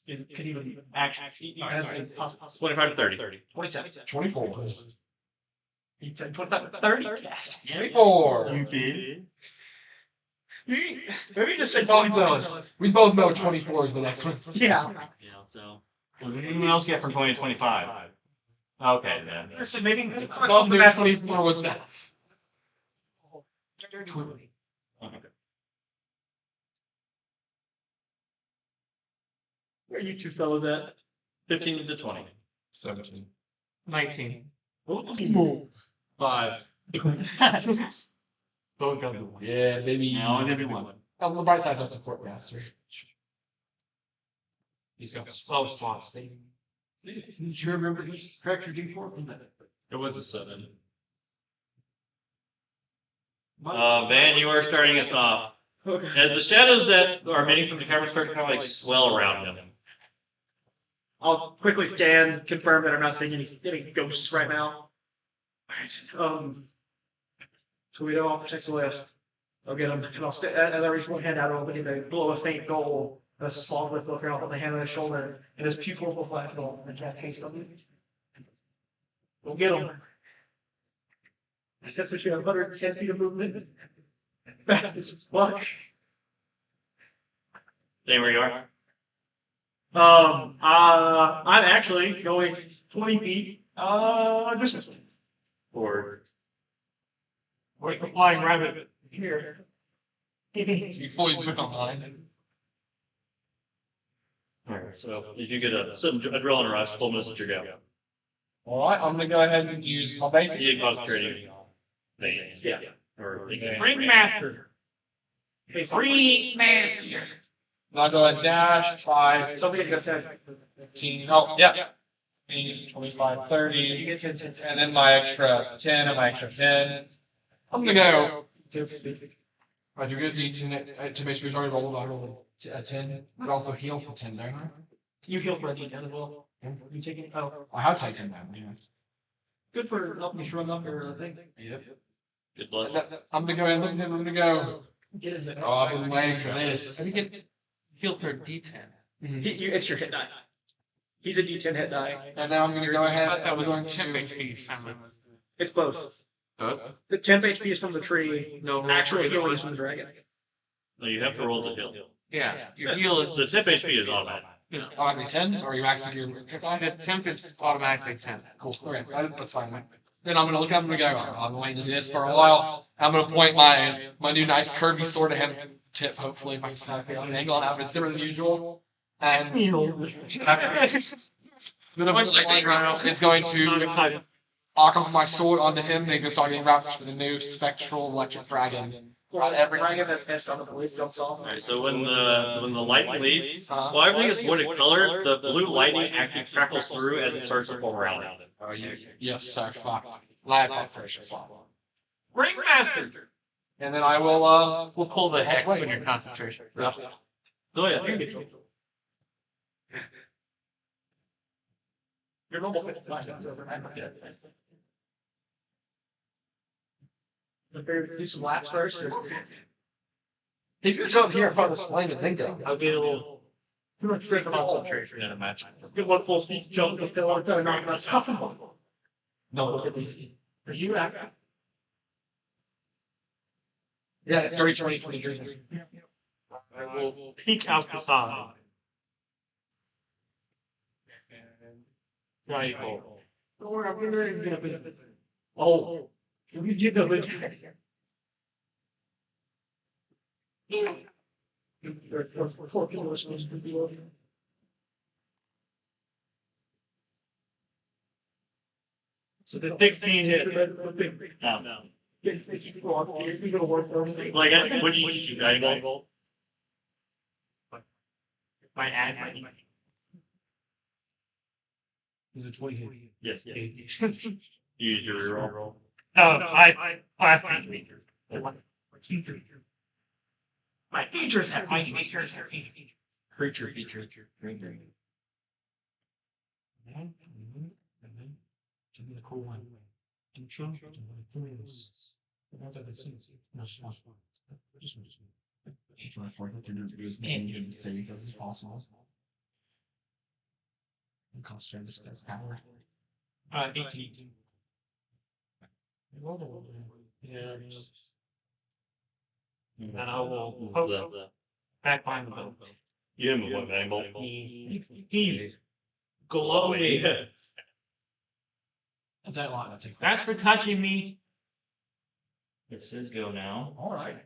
could even actually has a possible 25 to 30. 27. 24. He said 25 to 30. Yes. 24. You did? Maybe just say Both knows. We both know 24 is the next one. Yeah. Yeah, so. What did anyone else get from 20 to 25? Okay, then. Listen, maybe Above the 24 was that. Okay. Where are you two fellows at? 15 to 20. 17. 19. 5. Both got the Yeah, maybe. Now only every one. On the bright side, don't support master. He's got slow slots, baby. Did you remember this correct your D4? It was a 7. Van, you are starting us off. And the shadows that are emitting from the cavern start to kind of like swell around him. I'll quickly scan, confirm that I'm not seeing any ghosts right now. Tawhito, I'll protect Zoya. I'll get him, and I'll as I reach one hand out, I'll begin to blow a faint goal. A small with flicker, I'll put my hand on his shoulder, and his pupils will flash gold, and can't taste them. We'll get him. I said that you have 110 feet of movement. Fast as fuck. Stay where you are. I'm actually going 20 feet, distance. Or Wait for flying rabbit here. Before you put on line. alright, so if you get a adrenaline rush, full minutes to go. Alright, I'm gonna go ahead and use my basic. You concentrating things. Yeah. Or Ringmaster. Ringmaster. And I'll go ahead and dash 5, Something gets said. 15. Oh, yeah. 25, 30. You get 10. And then my extra 10 and my extra 10. I'm gonna go I do get a D10 to make sure it's already rolled. I roll a 10, but also heal for 10, don't I? You heal for a D10 as well. You take it. Oh, I have taken that. Yes. good for helping you shrug up your thing. Yep. Good luck. I'm gonna go and look at him. I'm gonna go. Get his Oh, I've been waiting for Let me this. get heal for a D10. It's your hit die. He's a D10 hit die. And then I'm gonna go I ahead. thought that I'm was going 10 to. HP. It's both. Does? The 10 HP is from the tree. No, Actual healing is from the dragon. No, you have to roll the heal. Yeah, your heal is The temp HP is automatic. Automatically 10, or are you actually your the temp is automatically 10. Cool. Okay, that's fine. Then I'm gonna look at him and go. I've been waiting to do this for a while. I'm gonna point my new nice curvy sword at him. Tip, hopefully, if I can snap it on an angle. Now it's different than usual. And it's going to arc off my sword onto him. They can start getting wrapped with a new spectral electric dragon. Every dragon that's finished on the police jumps off. Alright, so when the lightning leaves, well, everything is wooded color, the blue lightning actually crackles through as it starts to form around it. Oh, yes, sir. Fuck. Live penetration swallow. Ringmaster! And then I will, We'll pull the heck when you're concentration. Zoya, you get you. Your normal 55 is over. Do some laps first. Or... He's gonna jump here in front of this flame and then go. I'll get a little. Too much strength on concentration. In a match. Get one full speed jump to fill out the knock that's off. No, look at me. Are you after? Yeah, it's 30, 20, 23. I will peek out the side. Now you go. Don't worry, I'm ready to get up in. Oh, he's getting up in. So the 16 hit. No. You're gonna work for me. Like, what do you angle? My ad, my He's a 20 hit. Yes, yes. Use your reroll. I features. My features have features. Creature feature. Give me a cool one. Intro. That's what it says. No, just one. Just one. Each one for it to do as many saves as possible. And concentrate this guy's power. 18. Yeah. And I will The- poke the- back behind the boat. You hit him with what angle? He's glowing. That line, I think. That's for touching me. It's his go now. All right.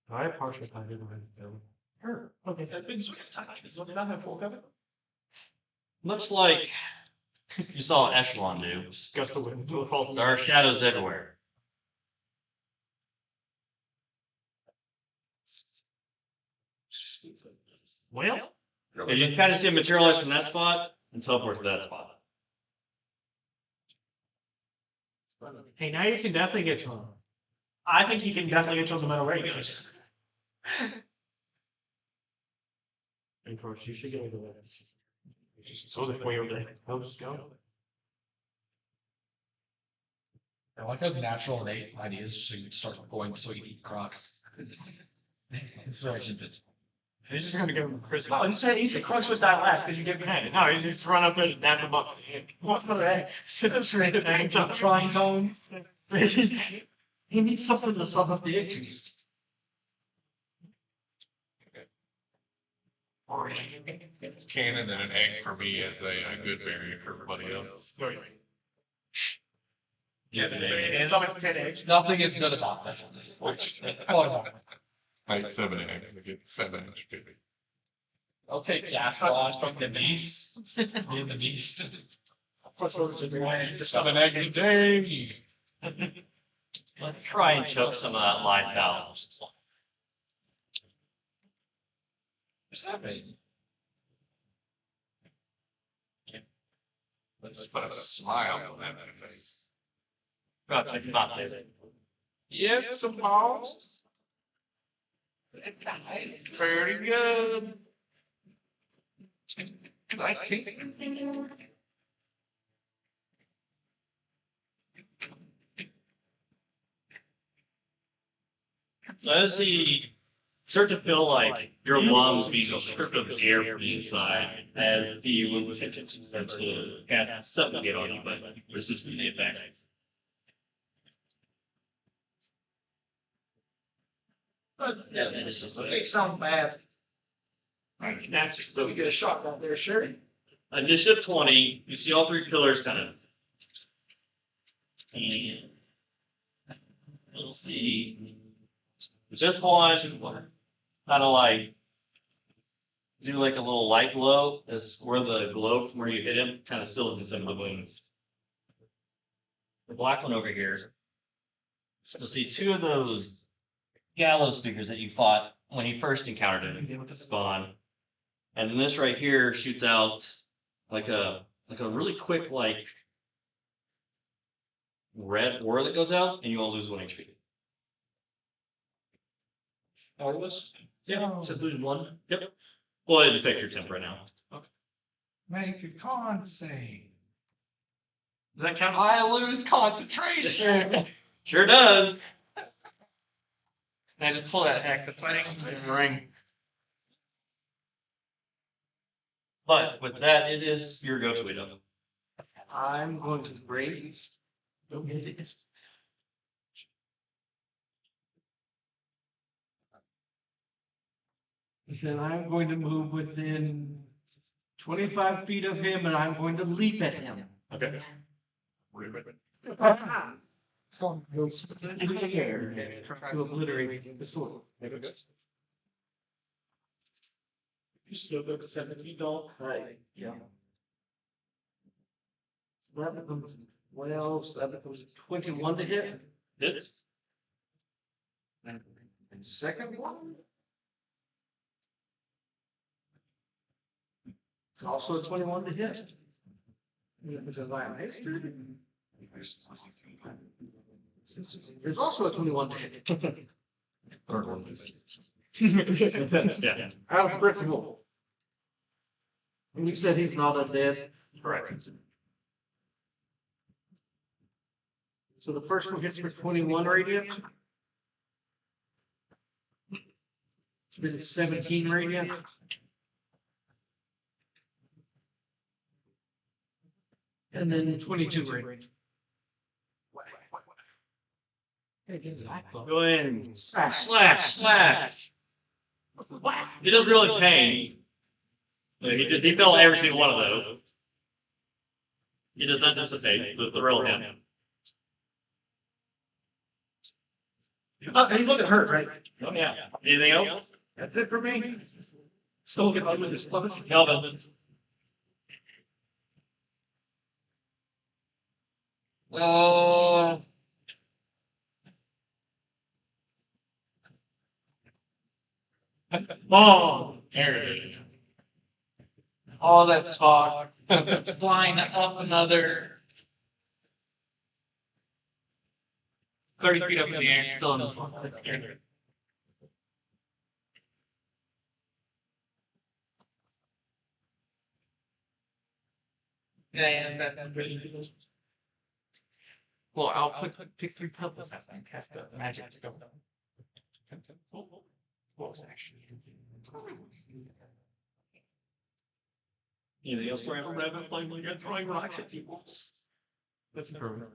I have partial cover. Okay, that big swing is touch. Does it not have full cover? Looks like you saw Echelon do. Gust of wind. Do a fall. There are shadows everywhere. Well, And you kind of see him materialize from that spot and teleport to that spot. hey, now you can definitely get to him. I think you can definitely get to him no matter where he goes. And first, you should get over there. So the way over there. Just go. I like his natural innate ideas should start going so he can eat Crocs. It's like He's just gonna give him Chris. Oh, he said Qrux would die last because you gave me Hey, no, he's just run up there and dap him up. what's another egg? Straight the eggs up. Trying bones. He needs something to sum up the egg juice. It's canon and an egg for me is a good variant for everybody else. nothing is good about that. Oh, I had 7 eggs, I get 7 HP. I'll take gas lodge from the beast. Me and the beast. 7 eggs a day. Let's try and choke some of that life out. What's that mean? Let's put a smile on that face. About to not David. Yes, suppose. It's very good. 19. So as you start to feel like your lungs being stripped of air from the inside, as the wound starts to kind of suffocate on you, but resisting the effects. Yeah, this is okay. Sound bad. So we get a shot out there, sure. Initiative 20, you see all three pillars kind of. And let's see. This one kind of like do like a little light glow. Is where the glow from where you hit him kind of seals in some of the wounds. The black one over here. So see two of those gallows figures that you fought when you first encountered him with the spawn. And then this right here shoots out like a really quick like red aura that goes out, and you all lose 1 HP. All of us? Yeah. Says lose one. Yep. Well, it affects your temp right now. Make a con save. Does that count? I lose concentration. Sure does. I had to pull that heck. That's why I didn't get in the ring. But with that, it is your go-to item. I'm going to break. Don't get it. Then I'm going to move within 25 feet of him, and I'm going to leap at him. Okay. It's going to go into the air and try to obliterate the sword. You still go to 17, don't? Right, yeah. So that becomes 12, so that becomes 21 to hit. Hits. And second one? It's also a 21 to hit. Because I'm history. There's also a 21 to hit. Third one. Yeah. Out of principle. And you said he's not undead. Correct. So the first one hits for 21 radiant. Then 17 radiant. And then 22 radiant. Go ahead and slash. It doesn't really pain. He felt every single one of those. He did not dissipate, but thrill him. He's looking hurt, right? Oh, yeah. Anything else? That's it for me. Still get on with this plummet. Kelvin. Oh, there it is. All that's talk. Flying up another 30 feet up in the air, still in the front. And that really. Well, I'll pick 3 pebbles out and cast a magic stone. What was action? Anything else for him? Rather than you're throwing rocks at people. That's improvement.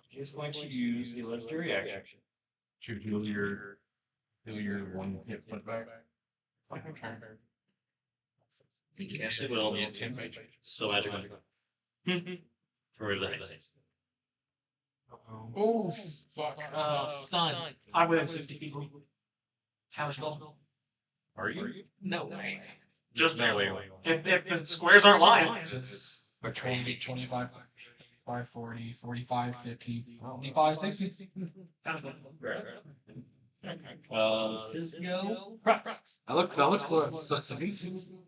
He's going to use a legendary action. To heal your 1 hit point back. Yes, it will. Yeah, 10 magic. Still magic. For the next. Oh, fuck. Stun. I'm within 60 people. Counterspell. Are you? No way. Just melee. If the squares aren't lying. Or 20, 25, 5, 40, 45, 50, 25, 60. It's his go. Rocks. That looks close.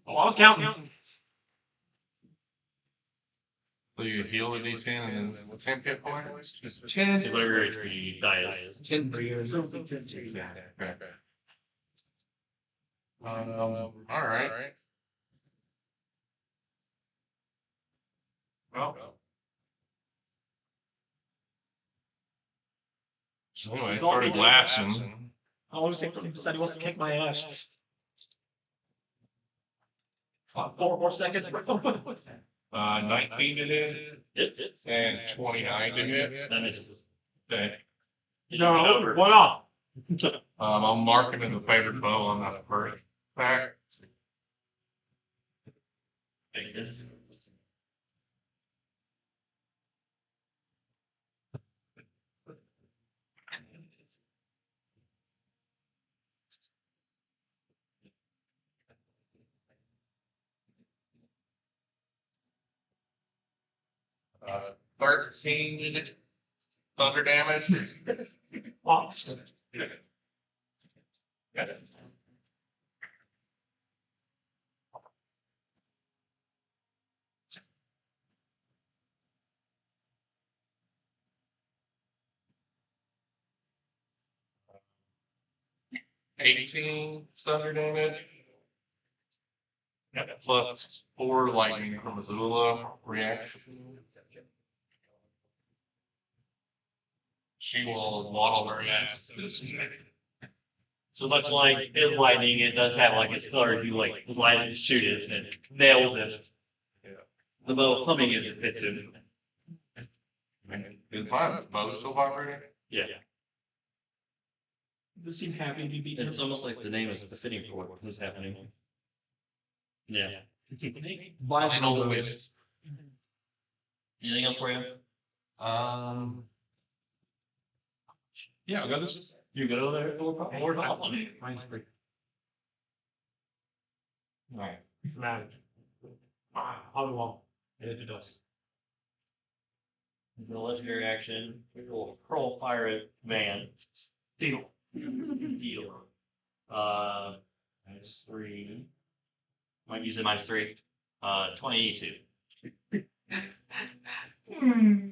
Oh, I was counting. So you heal at DC and then what's hit points? 10. Whatever your HP die is. 10 per year. Okay. Alright. Well. So anyway, started laughing. I always take 50% he wants to kick my ass. 4 more seconds. 19 to hit It's and 29 to hit. that misses. Okay. No, what off? I'm marking in the favorite bow on that first pack. It's 13 thunder damage. Off. Got it. $18 thunder damage. Plus 4 lightning from Azula reaction. She will waddle her ass to this. so much like his lightning, it does have like its color. You like light and shoot it and it nails it. The bow humming it fits in. Is my bow still vibrating? Yeah. This seems happy to be beaten. It's almost like the name is befitting for what is happening. Yeah. Vinyl noise. Anything else for you? Yeah, I'll go this. You go there? More Mine's free. Alright. Manage. How long? It does. The legendary action, we will hurl fire at Van. Deal. Deal. -3. Might use it -3. 22.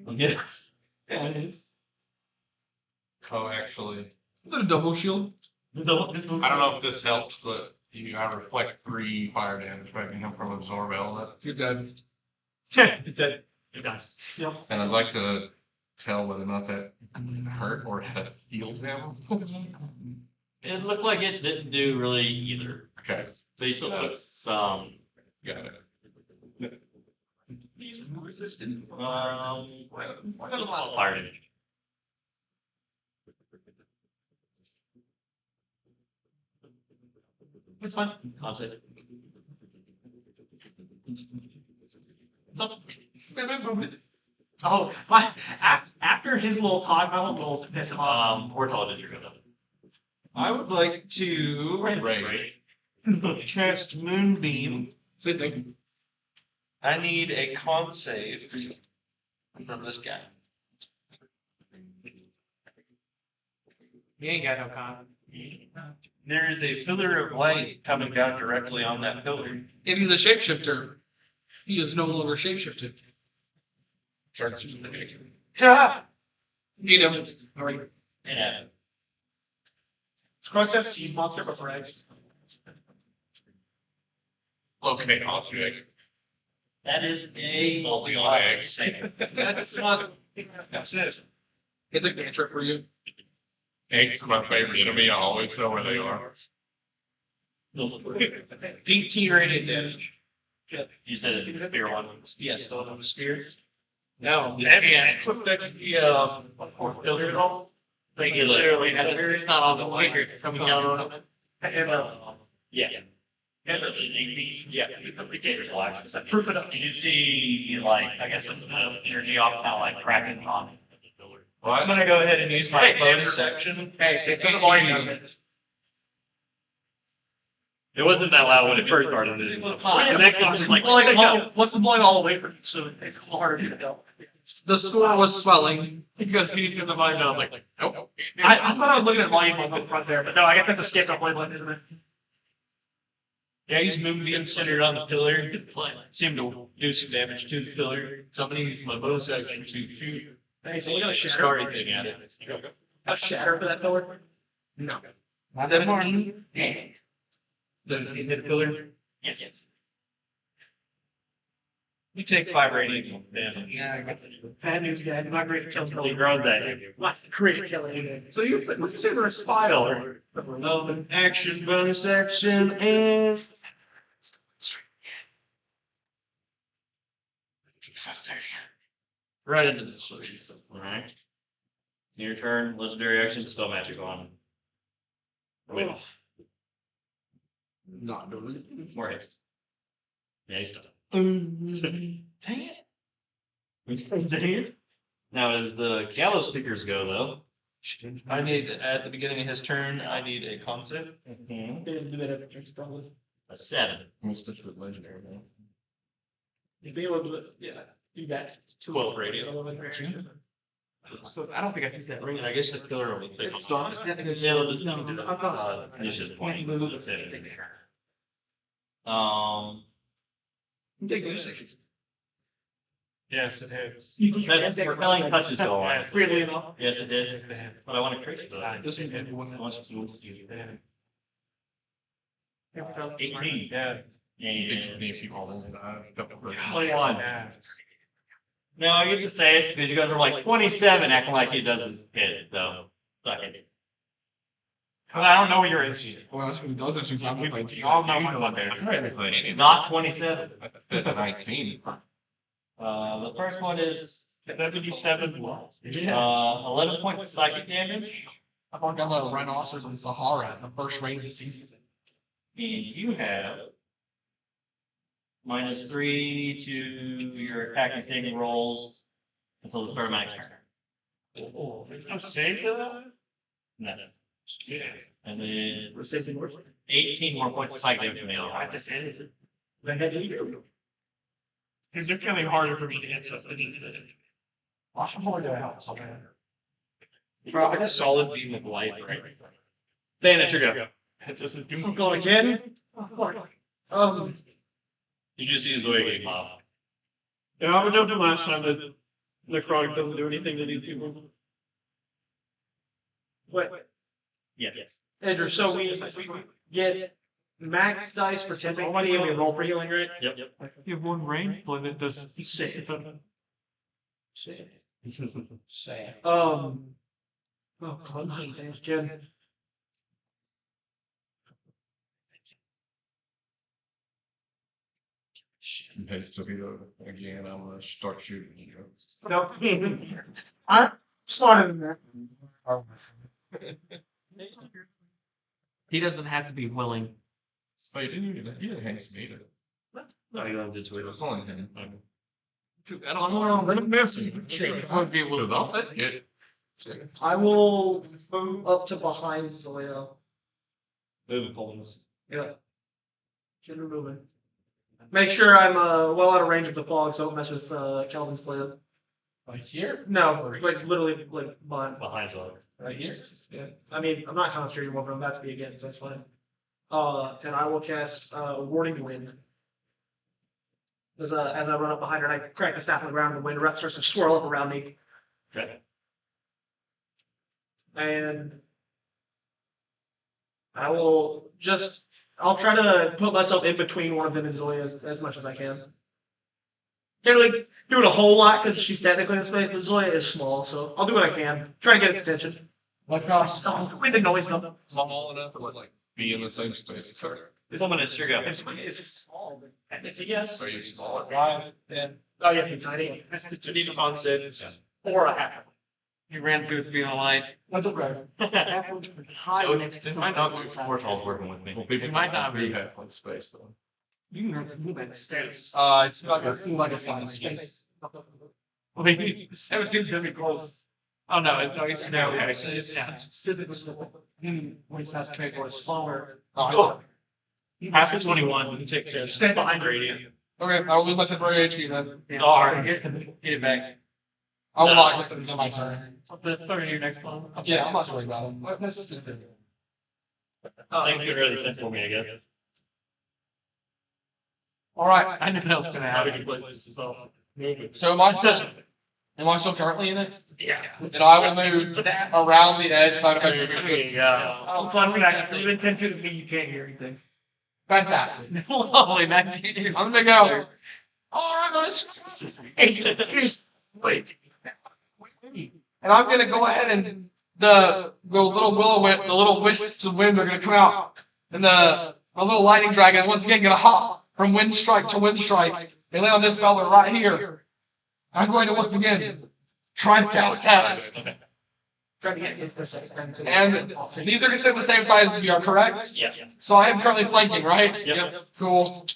Yeah. That is. Oh, actually, Is that a double shield? I don't know if this helps, but I reflect 3 fire damage by him from absorb element. You're dead. It does. Yep. And I'd like to tell whether or not that hurt or had healed him. It looked like it didn't do really either. Okay, So you still put some. got it. He's resistant. Fire damage. It's fine. Concept. It's up. Oh, after his little talk, my little goal to piss him off. Ortall did your go. I would like to Rage. cast Moonbeam. Same thing. I need a con save from this guy. He ain't got no con. There is a pillar of light coming down directly on that pillar. If he's a shapeshifter, he is no longer shapeshifted. You know, alright. Yeah. Qrux have seed monster for frags. Okay, object. That is a Only on eggs. That's not. That's it. It's a cantrip for you. Eggs are my favorite enemy. I always know where they are. 18 rated damage. You said it was spear one. Yes, still on the spear. No, that's the filter at all. Like it literally had It's not on the lighter coming down on it. yeah. Yeah, Proof it up. you can see like I guess some energy off now like cracking on. I'm gonna go ahead and use my bonus section. Hey, it's gonna volume of it. It wasn't that loud when it first started. The next one's like, what's the blowing all the way from, so it's a little harder to tell. The score was swelling. Because he didn't the volume, I'm like, Nope. I thought I was looking at volume on the front there, but no, I guess that's a skipped up label, isn't it? Yeah, he's moving centered on the pillar. Seem to do some damage to the pillar. So I'm gonna use my bonus action to shoot. Hey, so you got a shatter. Starry thing at it. A shatter for that pillar? No. Not that more. Does it hit the pillar? Yes. You take 5 radiant damage. Yeah, I got that. Bad news, guy. Not great at killing He pillar. grows that. Not great at killing. So you consider a spile. Action, bonus action, and right into the sleeves. Alright. Your turn, legendary action, spell magic on. Wait, Not doing it. more haste. Yeah, he's done. Dang it. Now, as the gallows stickers go, though. I need, at the beginning of his turn, I need a concept. They didn't do that every turn, probably. A 7. We'll stick with legendary, man. You'd be able to do it, yeah. You got 12 radiant. So I don't think I've used that ring. And I guess this killer will take a storm. Yeah, they'll just No, do the, I'm not. initiative 20. That's it. Take those sections. Yes, it is. That's repelling touches go on. Weirdly enough. Yes, it did. But I want to crit it. This is though. 18. Yeah. And People won't die. 21. Now I get to say it because you guys are like 27 acting like it doesn't hit, so fuck it. Well, I don't know what your AC is. Well, that's what he does. That's what I'm going to I'll know my one there. Not 27. 19. The first one is 77. 11 points of psychic damage. I've already got a rhinoceros in Sahara in the first rain of the season. And you have -3 to your attack and saving rolls until the start of my next turn. I'm safe to that? No. And then 18 more points of psychic damage from the other one. Because they're becoming harder for me to hit stuff. Watch them hold their help. So Probably a solid beam of light, right? Dan, it's your go. It doesn't do I'm much. going again. You just use Zoya game mob. Yeah, I'm gonna do last time, but Necrotic doesn't do anything to these people. Wait, Yes. Andrew, so we get max dice for 10 minutes, and we roll for healing, right? Yep. You have one range one that does Sick. Sad. Oh, God, again. Hey, Tawhito, again, I'm gonna start shooting you. No, I'm smarter than that. He doesn't have to be willing. Oh, you didn't haste me to. No, you don't do It was only him. I don't know. We're missing. Would be willing. I'll take it. I will move up to behind Zoya. Moving Fulminus. Yeah. Get her moving. Make sure I'm well out of range of the fog, so don't mess with Kelvin's plan. Like here? No, like literally like Behind Zoya. Right here? Yeah. I mean, I'm not concentrating more, but I'm about to be again, so that's fine. And I will cast Warding Wind. As I run up behind her and I crack the staff on the ground, the wind starts to swirl up around me. Okay. And I'll try to put myself in between one of them and Zoya as much as I can. Can't really do it a whole lot because she's technically in space, but Zoya is small, so I'll do what I can. Try to get its attention. Like us. Wind annoys them. Small enough to like be in the same space as her. Fulminus, your go. It's just small, but technically, yes. Are you smaller? Oh, yeah, it's tiny. It's a deep concept. Or a half. You ran through the beam of light. That's okay. High next to Might not be Ortall's working with me. Well, people It might not be. halfway space though. You can run through that space. It's like a science space. Wait, 17's gonna be close. Oh no, no, it's no. Yeah, It's just sounds. physically slow. When it's not trade or slower. Oh, Pass it 21, you take 10. Stay behind radiant. okay, I'll lose my temporary HP then. Alright, get it back. I'll lock this until my turn. Let's start your next one. Yeah, I'm not worried about him. Thanks for really sent for me, I guess. All right. I know what else to How have. do you play this? So, So am I still currently in it? Yeah. And I will move around the edge, trying to make it good. Oh, fun fact, within 10 feet of me, you can't hear anything. Fantastic. Lovely, man. I'm gonna go. All right, let's. Wait. And I'm gonna go ahead and the little wisps of wind are gonna come out, and the little lightning dragon once again gonna hop from wind strike to wind strike. They land on this fella right here. I'm going to once again try to cast. Try to get this second. And these are considered the same size as we are, correct? Yes. So I am currently flanking, right? Yep. Cool.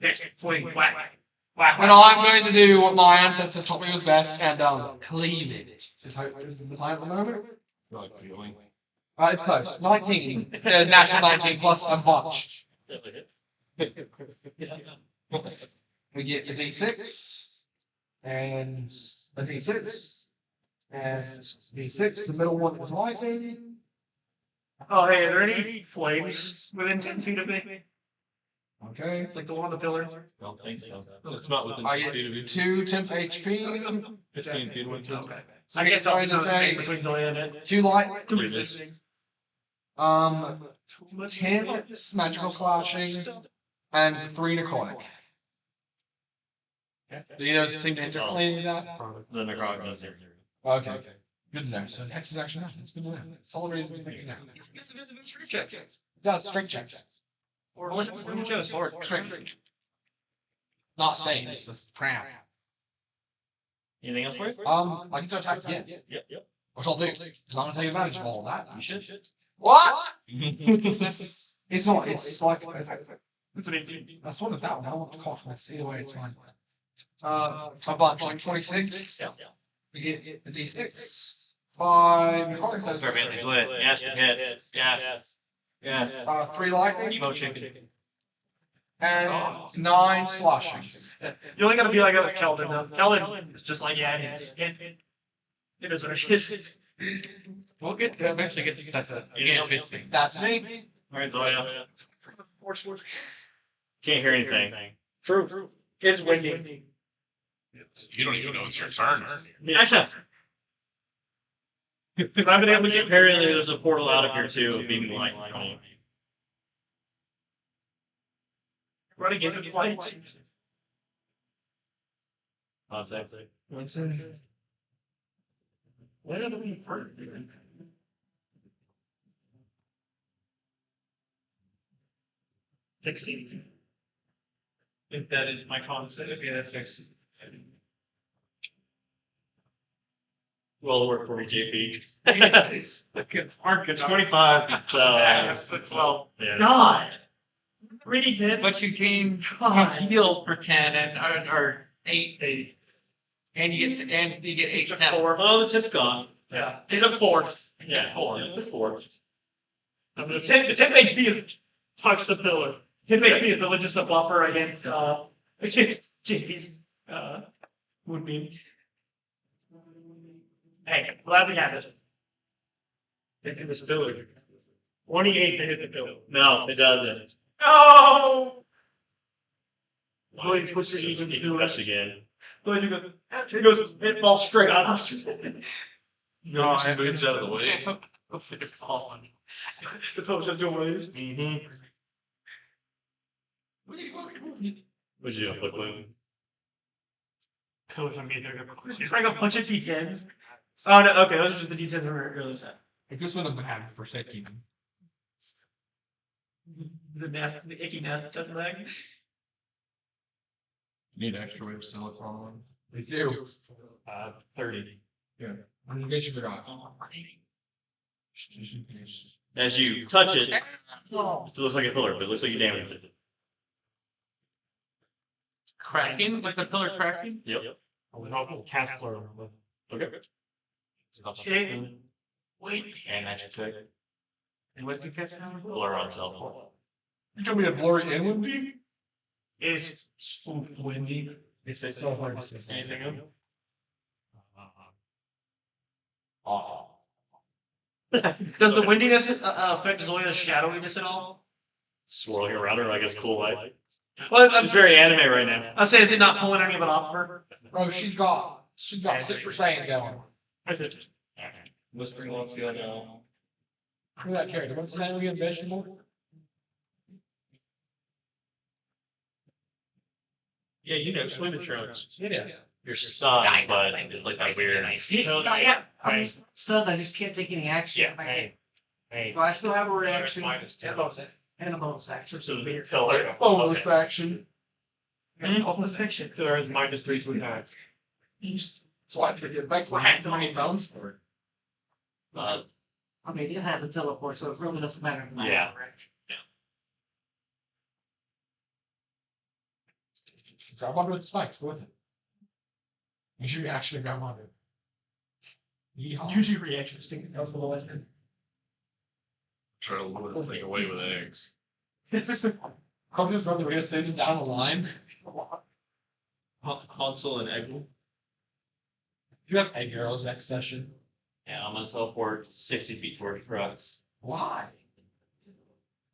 Next, swing, whack. Whack. And I'm going to do what my ancestors told me was best and cleave it. Is the time at the moment? Like feeling. It's close. 19. Natural 19 plus a bunch. We get a d6 and a d6 and d6. The middle one is lightning. Oh, hey, are there any flames within 10 feet of me? Okay. Like the one on the pillar? Don't think so. It's not within I 10 feet of you. get 2 temp HP, 15 feet went to. Okay. So I guess I'll just take between Zoya and it. 2 light, 10 10 magical slashing, and 3 necrotic. Do you those seem to interplay that? The necrotic does here. Okay. Good to know. So Hex is actually not. It's good to know. It's all the reason we think now. It does strength checks. Or what you chose? Or Strength. Not saves, that's cram. Anything else for you? I get to attack again, Yep, yep. which I'll do. Because I'm gonna take advantage of all of that. You should. What? It's not. It's like It's an 18. I sort of that one. I want to cock this. Either way, it's fine. A bunch like 26. Yeah. We get a d6. 5. Let's start Bentley's with. Yes, it hits. Yes. Yes. 3 lightning Emo chicken. and 9 slashing. You only gotta be like that with Kelvin, though. Kelvin is just like, yeah, it is what it is. We'll eventually get to stuff that you know history. That's me. Alright, Zoya. Force. Can't hear anything. True. It's windy. You don't even know it's your turn. Actually, if I've been able to, apparently there's a portal out of here too, of being light. Running into flight. I'd say. Where did we hurt? 16. If that is my concept, yeah, that's 6. Well, work for me, JP. It's 25 to 12. 12. Yeah. God! Really did. But you gain God. heal for 10 and or 8, and you get 8 to 10. Oh, the tip's gone. Yeah. It's a 4. Yeah, 4. The tip may be touch the pillar. Tip may be a pillar just a buffer against JP's moonbeam. Hey, glad we have it. Hit this pillar. 28 to hit the pillar. No, it doesn't. No! Please push your knees into the That's again. Then you go, it goes, it falls straight on us. No, it moves out of the way. It falls on you. The pillar just joys. Mm-hmm. What'd you do? Flip wing? Pillar's gonna be there. You're trying a bunch of D10s. Oh, no, okay, those are just the D10s from our earlier set. It goes with a hand for safety. The icky nasty stuff in that. Need extra wave silicone. We do. 30. Yeah. I'm engaged with God. As you touch it, it still looks like a pillar, but it looks like you damaged it. Cracking? Was the pillar cracking? Yep. Cast pillar. Okay. Shit. Wait. And magic check. And what does he cast now? Blur on itself. You told me to blurry and windy? It's windy. It's so hard to say anything. Does the windiness affect Zoya's shadowiness at all? Swirling around her like it's cool light. Well, It's very anime right now. I say, is it not pulling any of it off of her? Bro, she's got 6% going. I said, Whispering wants to go now. Look at that character. What's the name again? Vegetable? Yeah, you know, swim insurance. Yeah. You're stunned, but it's like that weird. Yeah, I'm stunned. I just can't take any action. Yeah. Hey. But I still have a reaction Bonus and a bonus action. action. bonus action. There's -3 to attacks. So I figured back when I had 20 bones for it. I mean, it has a teleport, so it really doesn't matter. if I Yeah. have a reaction. Grab onto its spikes, go with it. Use your reaction to grab onto it. Yeehaw. Use your reaction to stick it out for the legend. Try to lure the thing away with eggs. Probably from the way sending down the line. Hansel and Eggle. You have egg arrows next session. Yeah, I'm gonna teleport 60 feet toward Qrux. Why?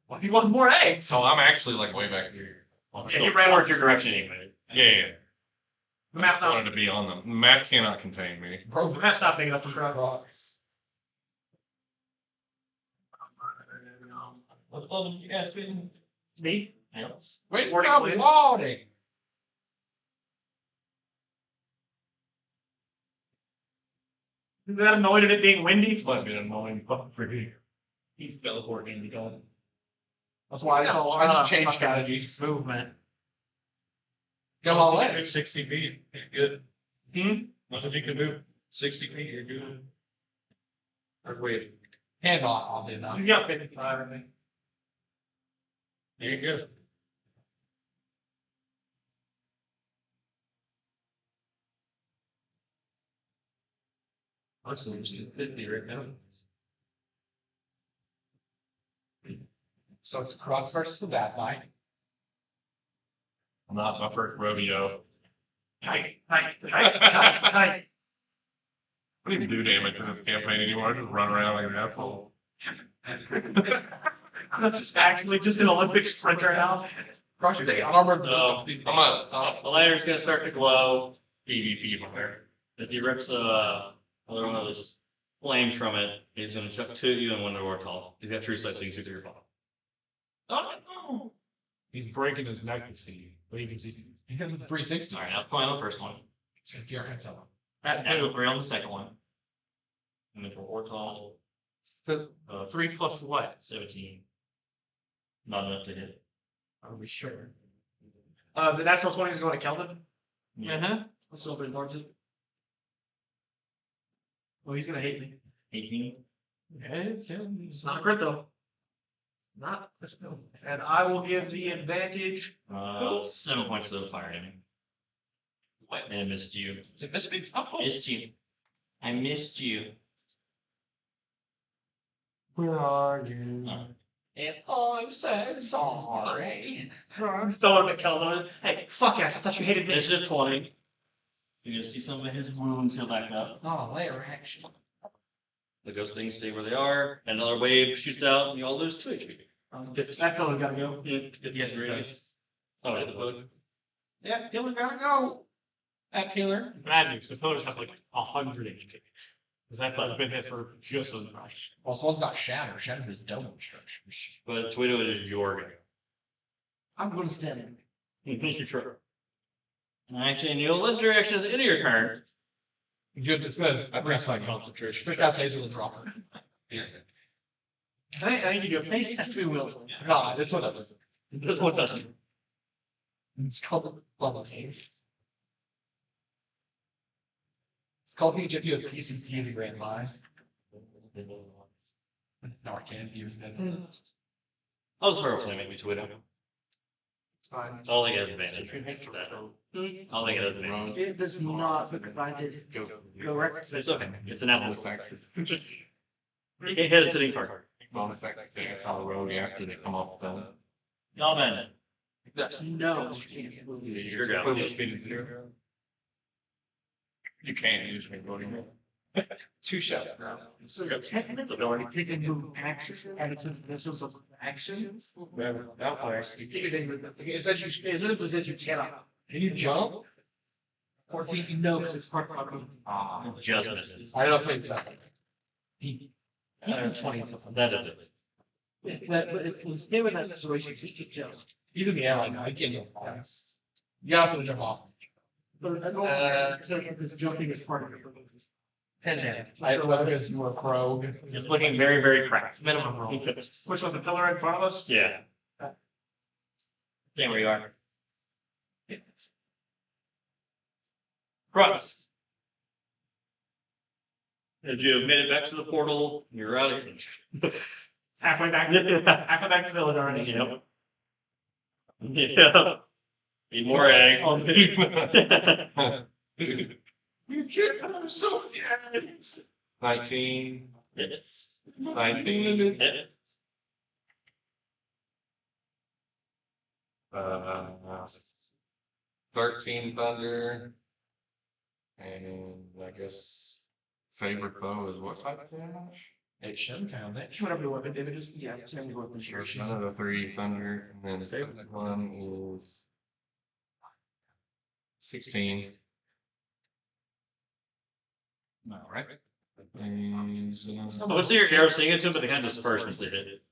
Well, you want more eggs? So I'm actually like way back here. Yeah, he ran towards your direction anyway. Yeah. The I map's just wanted not, to be on them. The map cannot contain me. Bro, the map's not big enough for Qrux. Rocks. What level did you guys in? Me? Yeah. Wait, Warning, I'm warning. loading. Is that annoyed at it being windy? This might be an annoying fucking freaking. He's teleporting and going. That's why I didn't change strategies. Movement. Go all in. 60 feet, you're good. Hmm? That's if you can move 60 feet, you're good. Or wait, Hand on, I'll do that. You got 55, I think. there you go. Honestly, it's 50 right now. So it's Qrux versus the bad guy. Not my first rodeo. Hi. I don't even do damage in this campaign anymore. I just run around like an asshole. That's just actually just an Olympic sprinter now. Qrux, you're unarmored. The ladder's gonna start to glow. PvP from there. If he rips another one of those flames from it, he's gonna chuck 2 at you and 1 to Ortall. He's got true sight, so you can see through your phone. Oh no! He's breaking his neck, you see. But you can see. You hit him with 360. Alright, now point on the first one. So your head's up. And 3 on the second one. And then for Ortall, The 3 plus what? 17. Not enough to hit. Are we sure? The natural 20 is going to Kelvin. Yeah. Uh-huh. That's a little bit more too. Well, he's gonna hate me. 18. Okay, it's not a crit though. Not. And I will give the advantage. 7 points of fire damage. And I missed you. It missed me. Missed you. I missed you. Where are you? And I'm so sorry. I'm throwing him at Kelvin. Hey, fuck ass! I thought you hated me. Initiative 20. You're gonna see some of his wounds heal back up. Oh, layer action. The ghost things stay where they are. Another wave shoots out, and you all lose 2 HP. 15. That Kelvin gotta go. Yes, it does. Oh, hit the book. Yeah, Killer gotta go. That Killer. Bad news. The photos have like 100 HP. Because I've been there for just as much. Well, someone's got Shatter. Shatter is double instructions. But Tawhito, it is your I'm going to stand in. go. You're true. Actually, and you'll listen to reaction at the end of your turn. Good, it's good. I That's my my concentration. Fish out Taser the dropper. I think you do a face test. We will. No, this one doesn't. This one doesn't. It's called level taste. It's called me give you a PCP to grand life. No, I can't use that. I'll just throw a flame at you, Tawhito. It's fine. I don't think I have advantage for that. I don't think I have advantage. It does not provide it. Go right. It's okay. It's an apple effect. You can't hit a sitting target. Bone effect, it's on the road after they come off the. Y'all then. No. Your go. You can't use me, buddy. 2 shots now. So technically, you can move action, and it's missiles of actions. It says you, it says you cannot. Can you jump? 14, no, because it's part of my move. Just misses. I don't think so. Even 20 something. That is But if we stay with that situation, he could just. Even the airline, I can't jump off. You also jump off. But because jumping is part of your move. 10 damage. I have weather because you were a rogue. It's looking very, very cracked. Minimum roll. Which was the pillar in front of us? Yeah. There we are. Crux. As you have made it back to the portal, you're out of here. Halfway back to the village already. Yep. Yeah. Need more egg. You can't have so many eggs. 19. Yes. 19. Yes. 13 thunder. And I guess favorite foe is what type of damage? It should count that. Whatever the weapon did, it is, yeah, same weapon. Another 3 thunder, and then the second one is 16. All right. And What's your arrow seeing it to, but they kind of disperse once they hit it.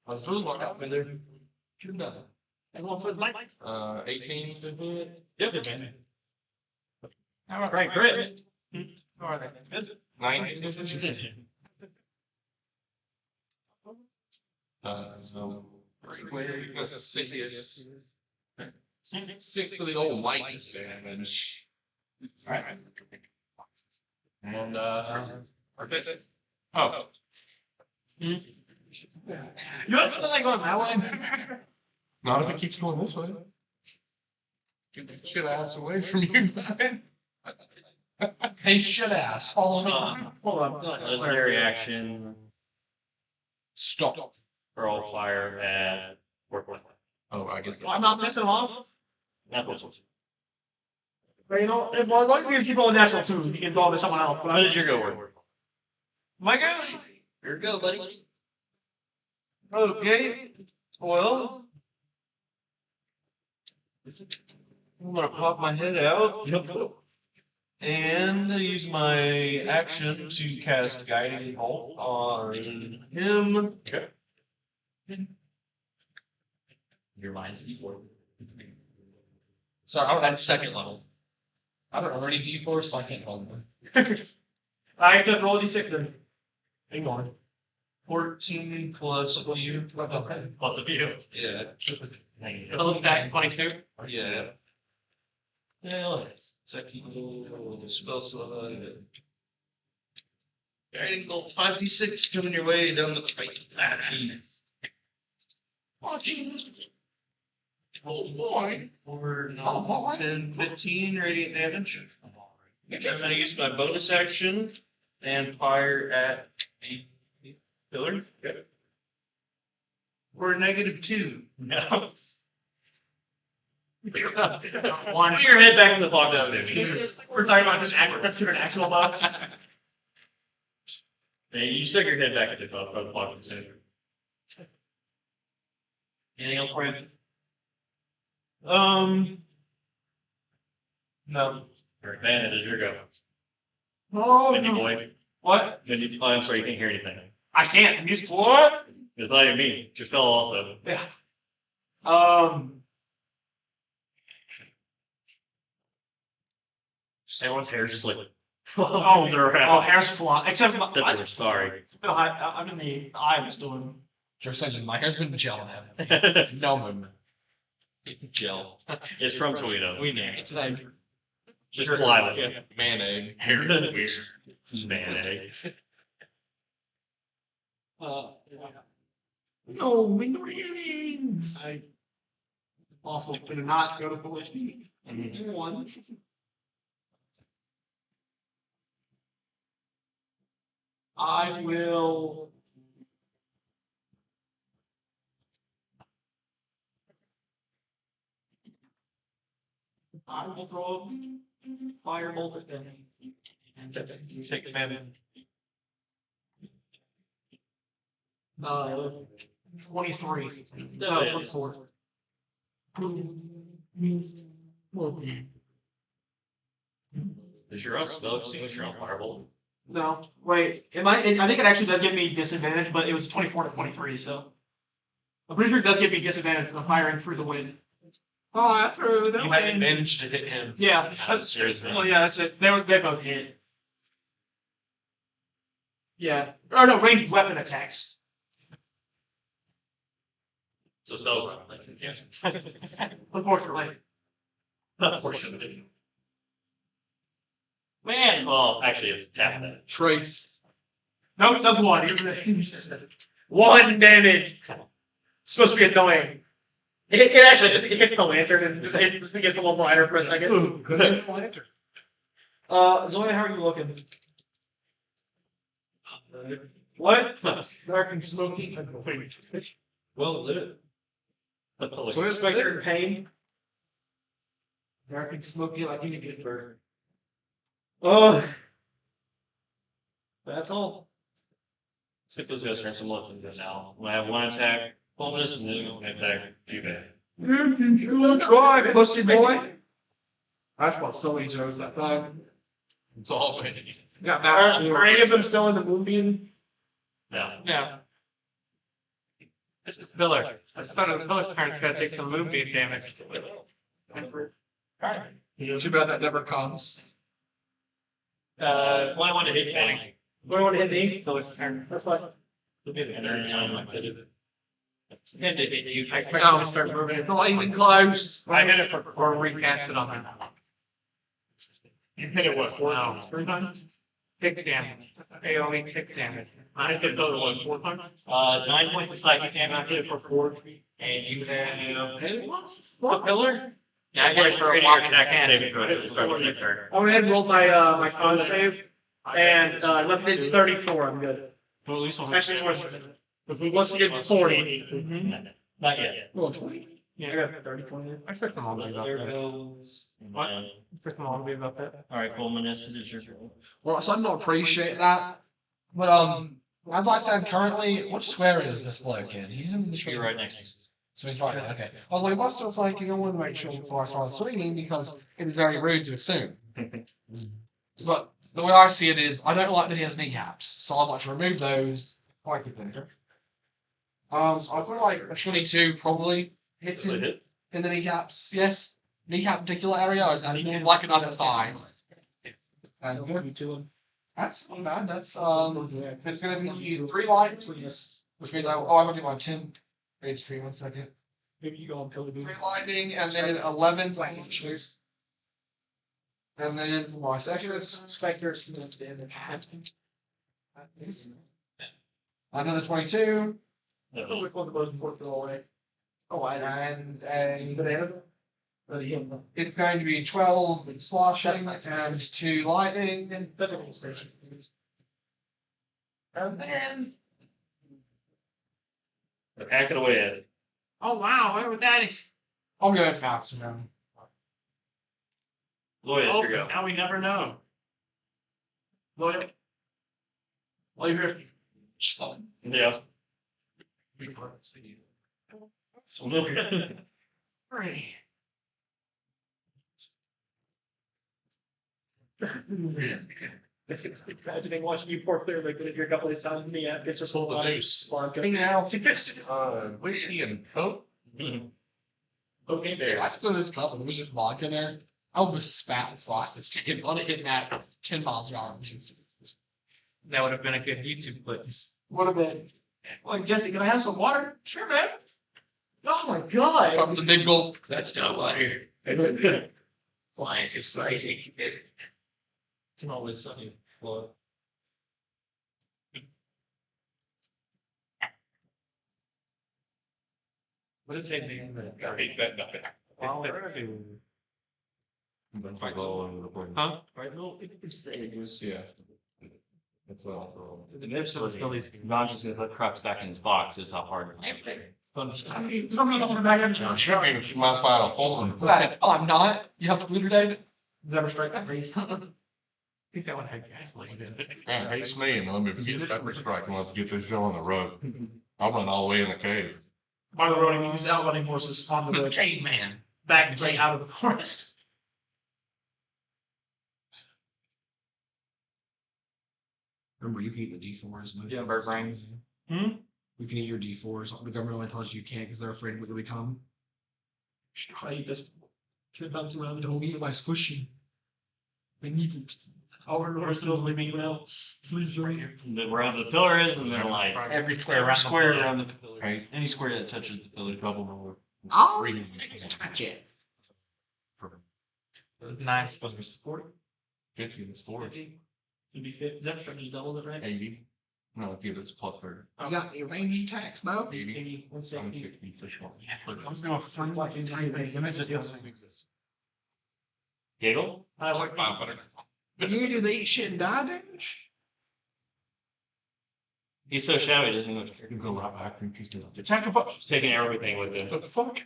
Let's do one up with there. Shoot done. Everyone for the mic. 18 to hit. Yep. How about Right, crit. How are they? 19 to hit. Six of the old lightning damage. Alright. And oh, You know what's like going that way? not if it keeps going this way. Get the shit ass away from you. Hey, shit ass. Follow on. Hold on. Legendary action. Stop. Hurl fire at Ortall. Oh, I guess. I'm not missing off. Apple. But you know, as long as you keep on natural too, you can involve with someone else. How did you go, Ortall? My guy. Here we go, buddy. Okay. Well. I'm gonna pop my head out. And use my action to cast Guiding Bolt on him. Okay. Your mind's D4. Sorry, I don't have second level. I don't already D4, so I can't hold them. I can roll d6 then. Hang on. 14 plus what you? Okay. Both of you. Yeah. I look back, 22. Yeah. Yeah, let's second spell slot. Guiding Bolt 5d6 coming your way down the pipe. Oh, jeez. Oh boy. For 10, 15 radiant damage. Okay, I'm gonna use my bonus action and fire at the pillar. Okay. We're -2. No. One. Put your head back in the fog down there. We're talking about just agriculture and actual bugs. Hey, you stuck your head back at the clock. Anything else for you? No. Your advantage is your go. Oh, Mindy no. boy. What? Mindy, I'm sorry, you can't hear anything. I can't. Music. What? It's not even me. Your spell also. Yeah. Everyone's hair is slick. Oh, They're around. oh, hair's fly. Except for That they were sorry. I'm in the eye of the storm. Just saying, my hair's been gelling out. It's Numbing. Gel. from Tawhito. We know. It's like Just fly with it. Man-egg. Hair is weird. Man, eh? No, Windows. Possible to not go to Fulminus. One. I will. I will throw a firebolt at them. And You take famine. 23. No, No, it's 24. Is your own spell extinguisher on firebolt? No, wait. I think it actually does give me disadvantage, but it was 24 to 23, so. I'm pretty sure it does give me disadvantage for firing through the wind. Oh, I threw that You had way. advantage to hit him. Yeah. That's true. Oh yeah, that's it. They both hit. Yeah. Oh no, ranged weapon attacks. So spells are like, yes. Unfortunately. Unfortunately. Man, well, actually, it's tap that. Trace. No, that's one. One damage. It's supposed to be annoying. It actually it gets the lantern and it gets a little brighter for a second. Zoya, how are you looking? What? Dark and smoky. Well lit. So here's Like you're in pain. Dark and smoky like you need to get burned. Ugh. That's all. See if those guys turn some left into now. When I have one attack, Fulminus, and then one attack, you bet. Try, pussy boy. That's what Sully chose that time. It's all winning. Got that. Are any of them still in the moonbeam? No. Yeah. This is Miller. That's not a Miller turn. It's gonna take some moonbeam damage. Alright. Too bad that never comes. One I want to hit bang. What do you want to hit the Phyllis turn? That's fine. And then, I did it. I expect I'll start moving. It's not even close. I hit it for recast it on him. You hit it what, 3 times? Tick damage. AoE tick damage. I hit the other one 4 times? 9 points of psychic damage, I hit it for 4. And you have what pillar? Yeah, I hit it for a walk attack and saving throw. It was starting to turn. I went ahead and rolled my my con save, and left it 34. I'm good. Well, at least I'll Actually, it's worse. If we want to get 40, Not yet. well, 20. Yeah, I got 30, 20. I expect them all to be about There that. goes. What? I expect them all to be about that. Alright, Fulminus, it is your turn. Well, so I don't appreciate that. But as I stand currently, which square is this bloke in? He's in the You're right next to you. So he's right there, okay. I was like, if I start flanking, I want to make sure before I start swinging because it is very rude to assume. But the way I see it is, I don't like that he has kneecaps, so I'd like to remove those. Quite good thing. So I feel like a 22 probably hits Does it him hit? in the kneecaps. Yes, kneecap particular area, or is that like another thigh? And that's not bad. That's it's gonna be 3 light, which means I've got to do my 10 HP. 1 second. Maybe you go on Pillar 3 lightning, and then 11 slashers. And then for my sections, Spectre's damage. another 22, No. Which one the most important away? Oh, and a banana. Or the him. it's going to be 12 slashing and 2 lightning, That's a little station. and then Hack it away at it. Oh wow, where would that is? I'm going to faster now. Zoya, Oh, here you go. now we never know. Go ahead. Well, you're Yeah. Three. Imagining watching you pour clear like drink a couple of times me at it's just Pull the noose. Now, Whiskey and Coke? Okay, dude, there. I still this cup and there's just vodka there. I almost spat as fast as I want to hit that 10 miles an hour. That would have been a good YouTube clip. What a bit. Like, Jesse, can I have some water? Sure, man. Oh my god. Come to the big gulf. That's not water. Why is it crazy? It's always sunny. Well, What did they name that? Wow, where is he? That's like all over the place. Huh? Right, no, it's stages. Yeah. That's what I'll throw. The next of the Phillies, Ron just gonna put Qrux back in his box. Is how hard. I'm tripping for my final form. I'm not. You have to glitter David. Never strike that raise. I think that one had gasoline in it. Man, hates me, and let me forget pepper strike and let's get this show on the road. I'll run all the way in the cave. By the road, these outrunning horses on the road. Caveman. Back the way out of the forest. Remember, you can eat the D4s. Yeah, bird brains. Hmm? You can eat your D4s. The government only tells you can't because they're afraid of what you'll become. I eat this. Should bounce around. Don't eat my squishy. I need it. Our horse feels leaving now. Then wherever the pillar is, and then like Every square around Square the around the pillar. Right. Any square that touches the pillar. Double roll. Oh, Three. touch it. 9 supposed to be 40. 50 is 40. It'd be fit. Zephyr just doubled it, right? 80. No, give us plus 30. You got your range attacks, Bo? 80. 80, 160. 160 plus 1. I'm gonna find watching tiny things. Let me just do something. giggle. I like 500. You can do the eat shit and die damage? He's so shallow he doesn't know what You can go right back and just do it. Attack of bush. he's taking everything with him. The fuck?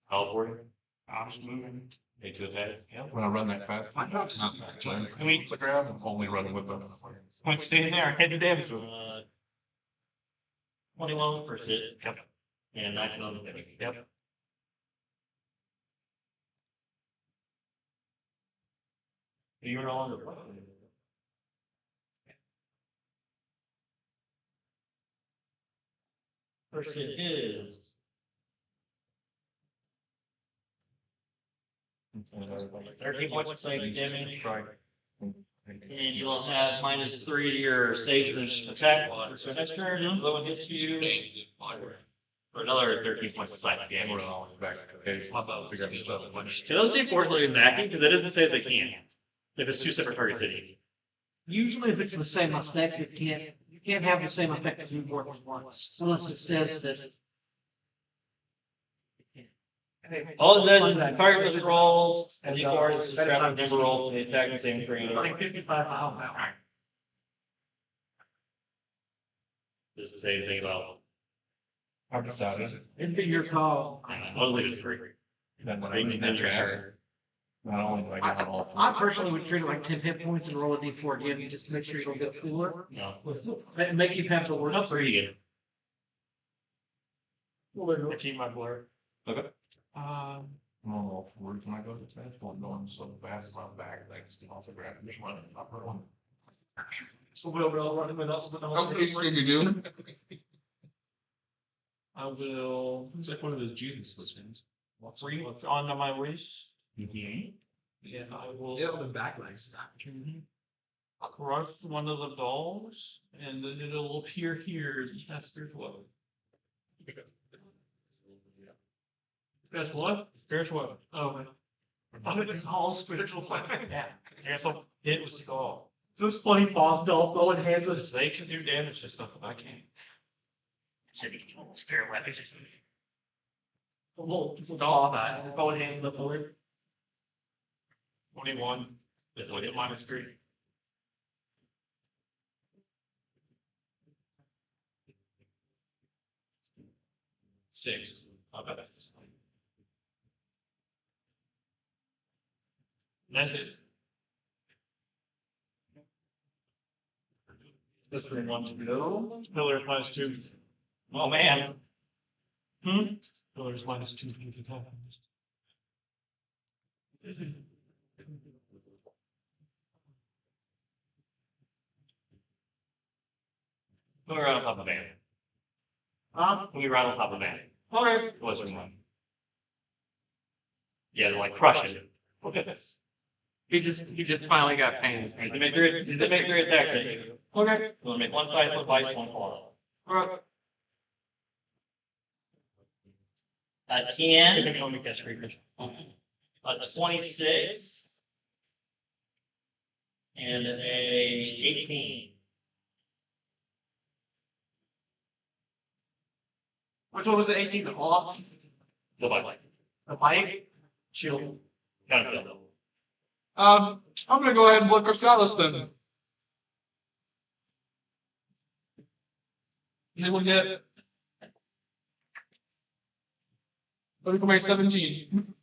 Teleport I'm just moving. into his head. When I run that fast, I know, it's just- I mean, the ground, I'm only running with them. Point staying there. Head to damage. 21 for hit. Yep. And 19 on the hit. Yep. You're no longer. First hit is. 13 points of psychic damage. And you'll have -3 to your sage's attack. So next turn, the one hits you. For another 13 points of psychic damage. So those two forces are exactly because it doesn't say they can. If it's two separate targets hitting. Usually if it's the same effect, you can't have the same effect as more than once, unless it says that. All it does is the target rolls, and the card is describing number rolls, and the attack the same for you. like 55 mile an hour. Doesn't say anything about. How much that is it? It'd be your call. I'll leave it free. Then when Then you're there, not only do I get all. I personally would treat it like 10 hit points and roll a d4 again, just to make sure you don't get a fooler. No. And make you have to work. Not free again. 15 my blur. Okay. I'm on all fours when I go to the fast one, going so fast, my back legs can also grab this one. Upper one. So we'll running with us. With Okay, so you do. I will. It's like one of those Jesus listeners. Free onto my waist. Mm-hmm. And I will. Yeah, the back legs. Crush one of the dolls, and then it'll appear here as a spiritual weapon. Guess what? Spiritual weapon. Oh, okay. I think it's all spiritual weapon. Yeah. Guess I'll hit with skull. So it's funny, boss doll throwing hands with his. They can do damage to stuff that I can't. Says he can hold spirit weapons. It's all that. Throwing hands with the forward. 21. With a -3. Six. I'll bet that's fine. That's it. This one wants to go. Pillar -2. Oh, man. Pillar's -2 for the attack. Pillar right on top of the van. Can we ride on top of the van? Okay. What's your one? Yeah, they're like crush it. Look at this. He just finally got pain. They make their attacks at you. Okay. You wanna make one 5-foot bite, one claw. Alright. A 10, a 26, and a 18. Which one was it? 18 the off? The bite. The bite? Shield. Kind of still. I'm gonna go ahead and look for Scotland then. They will get. Let me come back 17.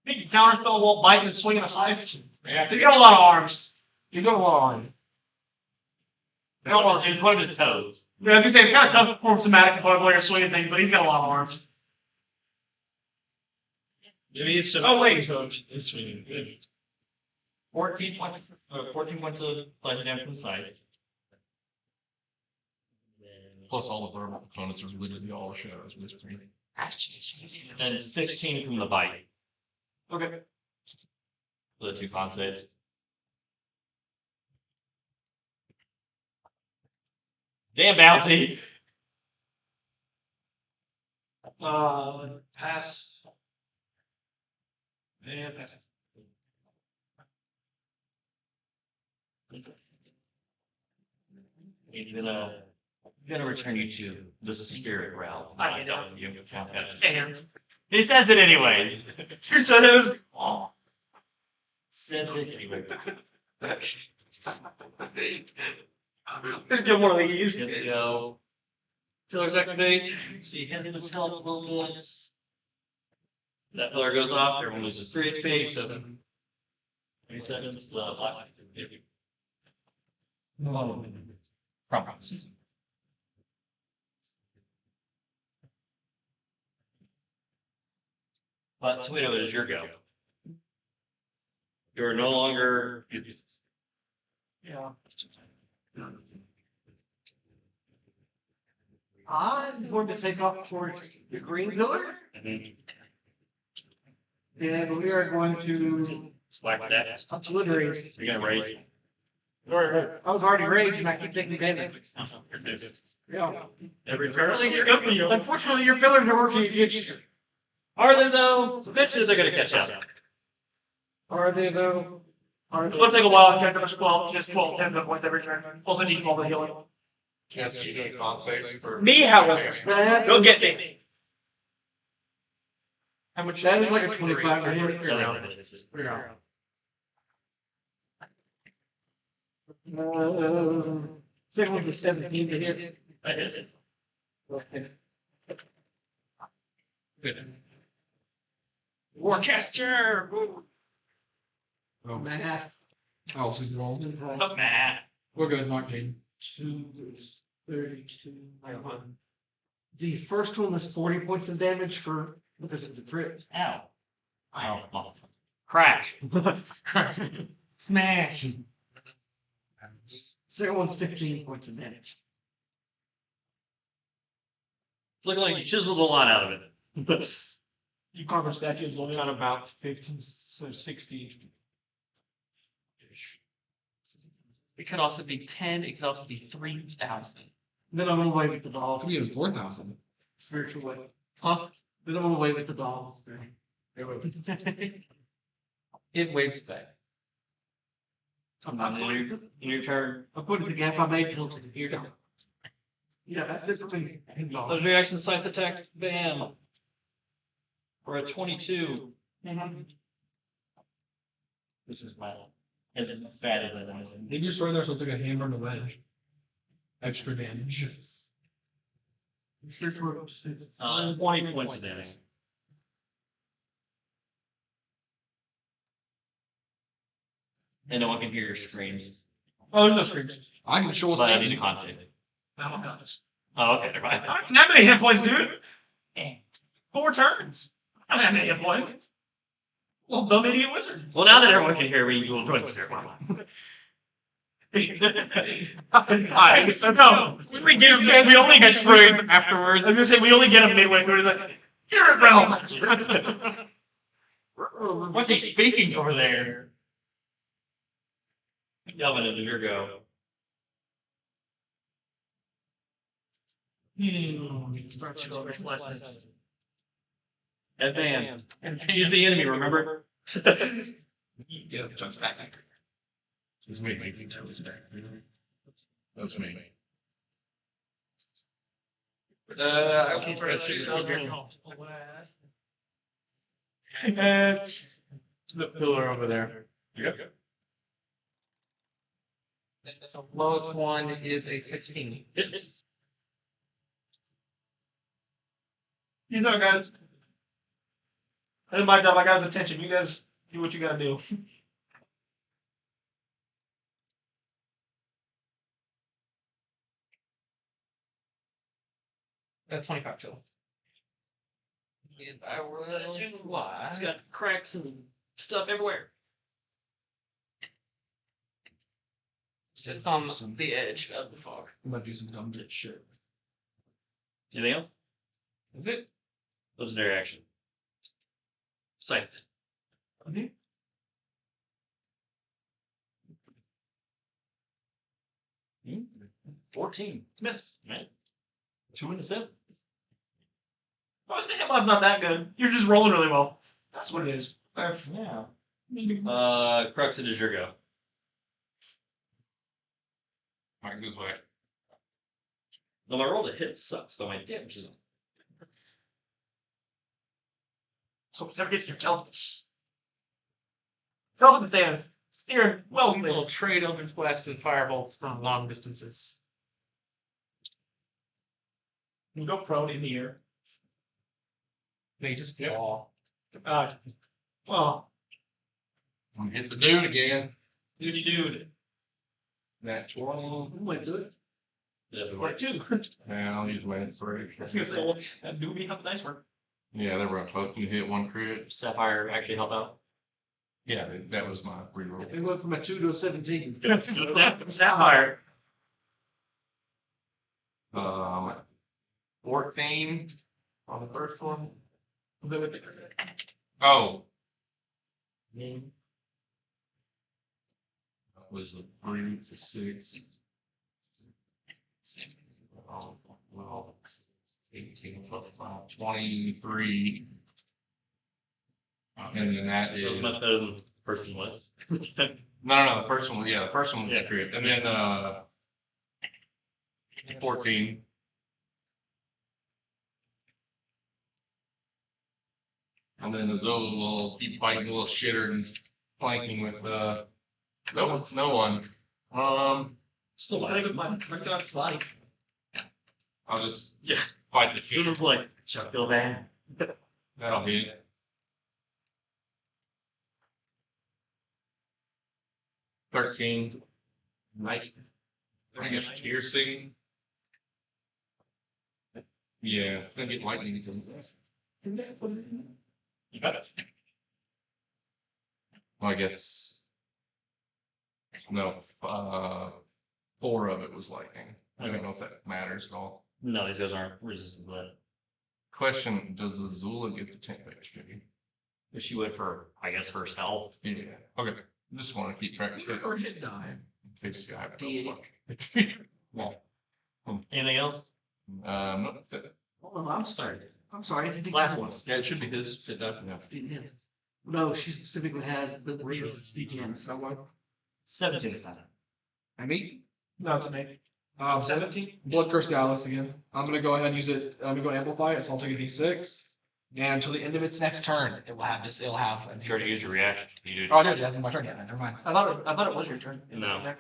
Think you counter throw a little bite and swing aside. Yeah, you got a lot of arms. You got a line. You don't want to put his toes. Yeah, I was gonna say it's kind of tough to perform somatic and like a swinging thing, but he's got a lot of arms. Maybe it's Oh, wait. so it's swinging good. 14 points of lightning damage from the side. Plus all the thermal components are literally all shadows whispering. And then 16 from the bite. Okay. For the 2 con saves. Damn bouncy. Pass. Yeah, pass. He's gonna return you to the spirit realm. I know. You. And He says it anyway. who said it? Oh. Says it anyway. Let's get one of these. Here we go. Killer's activate. See, him his health a little bit. That pillar goes off. Everyone loses 3 HP. 7. 27. Promise. But Tawhito, it is your go. You are no longer. Yeah. I'm going to take off towards the green pillar, and we are going to Slack that. obliterate. You're gonna rage. I was already raged, and I keep taking damage. Yeah. Every turn. Unfortunately, your pillars are working against you. Are they though? Eventually they're gonna catch up. Are they though? It'll take a while. Check number 12. Just 12, 10 points every turn. Pulls an equal to healing. Can't see the con face for. Me, however, don't get me. How much? That is like a 25 to hit. Second one was 17 to hit. That is it. Good. Warcaster! Oh, Math. I'll see roll. Nah. We're good, 19. 2 is 32. The first one was 40 points of damage for because of the crit. Ow. Ow. Oh. Crack. Smash. Second one's 15 points of damage. It's looking like you chiseled a lot out of it. You carve a statue as Got about 15, so 60. It could also be 10. It could also be 3,000. Then I'm away with the doll. Could be even 4,000. Spiritual way. Huh? Then I'm away with the dolls. It waves back. In your turn. I put it the gap I made till here. Yeah, that's me. Those reaction scythe attack. Bam. We're at 22. This is my. As fat as I am. Maybe you sword there, so it's like a hammer and a wedge. Extra damage. 20 points of damage. And no one can hear your screams. Oh, there's no screens. I can show So I need a con save. Oh, okay, never mind. I don't have many hit points, dude. 4 turns. I don't have many hit points. Well, dumb idiot wizard. Well, now that everyone can hear me, you will join the stairwell. Nice. No, we only get screens afterwards. I was gonna say we only get them midway through. Like, you're a realm. What's he speaking over there? Kelvin, it is your go. Start to go less. Advan. He's the enemy, remember? Yeah, jumps back. It's me. That's me. I will press It's the pillar over there. Yep. The lowest one is a 16. It's You know, guys. That's my job. I got his attention. You guys do what you gotta do. That's 25 total. And I will fly. It's got cracks and stuff everywhere. Just on the edge of the fog. I'm about to do some dumb bitch shit. Anything else? Is it? Legendary action. Scythe. 14. Miss. Man. 2 into 7. I was thinking I'm not that good. You're just rolling really well. That's what it is. Yeah. Crux, it is your go. Alright, this way. No, my roll to hit sucks, but my damage is on. Hope it never gets your Kelvin. Kelvin's standing. Steering well. Little trade opens blasts and firebolts from long distances. You go prone in the air. They just fall. Well, I'm hit the dude again. dude. That's 20. Who went to it? Like two. Now I'll use my inspiration. I was gonna say, that doobie have a nice one. Yeah, they were close to hit 1 crit. Sapphire actually help out. Yeah, that was my reroll. It went from a 2 to a 17. Sapphire. 14 on the first one. Oh. That was a 3 to 6. 12, 18, 23. And then that is. Much better than the first one was. No, the first one, the first one was a crit. And then 14. And then the Zola will keep fighting the little shitter and flanking with no one. Still, I think my dog's flying. I'll just Yeah. fight the It was shitter. like, Chuck Bill Van. That'll be it. $13. Nice. I guess piercing. Yeah, gonna get lightning. You got it. Well, I guess. No, 4 of it was lightning. I don't know if that matters at all. No, these guys aren't resistant to that. Question, does Azula get the 10 HP? If she went for, I guess, herself. Yeah, okay. Just want to keep track of it. Or hit die. In case you have Well, anything else? no, that's it. Oh, I'm sorry. I'm sorry. It's Last one. Yeah, it should be his to die. Yeah. No, she specifically has the reasons it's D10. So what? 17 this time. I mean, No, it's me. 17. Blood Curse Dallas again. I'm gonna go ahead and use it. I'm gonna go amplify it, so I'll take a D6. And until the end of its next turn, it will have this. It'll have. You already used your reaction. You did. Oh, no, it hasn't my turn yet. Then never mind. I thought it was your turn. No.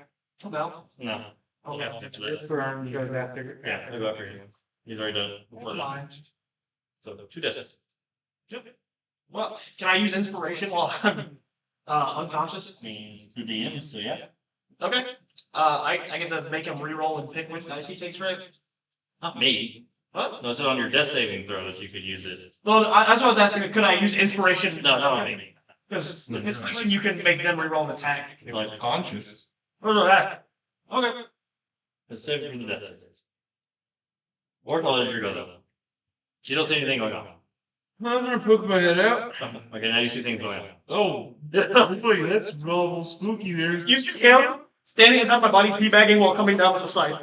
Oh, no. No. Oh, Yeah, no. that's This turn goes after. Yeah, I'll go after you. He's already done. Never mind. So 2 deaths. Well, can I use inspiration while I'm unconscious? Means the DM, so yeah. Okay. I get to make him reroll and pick which dice he takes, right? Not me. What? No, it's on your death saving throws you could use it. Well, that's what I was asking. Could I use inspiration? No, not on me. Because inspiration, you can make them reroll an attack. Like conscious. Or that. Okay. It's saving from the death saves. Ortall is your go though. You don't see anything going on. I'm gonna poke my head out. Okay, now you see things going on. Oh, wait, that's real spooky there. You see him standing inside my body, teabagging while coming down with the scythe.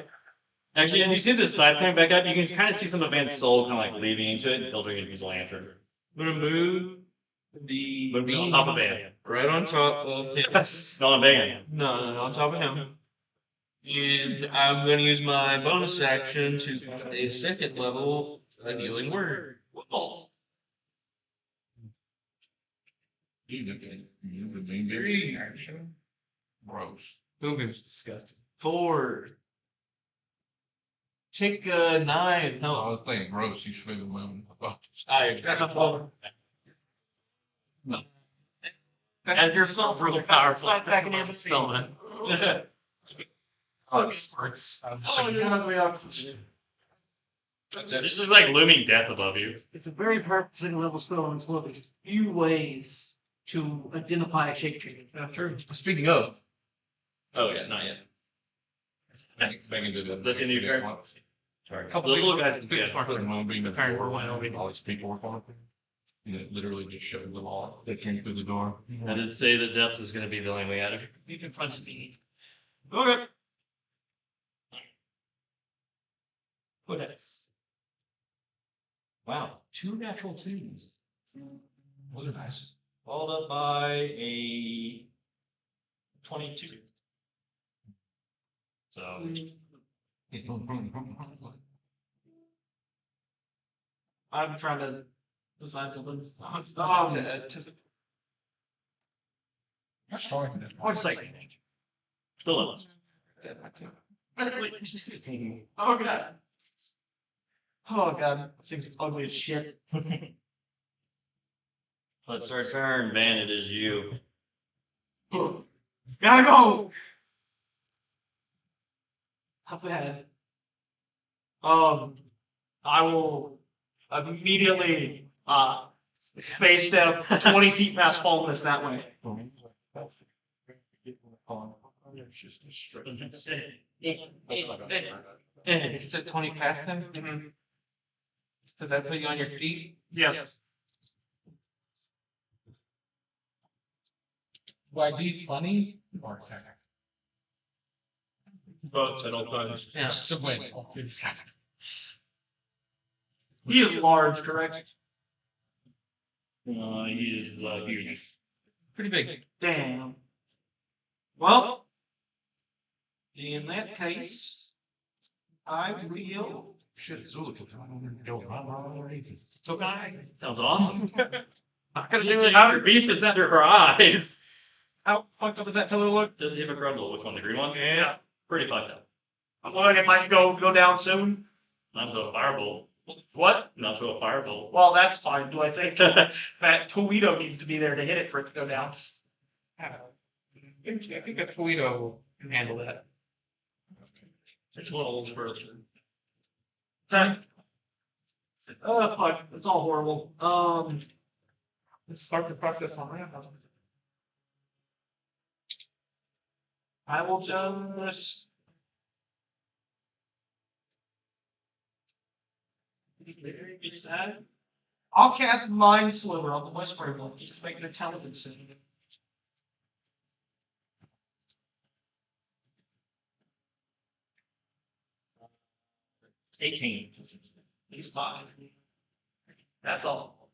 Actually, and you see the side coming back up, you can kind of see some of Van's soul kind of like leaving into it and building into his lantern. I'm gonna move the But be on beam top of Van. right on top of him. Not on Van. No, on top of him. And I'm gonna use my bonus action to a 2nd level healing word. Oh. You've been very gross. Moving is disgusting. 4. Take a 9. I No. was thinking gross, you should have known. And you're so really powerful. Back in the Spellman. Oh, sports. This is like looming death above you. It's a very powerful single level spell, and it's one of the few ways to identify a shape change. True. Speaking of. Oh yeah, not yet. Megan did it. Look into your card. Once. Sorry. Couple The people- little guys. people Yeah. smart. Put a moonbeam at the Apparently door, we're winning. all these people were falling. And it literally just showed them all. They came through the door. I did say the depth was going to be the only way out of it. You can punch me. Okay. Codex. Wow. 2 natural 2s. Those are nice. Followed up by a 22. So I'm trying to decide something. Stop. Sorry. One second. still up. Oh god. Oh god. This thing's ugly as shit. Let's our turn. Man, it is you. Gotta go. How bad? I will immediately face step 20 feet past Fulminus that way. Is it 20 past him? Does that put you on your feet? Yes. Why do you funny? Or Both at all times. yeah. Still win. He is large, correct? He is huge. Pretty big. Damn. Well, in that case, I will. Shit, Zulu took Sounds awesome. I'm gonna do How it. did beast is under her eyes? How fucked up does that pillar look? Does he have a grundle? Which one? The green one? Yeah. Pretty fucked up. I'm worried it might go down soon. Not to a firebolt. What? Not to a firebolt. Well, that's fine. Do I think that Tawhito needs to be there to hit it for it to go down? I think a Tawhito can handle that. It's a little further. Fuck. It's all horrible. Let's start the process on that. I will just. I'll cast Mind Sliver on the Whispering one. He's making intelligence saving. He's fine. That's all.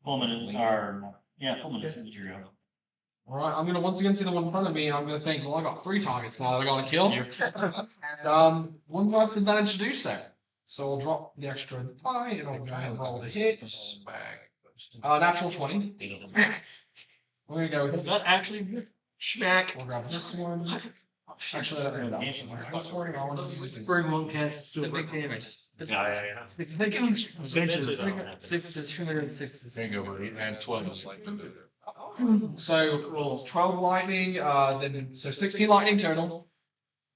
Fulminus, or, yeah, Fulminus is your go. Alright, I'm gonna once again see the one in front of me, I'm gonna think, well, I got 3 targets now that I gotta kill. One last advantage to do so. So I'll drop the extra in the pie and I'll go and roll the hit. Natural 20. We're gonna go with That actually. Schmack. We'll grab this one. Actually, I don't know that one. This one, I want to use it. Spring won't cast super. Yeah. Six is 206. There you go, buddy. And 12 is like. So roll 12 lightning, then so 16 lightning total,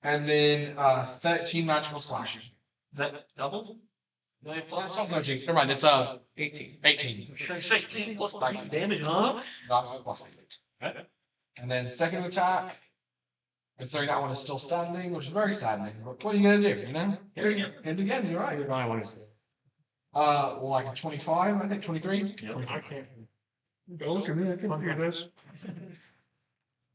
and then 13 magical slashing. Is that double? It's not magic. Never mind. It's 18. 18. 16 plus lightning damage, huh? Not plus 8. And then second attack. Considering that one is still standing, which is very saddening. But what are you gonna do? You know, hit again. You're right. Well, like a 25, I think 23.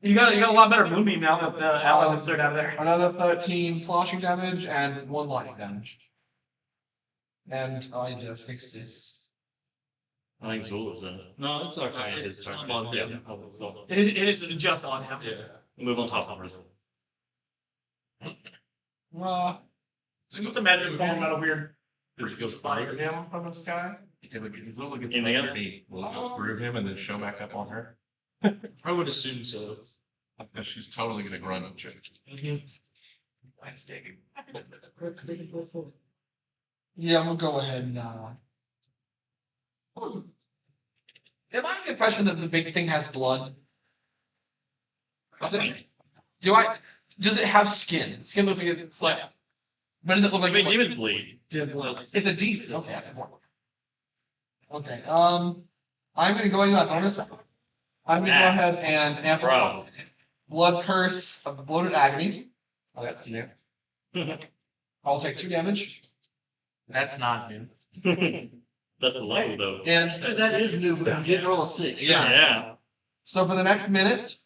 You got a lot better moonbeam now that the allies are out of there. Another 13 slashing damage and 1 lightning damage. And I need to fix this. I think Zula's in it. No, it's okay. It's turn. Yeah. It is just on him. Yeah. Move on top of her. Look the magic going about a weird. Did you go fire down from the sky? In the We'll go through him and then show back up on her. I would assume so. And she's totally gonna grunt and check. Yeah, I'm gonna go ahead and. Am I under the impression that the big thing has blood? Does it have skin? Skin looks like it's like. But does it look like it's Demon bleed. It's a decent. Okay. Okay. I'm gonna go into that bonus. I'm gonna go ahead and amplify Blood Curse of the Bloated Agony. Oh, that's new. I'll take 2 damage. That's not new. That's a level though. And That is new, but I'm getting roll of 6. Yeah. so for the next minute,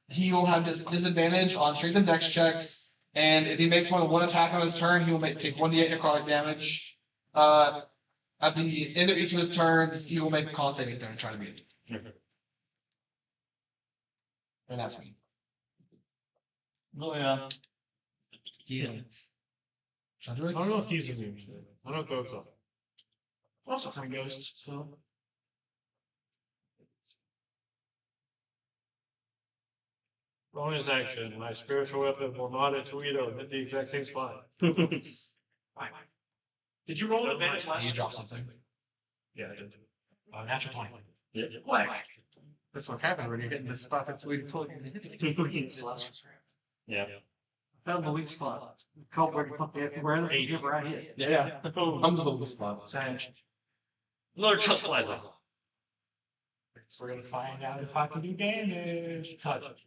he will have disadvantage on strength and dex checks. And if he makes more than 1 attack on his turn, he will take 1d8 necrotic damage. At the end of each of his turns, he will make a con saving throw and try to beat it. And that's me. Oh yeah. I don't know if he's a new. I don't think so. Also from ghosts, so. Bonus action. My spiritual weapon will not at Tawhito hit the exact same spot. Did you roll an advantage last You time? drop something. Yeah, I did. Natural 20. Yeah. Black. That's what happened when you're hitting this spot that's weird. Yeah. Found the weak spot. Called where the fuck where I hit. Yeah. I'm just looking spot. Savage. Another Chuck Plaza. So we're gonna find out if I can do damage. Touch.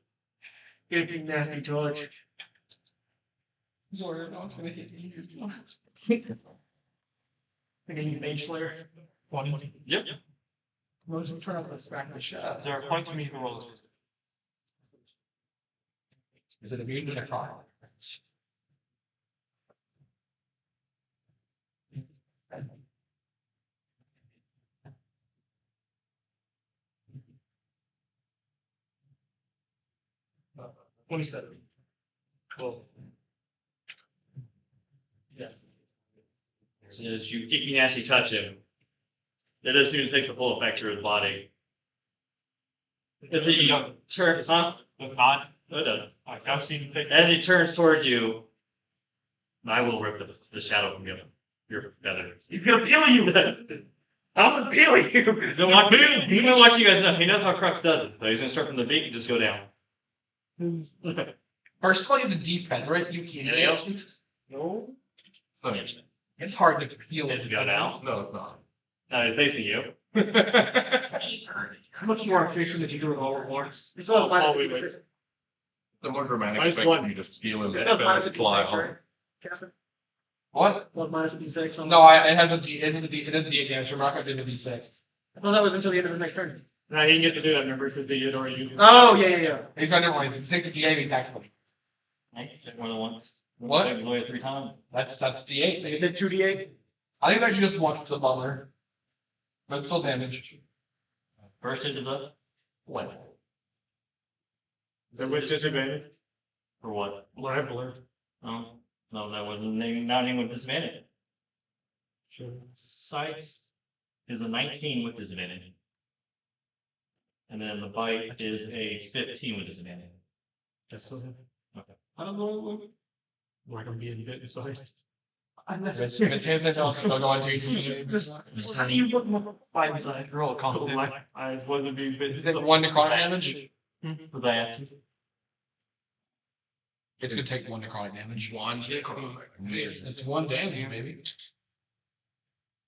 Anything nasty touch. Zora, no one's gonna hit you. I gave you Mage Slayer. 20. Yep. Rose will turn up the back of the shot. Is there a point to me who rolls? Is it a meeting or a car? Uh, 27. Well. Yeah. So as you kicky nasty touch him, it doesn't even take the full effect through his body. As he turns, huh? Not. No, it doesn't. I've seen pick. As he turns towards you, I will rip the shadow from your feather. He's gonna peel you. I'm gonna peel you. He's been watching you guys enough. He knows how Qrux does it. So he's gonna start from the beak and just go down. First of all, you have to defenerate. Anything else? No. No, It's hard to peel It's it. go down. no, it's not. Now he's facing you. How much more efficient if you do it all at once? It's all all we about wait. The more dramatic Nice effect, one. you just feel him Minus fly D6, off. right? What? What minus D6 on? No, it has a D. It is a D damage. We're not gonna do the D6. Well, that was until the end of the next turn. Now he can get to do that. Remember, if the it or you. Oh yeah. He's not doing anything. Take the D8 tactically. More than once. What? Zoya 3 times. That's D8. You did 2d8. I think that you just want the butler, but it's still damage. First hit is up. When? Is that with disadvantage? For what? Blur, blur. Oh, no, that wasn't not even with disadvantage. Sure. Sight is a 19 with disadvantage. And then the bite is a 15 with disadvantage. That's so. Okay. I don't know. We're gonna be in bit inside. If it's hands and toes, they'll go on to How do you look more fine side? Roll a compliment. I wasn't being bit. Take 1 necrotic damage. Was I asked you? It's gonna take 1 necrotic damage. 1 necrotic. It's 1 damage, baby.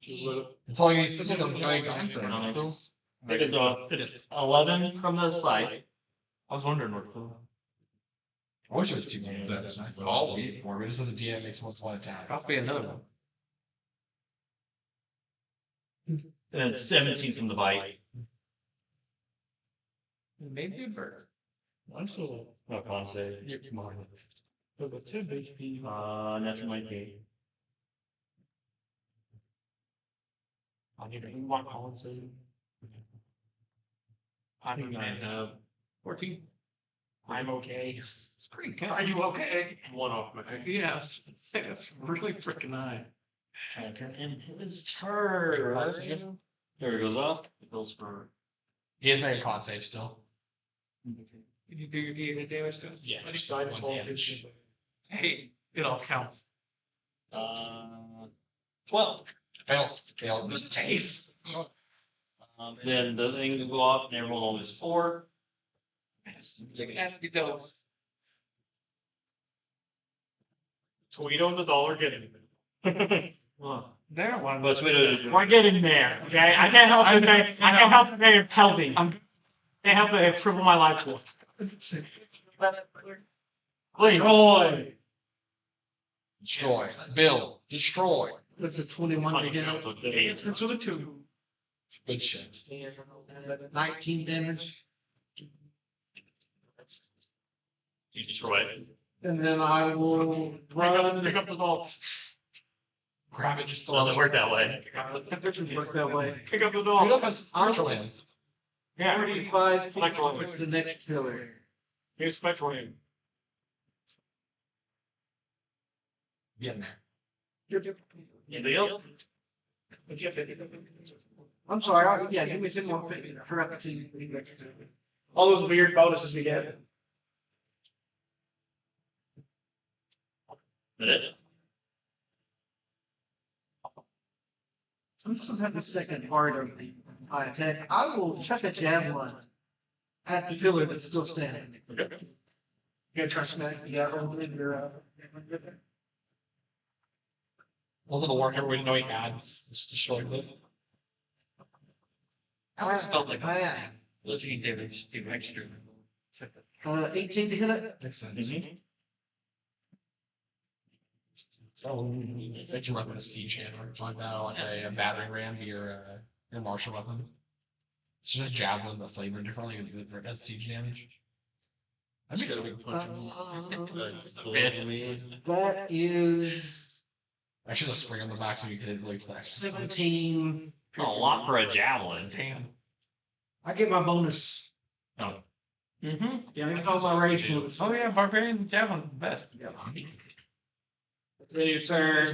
It's all you need. It's a giant concept. It is 11 from the side. I was wondering what. I wish it was 2 damage. That's nice. All eight for me. It just says a DM makes 1 attack. That'll be another one. And then 17 from the bite. Maybe a bird. I'm still. No con save. You're mine. But 10 HP. That's my game. I need to move my con save. I think I have 14. I'm okay. It's pretty good. Are you okay? One off my head. Yes. It's really freaking high. And his turn. There it goes off. It goes for He is making con save still. Did you do your D8 damage to it? Yeah. I just died One all damage. this. Hey, it all counts. 12. Fails. Failed. Jeez. Then the thing will go off, and everyone is 4. You're gonna have to be done. Tawhito and the dollar getting it. There one. But Tawhito We're getting there. Okay, I can't help it. I can't help it. They're healthy. I can't help it. They triple my life force. Destroy. Destroy. Bill. Destroy. That's a 21 to hit. It's with a 2. Good shit. And 19 damage. You destroy it. And then I will run. Pick up the ball. Grab it, just throw Doesn't it. work that way. Work that way. Pick up the You ball. don't have spiritual hands. Yeah. 45 feet Electro towards the next pillar. Here's Spectral Hand. Get in there. Anybody else? I'm sorry. Yeah, give me 10 more. I forgot the team. All those weird bonuses we get. That it? We still have the second part of the attack. I will chuck a javelin at the pillar that's still standing. You gonna try to smack the other in your Those are the work everybody know he had. Just destroys it. I always felt like I am. losing damage do extra. 18 to hit it. Makes sense. Oh, it's like you're running a siege hammer, like that, or like a battering ram, be your martial weapon. It's just a javelin, but flavored differently, and it has siege damage. That'd be That is Actually, there's a spring on the back, so you can hit it like that. 17. A lot for a javelin. Damn. I get my bonus. Mm-hmm. Yeah, I got my rage bonus. Oh yeah, barbarians and javelins are the best. Then your turn.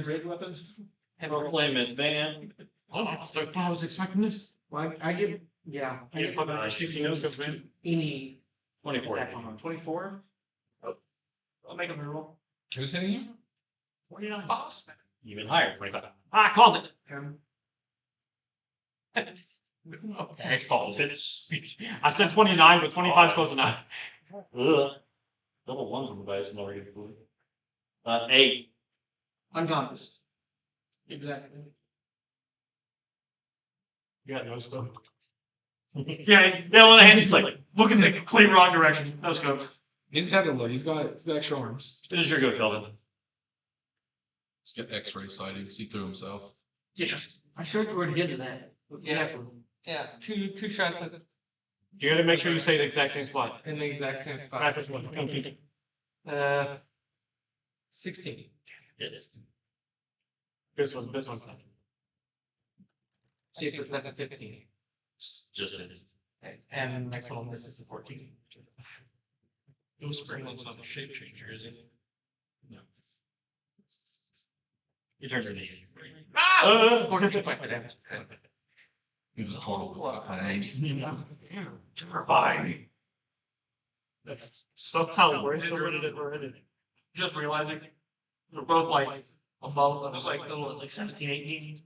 Deployment ban. Oh, so I was expecting this. Well, I get, yeah. I You get put that 16 nose comes in. any. 24. attack. 24. I'll make a roll. Who's hitting you? 29. boss. Even higher, 25. Ah, I called it. I called it. I said 29, but 25 is close enough. Ugh. Double ones on the dice and already blue. 8. Unconscious. Exactly. You got no scope. Yeah, he's the other hand, he's like looking the complete wrong direction. No scope. He's had a look. He's got extra arms. Finish your go, Kelvin. Just get X-ray sighting, see through himself. Yeah. I showed you where to hit it at. Yeah. Yeah, two shots at You gotta make sure you say the exact same spot. in the exact same spot. Traffic one. Come peek. 16. Yes. This one. See, that's a 15. Just hits. And next one, this is a 14. No sprinklings on the shape changer, is it? No. Your turn to these. 14 points of damage. He's a total. Terrifying. That's somehow worse than we're in it. Just realizing we're both like above. I was like a little like 17, 18.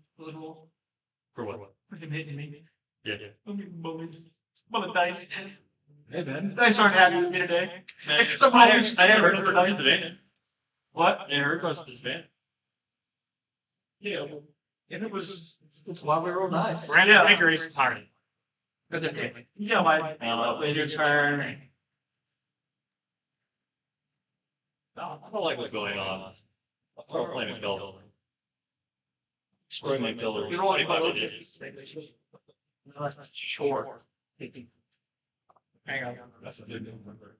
For what? Freaking hitting me. Yeah. Bullies. Bullet dice. Hey, man. Dice aren't happy with me today. I Somehow never heard of dice today. What? I never heard of this band. Yeah. And it was. That's why we roll dice. Brandon Bakery's party. That's it. Yeah, like. Your turn. No, I don't like what's going on. I'll play McCollum. Destroy my killer. You don't want to 25 play digits. No, that's not sure. Hang on. That's a good number.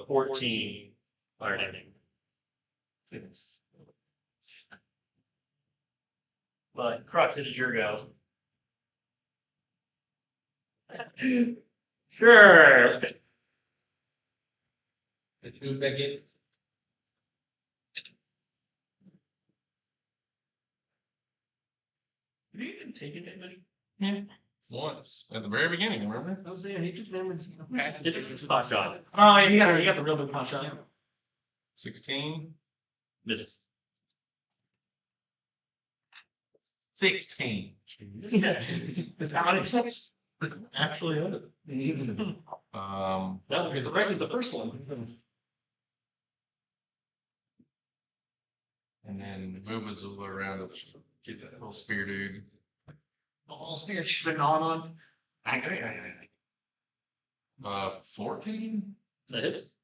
14 fire damage. But Qrux, it is your go. Sure. Do it again. Have you even taken damage? Yeah. Once. At the very beginning, remember? I was saying, he took damage. Pot shot. Oh, yeah, you got the real big pot shot. 16. Misses. 16. Is that what it takes? Actually, That would be the record, the first one. and then move us all around to get that little spear dude. Oh, spirit been on. 14. That hits.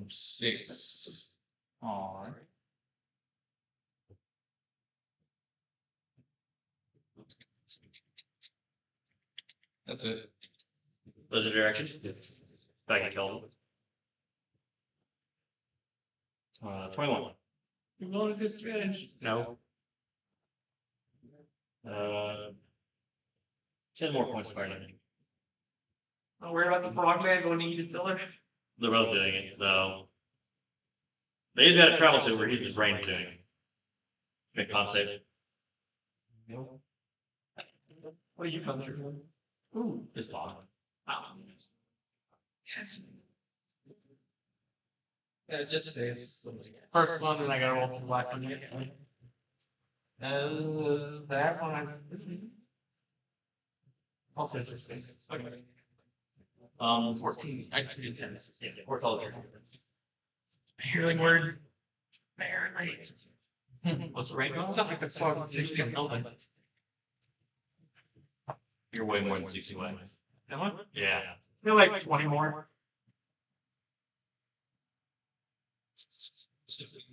6. Alright. That's it. Those are directions. Back at Kelvin. 21. You're going to disadvantage. No. 10 more points of fire damage. Don't worry about the frogman going to eat his filler. They're both doing it, so. But he's got to travel to where he's range doing it. Make con save. What are you conjuring for? Ooh, it's long. Yeah, it just saves. First one, and I gotta roll for the black one again. That one. I'll say for 6. Okay. 14. I just need 10. Yeah, Ortall-JP. Healing word. Apparently. What's the range on? Something that's 60 or something. You're way more than 60 away. Am I? Yeah. Feel like 20 more.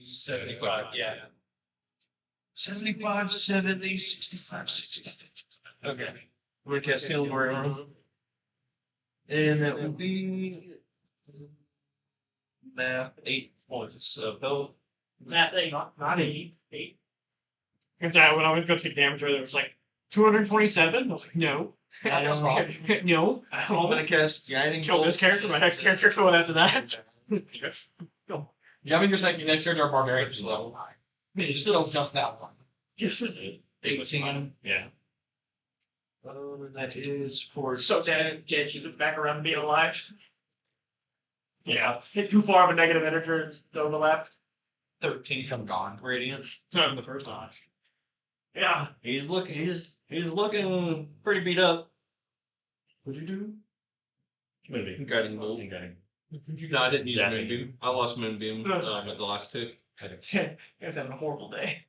75, yeah. 75, 70, 65, 60. Okay. We're gonna cast Healing Word on him. And that will be math 8 points. So go Math 8. Not 8. 8. And so when I went to go take damage, it was like 227. I was like, no. I was wrong. No. I'm gonna cast Guiding Kill this character, my next character, so after that. Yeah, I mean, you're saying your next character are barbarians as well. It still just that one. 18. Yeah. That is for So dead, get you back around and being alive. Yeah. Hit too far of a negative integer and go to the left. 13 from gone. Radiant. So the first one. Yeah. He's looking pretty beat up. what'd you do? Community. Guiding bolt. Guiding. No, I didn't use Yeah. Moonbeam. I lost Moonbeam at the last tick. Yeah. It's having a horrible day.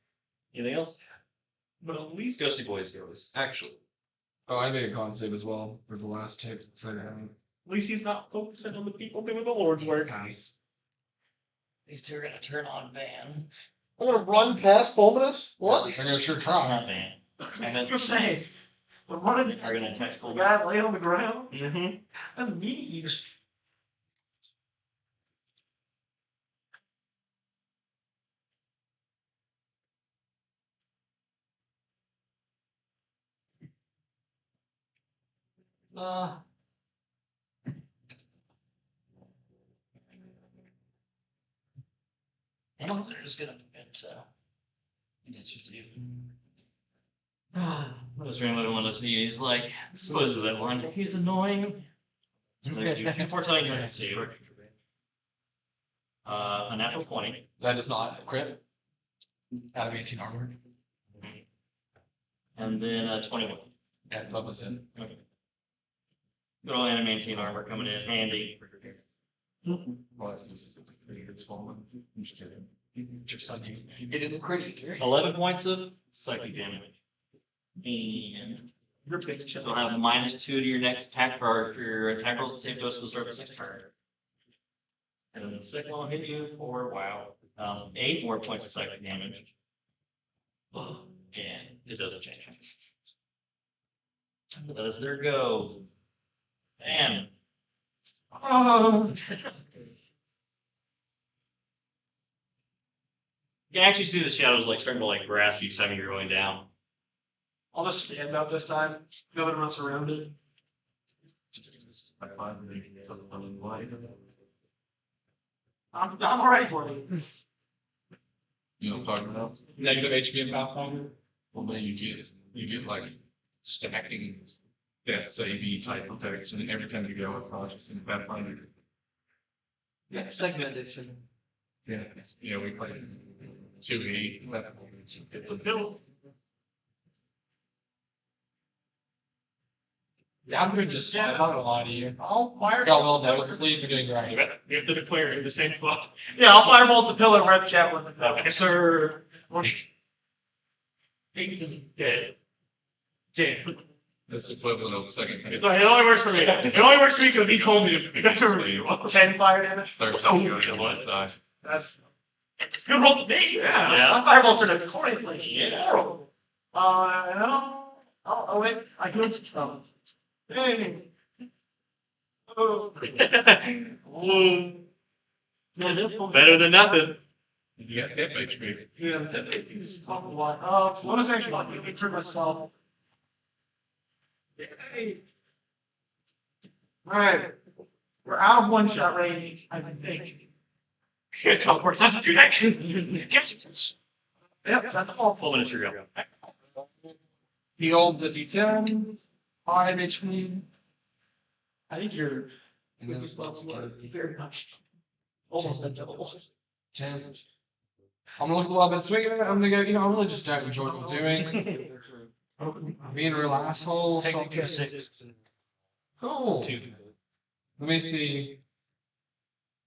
Anything else? But at least Ghosty Boys goes. Actually, Oh, I made a con save as well for the last tick. So, at least he's not focusing on the people doing the Lord's work. nice. These two are gonna turn on Van. I'm gonna run past Fulminus? What? They're gonna sure try. Not Van. I'm just saying. The running Are gonna attack the guy laying on the ground. Mm-hmm. That's mean. They're just gonna get against you. This random one looks at you. He's like, dispose of that one. He's annoying. Like, you foretelling your save. A natural 20. That is not crit. Out of 18 armor. And then 21. Yeah, love was in. Okay. Good old animation armor coming in handy. Well, it's fallen. I'm just kidding. It isn't crit. 11 points of psychic damage. And You're picking shit. so I'll have -2 to your next attack card for your attack rolls. The same dose to the start of the next turn. And then the second one will hit you for 8 more points of psychic damage. And it doesn't change. That is their go. Bam. You can actually see the shadows like starting to like grasp each time you're going down. I'll just stand up this time. No one runs around it. I'm alright for it. You know what I'm talking about? Negative HP and Pathfinder. Well, then you get like stacking deaths AB type effects, and every time you go across in Pathfinder. Yeah, second edition. Yeah, we played 2E left. The pill. Yeah, I'm gonna just, I'm not gonna lie to you. I'll fire. Y'all will know, believe you're doing great. You have to declare it in the same spot. Yeah, I'll firebolt the pillar rep chat with it. Okay, sir. Dead. Dead. That's the equivalent of second. It only works for me. It only works for me because he told me to. That's what 10 fire damage. That's good roll the day. Yeah. Firebolts are the coin. Yeah. Oh, wait. I can some stuff. Hey. Oh. Better than nothing. You got hit HP. Yeah, what is actually like? Let me turn myself. Hey. Alright. We're out of one shot range, I think. Teleport. That's what you like. Yep, that's all. Fulminus-Caston. Heal the D10, 5 HP. I think you're And then very much almost at double. 10. I'm gonna look at what I've been swinging at. I'm gonna go, I really just don't enjoy what I'm doing. Being a real asshole. Technically 6. Cool. Let me see.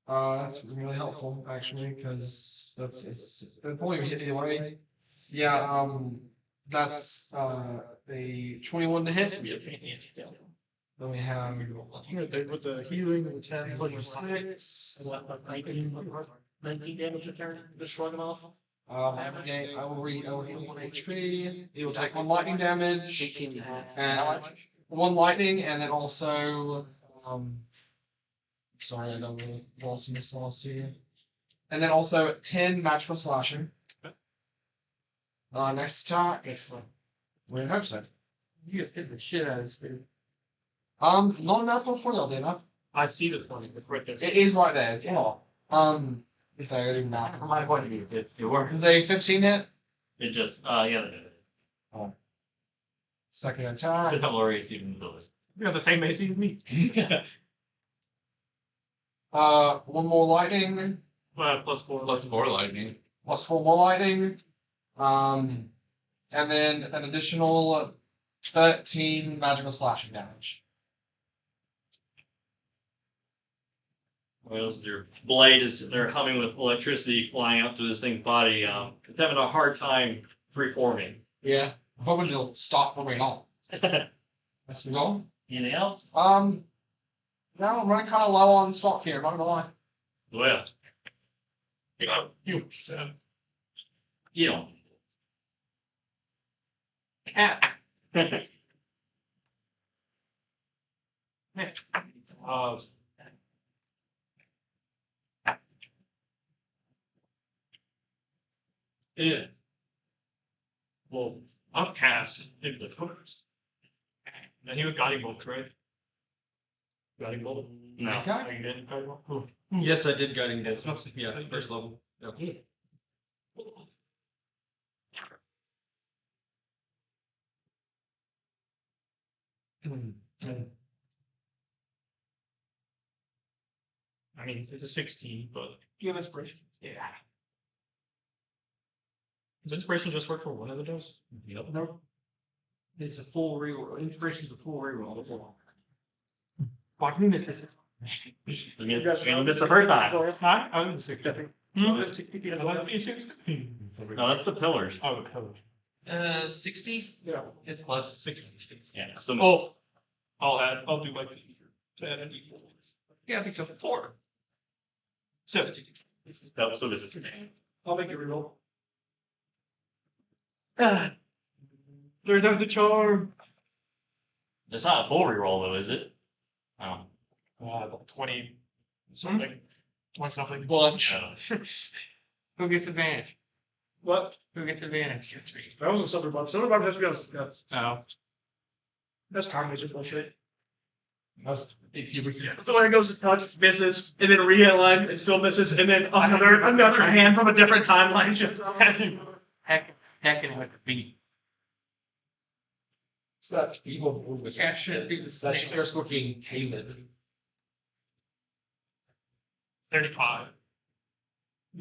That's really helpful actually, because it'll probably hit either way. Yeah, that's a 21 to hit. Then we have With the healing, the 10, 26. 19 damage a turn, just shrug them off. okay, I will heal 1 HP. He will take 1 lightning damage. 18 and a half. And 1 lightning, and then also sorry, I don't really lost in this last here. And then also 10 magical slashing. Next attack. We hope so. You just hit the shit out of this dude. Not enough for that, enough. I see the 20. It's right there. It is right there. Yeah. If I didn't matter. From my point of view, it worked. They 15 hit. It just, yeah, they did it. Second A attack. couple of rates even do it. You got the same AC as me. 1 more lightning. +4. Plus 4 lightning. Plus 4 more lightning. And then an additional 13 magical slashing damage. Well, your blade is sitting there humming with electricity flying out to this thing's body. It's having a hard time free-forming. Yeah. I'm hoping it'll stop for me on. That's the goal. Anything else? No, I'm running kind of low on stock here, not gonna lie. Well, You said. you know. Yeah. Well, I'll cast into the pillars. And he was guiding bolt, correct? Guiding bolt? No. Okay. Are you getting guiding bolt? Cool. Yes, I did guiding bolts. Yeah, first level. Yeah. I mean, it's a 16, but You have inspiration. yeah. Does inspiration just work for one of the doses? Yep. Nope. It's a full reroll. Inspiration's a full reroll. Fuck me, this is. This the first time. I was 60. No, that's the pillars. Oh, the pillars. 60? Yeah. It's close. 60. Yeah, still Oh, I'll do my feature to add an equal. Yeah, I think so. 4. 17. So this is. I'll make it reroll. There's the charm. It's not a full reroll though, is it? Oh. 20 something. 20 something. Bunch. No. Who gets advantage? What? Who gets advantage? That was a silver buff. Silver buff has to be on. Oh. That's time waste bullshit. That's if you The one that goes to touch, misses, and then realign, and still misses, and then another hand from a different timeline just. Hacking with the beat. It's that evil movement. Yeah, shit, dude, It's that first looking Haven. 35.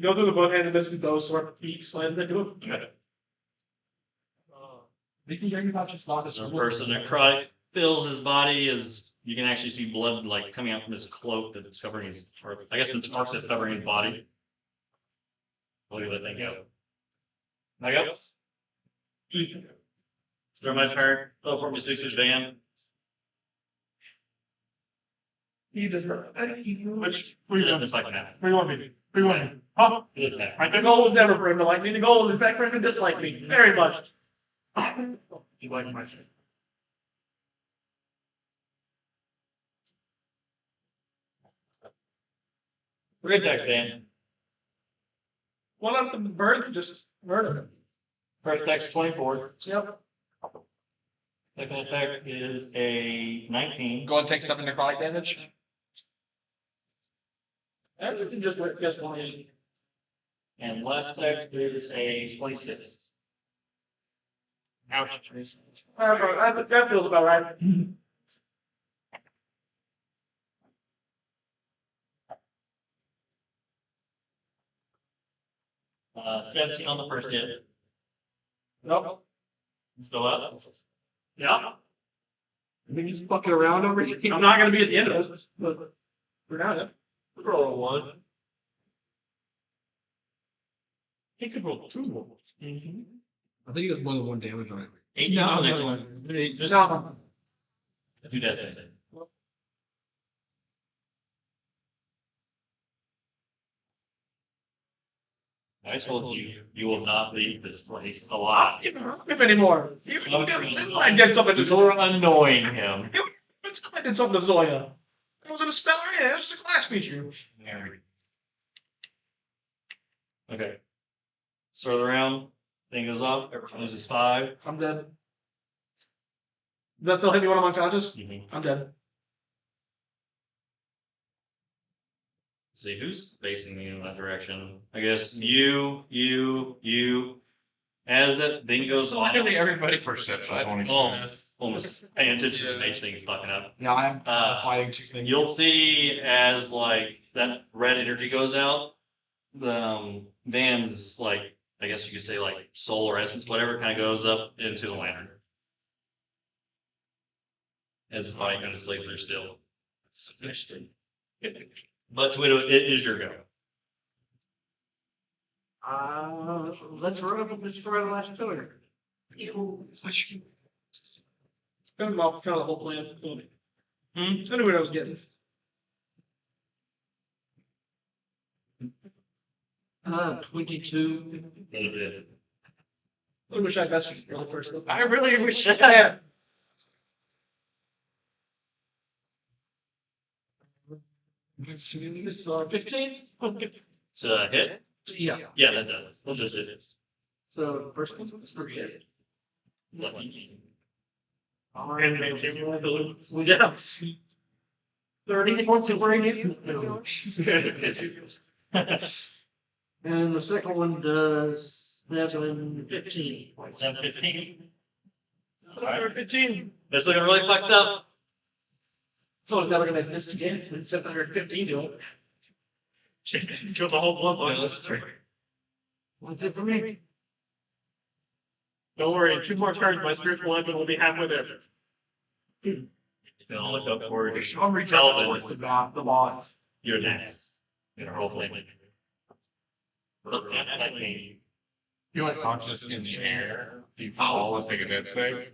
Go through the book and this is those sort of feet slam into him. Okay. We can bring about just not So the person necrotic fills his body is you can actually see blood like coming out from his cloak that's covering his, or I guess the tarp that's covering his body. I'll leave that thing go. I go. Throw my turn. Teleport me 6 van. He does not. Which Just like that. where you want me? Where you want me? Huh? Right, the goal was never for him to like me. The goal was in fact for him to dislike me very much. You like my turn. Great deck, Dan. One of them bird just murdered him. First attack's 24. Yep. Second attack is a 19. Go and take 7 necrotic damage. Everything just went just one. And last attack is a 26. Ouch. That feels about right. 17 on the first hit. Nope. Still up. Yeah. I mean, he's fucking around over here. I'm not gonna be at the end of this, but we're not. Roll a 1. He could roll 2 rolls. I think he does more than 1 damage on it. 18 on the next one. Just not. Do that thing. I told you, you will not leave this place alive. If anymore. I did something to Zoya. You're annoying him. I did something to Zoya. It wasn't a spell or anything. It was just a class feature. Okay. Start the round. Thing goes up. Everyone loses 5. I'm dead. That's still hit me when I'm unconscious? I'm dead. See who's facing me in that direction. I guess you. As that thing goes on. Literally everybody. Perception Almost paying attention to the mage thing is fucking up. Yeah, I'm Uh, fighting 2 things. You'll see as like that red energy goes out, the Van's like, I guess you could say like soul or essence, whatever, kind of goes up into the lantern. As the body kind of slays through still. But Tawhito, it is your go. Let's run up and destroy the last pillar. Kind of off kind of the whole plan. Hmm? I knew what I was getting. 22. I wish I messaged you first. I really wish. Yeah. It's 15. It's a hit? Yeah. Yeah, that does. We'll just hit it. So first one was 3. And we get 30 points of radiant. And the second one does 7, 15. 715. 15. That's looking really fucked up. So it's never gonna make this again. It's 715 to it. Kill the whole bloodline. What's it for me? Don't worry, 2 more turns, my spiritual weapon will be halfway there. If you don't look up for it, I'm reaching towards the boss. you're next. In our whole thing. Look at that thing. You're unconscious in the air. You fall and take a dead save.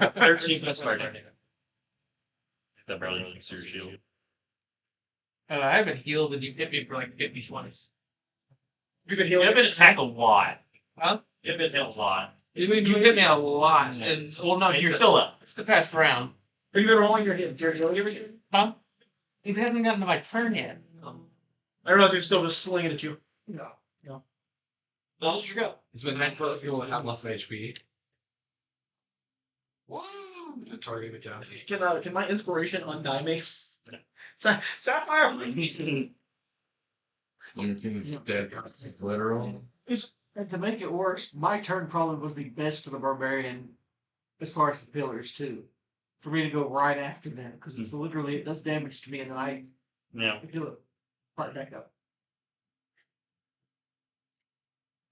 13 plus fire. That barely makes your shield. I haven't healed and you hit me for like 50 points. You've been You've healing. been attacked a lot. Huh? You've been hit a lot. You hit me a lot. And, well, no, You're still up. It's the past round. Have you been rolling your hit? Jerry, you everything? Huh? It hasn't gotten to my turn yet. I realize you're still just slinging at you. No. That'll your go. It's been that close to have lots of HP. Woo! The target the down. Can my inspiration undie me? Sapphire! Looking dead, literal. And to make it worse, my turn probably was the best for the barbarian as far as the pillars too. For me to go right after them, because it's literally it does damage to me and then I Yeah. do it right back up.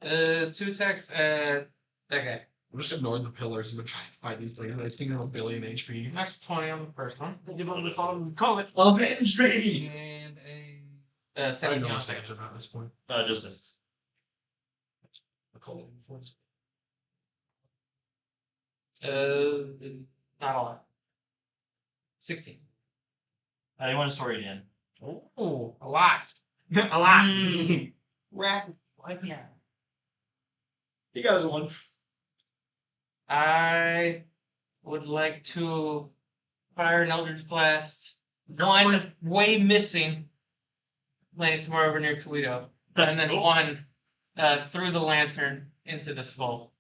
2 attacks at that guy. I'm just ignoring the pillars and been trying to fight these things. They seem to have a billion HP. Max 20 on the first one. Then you want to follow and call it. Avenge me! And a I don't 17 know on what the second. seconds are at this point. Just misses. Mccollum. Not a lot. 16. I want to story again. Oh, a lot. A lot. Rat. Yeah. You guys won. I would like to fire an Eldritch Blast. One way missing, landing somewhere over near Tawhito, and then one through the lantern into the skull.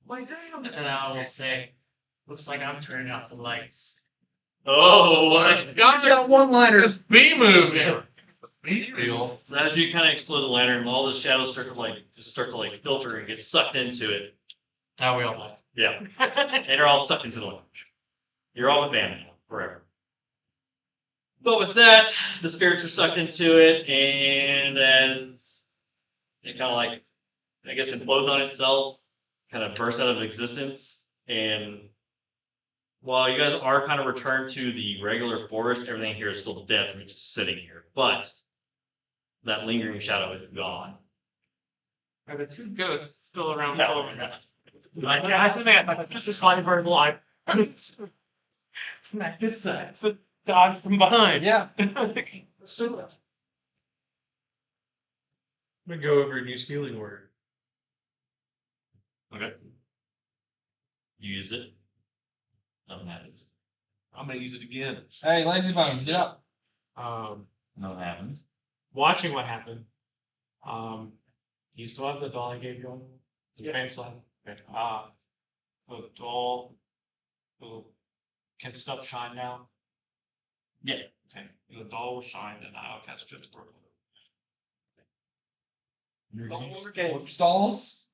My damn. And I will say, looks like I'm turning off the lights. Oh my god! He's got one-liners. B movie. B real. As you kind of explode the lantern, all the shadows start to filter and get sucked into it. How we all know. Yeah. And they're all sucked into the lantern. You're all abandoned now, forever. But with that, the spirits are sucked into it, and then it kind of like, I guess, implodes on itself, kind of bursts out of existence. And while you guys are kind of returned to the regular forest, everything here is still dead from just sitting here. But that lingering shadow is gone. Are the 2 ghosts still around? Yeah, I think this is fine for life. It's not this side. It's the dogs from behind. Yeah. So, I'm gonna go over and use healing word. Okay. You use it. Nothing happens. I'm gonna use it again. Hey, lazy bones, get up. Nothing happens. Watching what happened. You still have the doll I gave you on the Yes. pencil. Okay. The doll. Can stuff shine now? Yeah. Okay. The doll will shine, and I'll cast just broken. Stalls.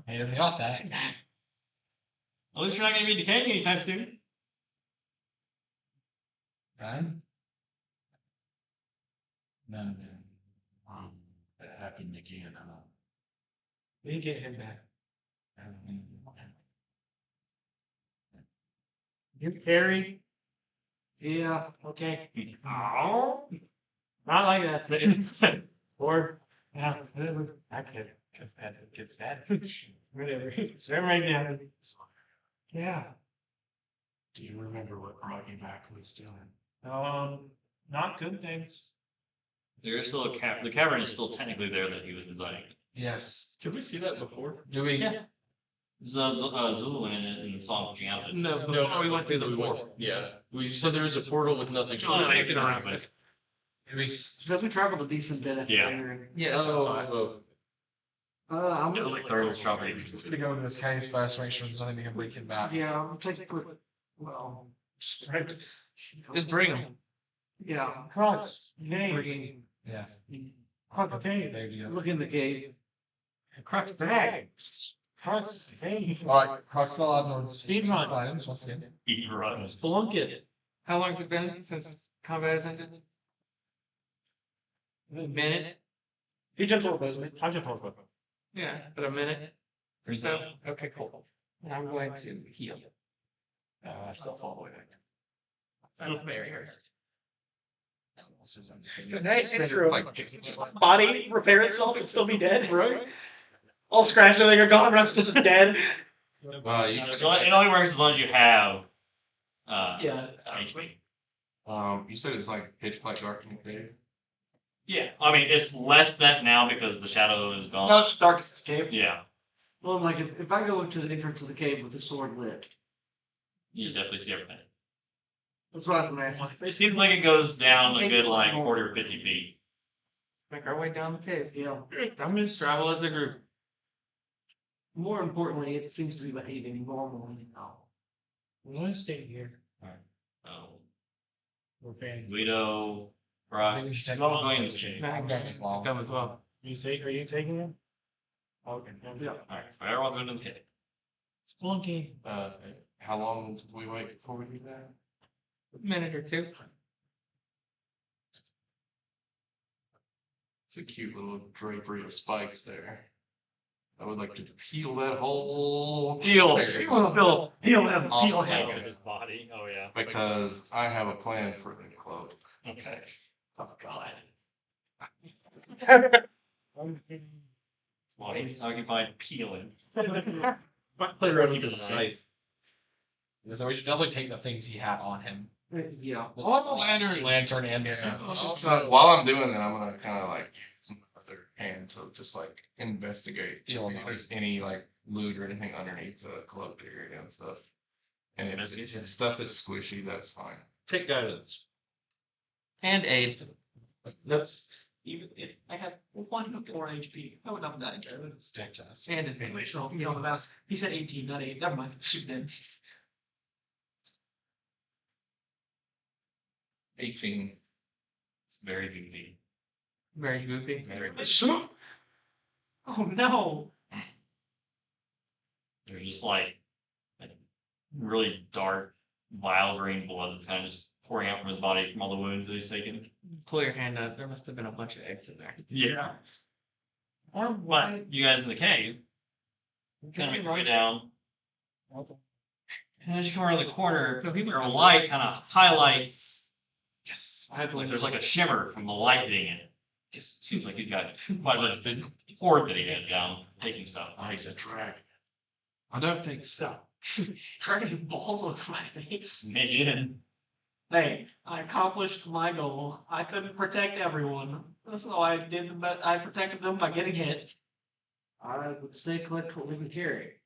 Hey, they got that. At least you're not going to be decaying anytime soon. Then? No. It happened again. We get him back. You carry? yeah. Okay. Oh. Not like that. Or, yeah, whatever. I can't have kids that. Whatever. So right now. Yeah. Do you remember what brought you back, Lee Dillon? Not good things. There is still the cavern is still technically there that he was designing. Yes. Did we see that before? Do we? Yeah. Zulu went in it and saw him jam it. No, before we went through the portal. Yeah. So there was a portal with nothing. Oh, they can around, but Do we? Because we traveled a decent bit after Yeah. later. Yeah, that's Oh, I'm it was like third of strawberry. I'm gonna go into this cave first, make sure there's nothing we can bring him back. yeah, I'm taking quick. Well, Spread. Just bring them. yeah. Crocs. Name. Bringing, Yeah. Okay. There you go. look in the cave. Crocs bag. Crocs. Hey. Alright, Croxwell Adnord's Speed run. items once again. Eat runs. Spelunk it. How long has it been since combat has ended? A minute? He gentle with me. I'm gentle with him. Yeah, but a minute or so. Okay, cool. And I'm going to heal. Self all the way back. I'm very hurt. It's true. Body repair itself and still be dead, right? All scratched, everything are gone, but I'm still just dead. It only works as long as you have Yeah. HP. You said it's like pitch black dark in the cave. Yeah. I mean, it's less that now because the shadow is gone. No, it's dark as it's cave. Yeah. Well, like if I go to the entrance of the cave with the sword lit, You definitely see everything. that's what I was gonna ask. It seems like it goes down a good like 40 or 50 feet. Make our way down the cave. Yeah. I'm gonna travel as a group. More importantly, it seems to be behaving normally now. I'm gonna stay here. Oh. We're fans. Guido, Right. Take Well, going to change. Come as well. Are you taking it? Okay. Yeah. Alright, so everyone going to the cave. Splunky. How long do we wait before we do that? A minute or two. It's a cute little drapery of spikes there. I would like to peel that whole Peel. Peel him. off Peel of him. it, His body, oh yeah. because I have a plan for the cloak. Okay. Oh, God. Well, he's occupied peeling. Play around with the scythe. So we should definitely take the things he had on him. Yeah. Oh, the lantern and the While I'm doing that, I'm gonna kind of like use my other hand to just like investigate, feel if there's any like loot or anything underneath the cloak area and stuff. And if stuff is squishy, that's fine. Take guidance. And aid. That's Even if I had 1 or HP, I would not die. And advantage. No, you know, that's, he said 18, not 8. Never mind. Shoot in. 18. It's very goofy. Very goofy. Very Oh no. There's just like really dark, vile green blood that's kind of just pouring out from his body from all the wounds that he's taken. Pull your hand up. There must have been a bunch of eggs in there. Yeah. But you guys in the cave, kind of make your way down. And as you come around the corner, your light kind of highlights. Like there's like a shimmer from the light hitting it. Just seems like he's got quite a bit of hoard that he had down, taking stuff. Oh, he's a dragon. I don't think so. Dragon balls with my face. Man. Hey, I accomplished my goal. I couldn't protect everyone. So I did the best. I protected them by getting hit. I would say collect what we can carry.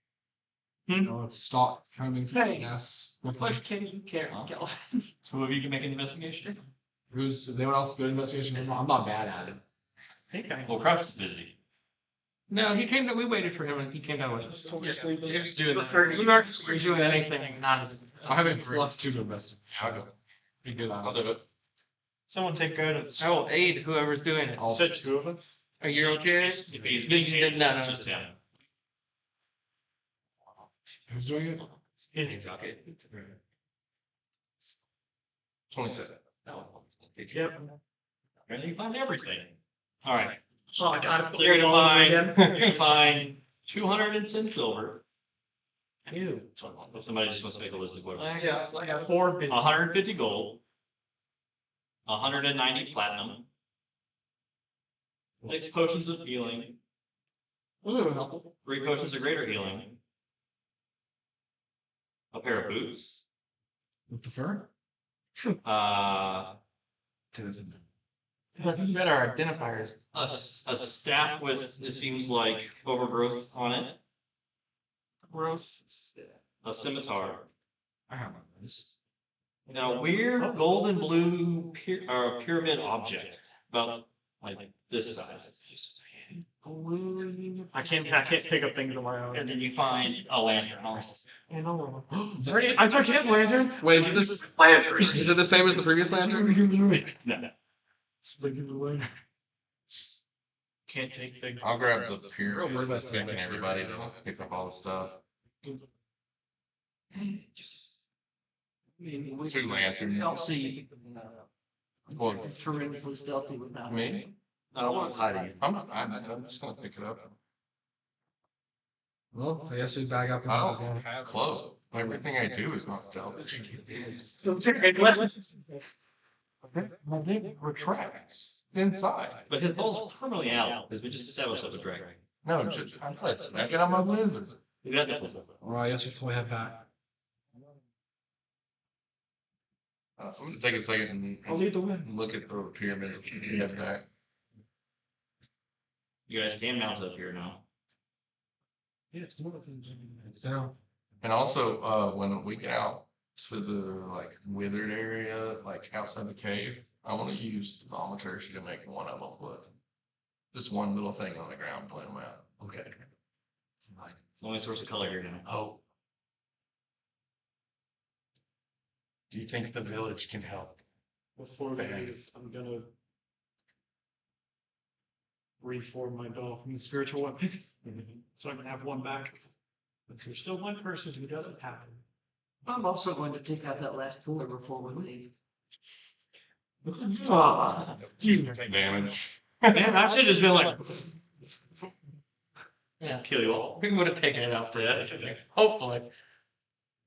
No, let's start coming. Hey. Yes. What much can you carry, Kelvin? Two of you can make an investigation. Is anyone else good at investigation? I'm not bad at it. Well, Crux is busy. No, he came. We waited for him, and he came down with us. Yes, We weren't doing anything. Not I have a +2 to investigation. I'll do it. Be good. I'll do it. someone take guidance. I will aid whoever's doing it. I'll Said 2 of them. Are you okay? If he's No, being no, no. just him. Who's doing it? It's okay. 27. Yep. And you find everything. All right. Oh my god, So you're gonna all over find, again. you're gonna find 210 silver. Ew. Somebody just wants to make a list of what. Yeah, I got 4 bit. 150 gold. 190 platinum. 6 potions of healing. Ooh, helpful. 3 potions of greater healing. A pair of boots. With the fur? You got our identifiers. A staff with, it seems like, overgrowth on it. Gross. A scimitar. I have one of those. And a weird golden blue pyramid object. About like this size. I can't pick up things on my own. And then you find a lantern also. I took his lantern. Wait, is it this lantern? Is it the same as the previous lantern? No. Can't take things. I'll grab the pyramid that's making everybody to pick up all the stuff. 2 lanterns. LC. Well, It's tremendously stealthy without me? No one's hiding. I'm just gonna pick it up. Well, I guess we bag up. And I don't have clothes. Everything I do is not stealth. My dick retracts. It's inside. But his ball's permanently out, as we just established that with Dragon. No, just I'm snacking on my lizard. He's got nipples. Well, I guess before we head back. I'm gonna take a second I'll lead the way. and look at the pyramid. We have that. You guys can mount up here now. Yeah, it's one of them. So, And also, when we get out to the like withered area, like outside the cave, I want to use the thaumaturgy to make one of them look. Just one little thing on the ground, point them out. Okay. It's the only source of color here now. Oh. Do you think the village can help? Before we leave, I'm gonna reform my dolphin spiritual weapon, so I can have one back. But there's still one person who doesn't have it. I'm also going to take out that last pillar before we leave. Damage. Man, that should just been like. Yeah. Kill you all. We would have taken it out for Yeah. that. Hopefully.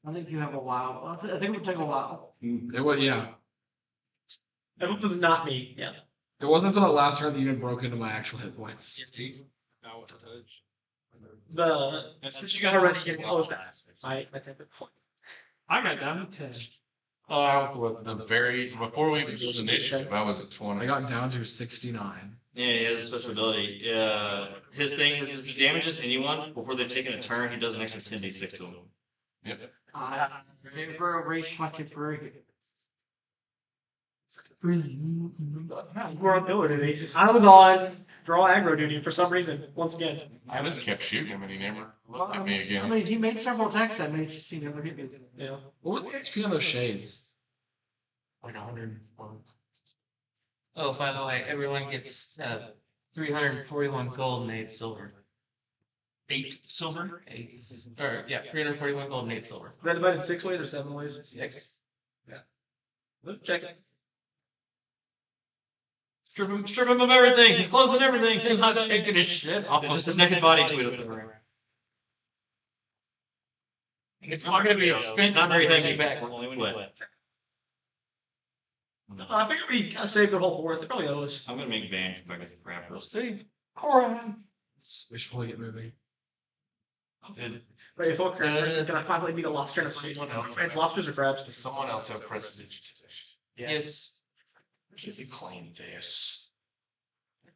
I think you have a while. I think it would take a while. It was, yeah. That was not me. Yeah. It wasn't until that last turn that you even broke into my actual hit points. Now what to touch? Since you got already getting close to I think I got down to 10. Before we even chose initiative, I was at 20. I got down to 69. Yeah, he has a special ability. His thing is if he damages anyone before they've taken a turn, he does an extra 10d6 to them. Yep. I never erased my temporary. We're on killer duty. I was on draw aggro duty for some reason. Once again. I just kept shooting him and he never looked at I me again. mean, he made several attacks that made just he never hit me. Yeah. What was the HP on those shades? Like 101. Oh, by the way, everyone gets 341 gold and 8 silver. 8 silver. 341 gold and 8 silver. Is that divided 6 ways or 7 ways? 6. Check it. Strip him of everything. He's closing everything. They're not taking his shit off. Just his naked body tweet up there. It's not going to be expensive. Not very to bring heavy. it back. Only when wet. I figured we kind of saved their whole forest. They probably owe us. I'm gonna make advantage if I get some crap. We'll see. We should probably get moving. Right, full characters is gonna finally be the lobster in a fight. Someone else. It's lobsters or crabs. Does someone else have prestidigitation? Yes. Should you claim this?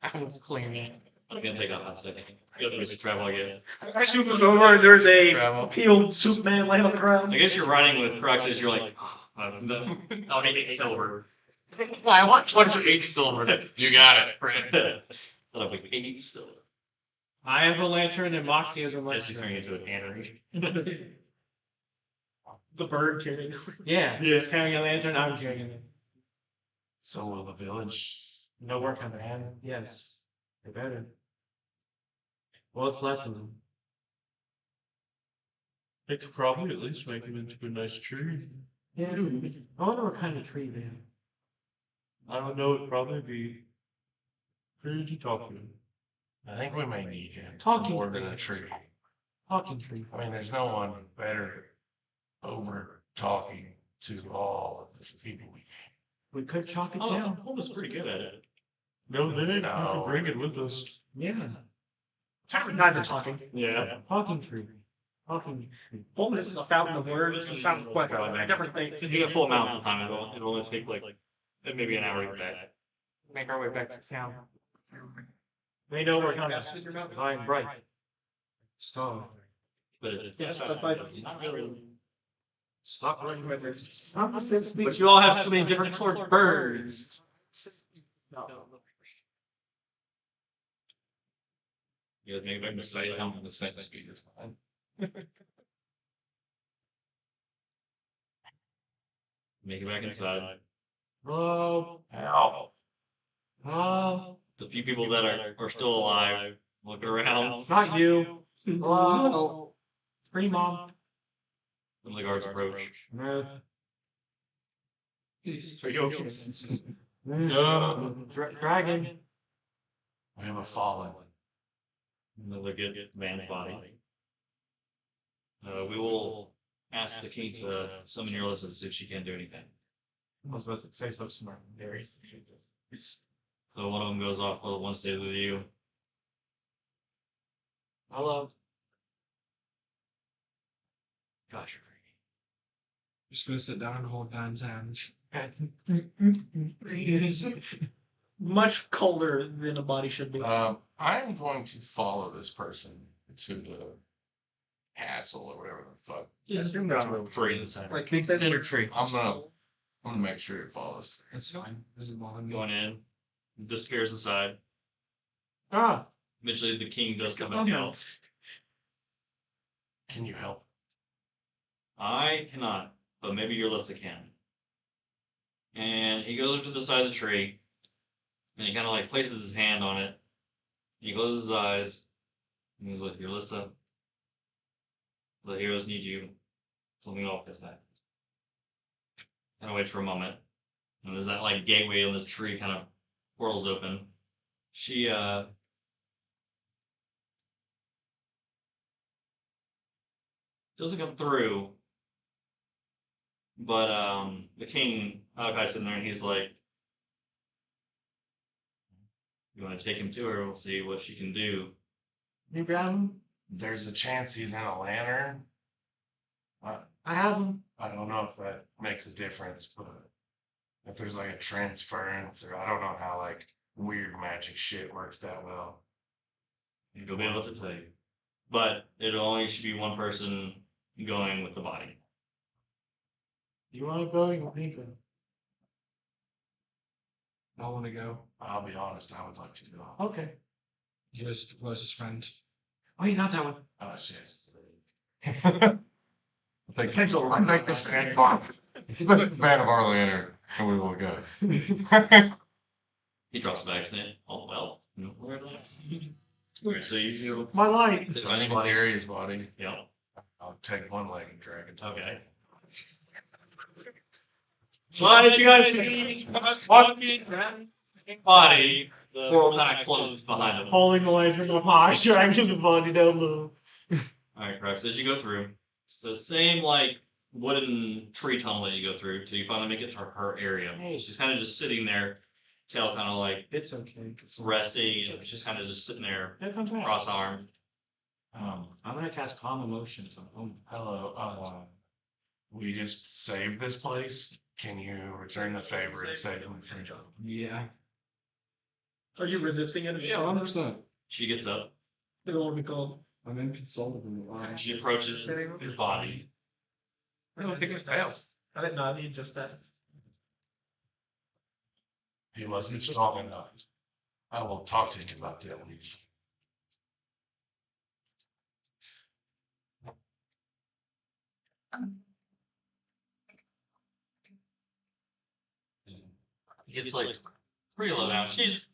I will clean it. I'm gonna take off that second. Go through some travel, I guess. I swoop over and there's a Travel. peeled soup man laying on the ground. I guess you're riding with Qrux-Jon, you're like, I'll need 8 silver. I want 28 silver. You got it, friend. That'll be 8 silver. I have a lantern and Moxie has a Yes, he's turning into an annery. The bird carrying. Yeah. Yeah, carrying a lantern. I'm carrying it. So will the village. No work on their hand. Yes, they better. What's left of them? They could probably at least make him into a nice tree. Yeah. I wonder what kind of tree they have. I don't know, it'd probably be pretty talkative. I think we may need him Talking more than a tree. Talking tree. I mean, there's no one better over talking to all of the people we We could chalk it Oh, down. Holmes pretty good at it. No, they didn't. No. We could bring it with us. Yeah. Different kinds of talking. Yeah. Talking tree. Talking. Fulminus is a fountain of words. It's a fountain of questions. Different things. So you can pull him out in time. It'll only take like maybe an hour to get back. Make our way back to town. They know we're coming. High and bright. Star. But it's Yes, but not really. stop running with it. But you all have so many different colored birds. You guys make it back to sight. down the same speed as mine. Make it back inside. Hello. Ow. Hello. The few people that are still alive, looking around. Not you. Hello. Free mom. Some of the guards approach. No. Are you okay? Dragon. We have a fallen. And they look at the man's body. We will ask the king to summon your list and see if she can do anything. I was about to say something smart. Very. So one of them goes off, one stays with you. Hello. Gosh, you're freaky. Just gonna sit down and hold Van's hand. Much colder than a body should be. I'm going to follow this person to the castle or whatever the fuck. Tree inside. Like big dinner tree. I'm gonna make sure it follows. That's fine. Doesn't bother me. Going in, disappears inside. Ah. Eventually, the king does come back out. Can you help? I cannot, but maybe your Lissa can. And he goes up to the side of the tree, and he kind of like places his hand on it. He closes his eyes, and he's like, Yulissa, the heroes need you. Something off this time. Kind of waits for a moment. And there's that like gateway on the tree kind of portals open. She doesn't come through. But the king Alakai's sitting there and he's like, you want to take him to her, we'll see what she can do. You grab him? There's a chance he's in a lantern. I have him. I don't know if that makes a difference, but if there's like a transference, or I don't know how like weird magic shit works that well. You'll be able to tell you. But it only should be one person going with the body. You want to go? You want me to go? I want to go. I'll be honest, I would like to go. Okay. Yours closest friend. Wait, not that one. Oh shit. I think this fan of our lantern, and we will go. He drops the bag saying, oh well. Alright, so you My light. I think I'll carry his body. yeah. I'll take one leg and drag it. Okay. Why did you guys see walking that body? The portal kind of closes behind him. Holding the lantern up high, dragging the body down low. Alright, correct. So as you go through, it's the same like wooden tree tunnel that you go through till you finally make it to her area. Hey. She's kind of just sitting there, tail kind of like It's okay. resting. She's kind of just sitting there, Here comes back. cross-armed. I'm gonna cast Calm Emotions on him. Hello, we just saved this place. Can you return the favor and save him from John? Yeah. Are you resisting it? Yeah, 100%. She gets up. They don't want to be called. I'm inconsolable. She approaches his body. I don't think it's fails. I didn't know. I need just that. He wasn't strong enough. I will talk to him about that when he's. He gets like pretty low down. She's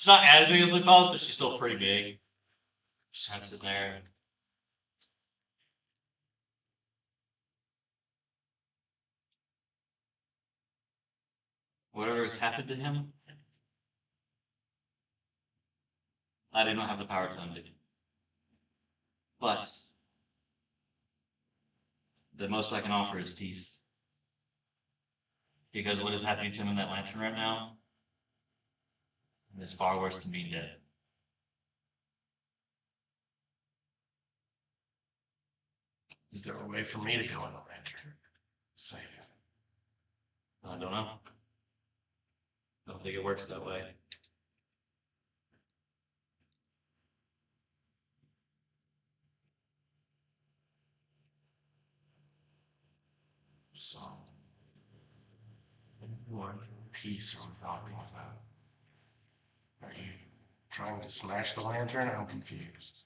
not as big as Luke Collins, but she's still pretty big. Just kind of sitting there. Whatever has happened to him, I do not have the power to undo. But the most I can offer is peace. Because what is happening to him in that lantern right now is far worse than being dead. Is there a way for me to go in the lantern? Save him. I don't know. I don't think it works that way. So, what piece are we talking about? Are you trying to smash the lantern? I'm confused.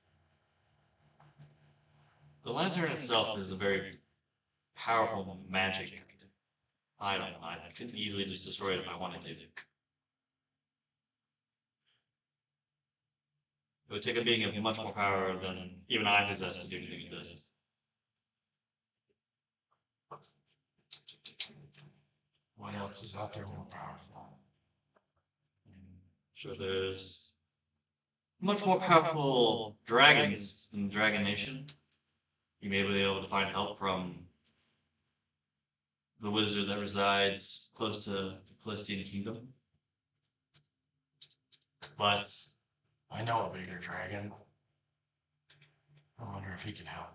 The lantern itself is a very powerful magic item. I could easily just destroy it if I wanted to. It would take a being of much more power than even I possess to do anything with this. What else is out there more powerful? Sure, there's much more powerful dragons than the Dragon Nation. You may be able to find help from the wizard that resides close to the Callistian Kingdom. But I know a bigger dragon. I wonder if he can help.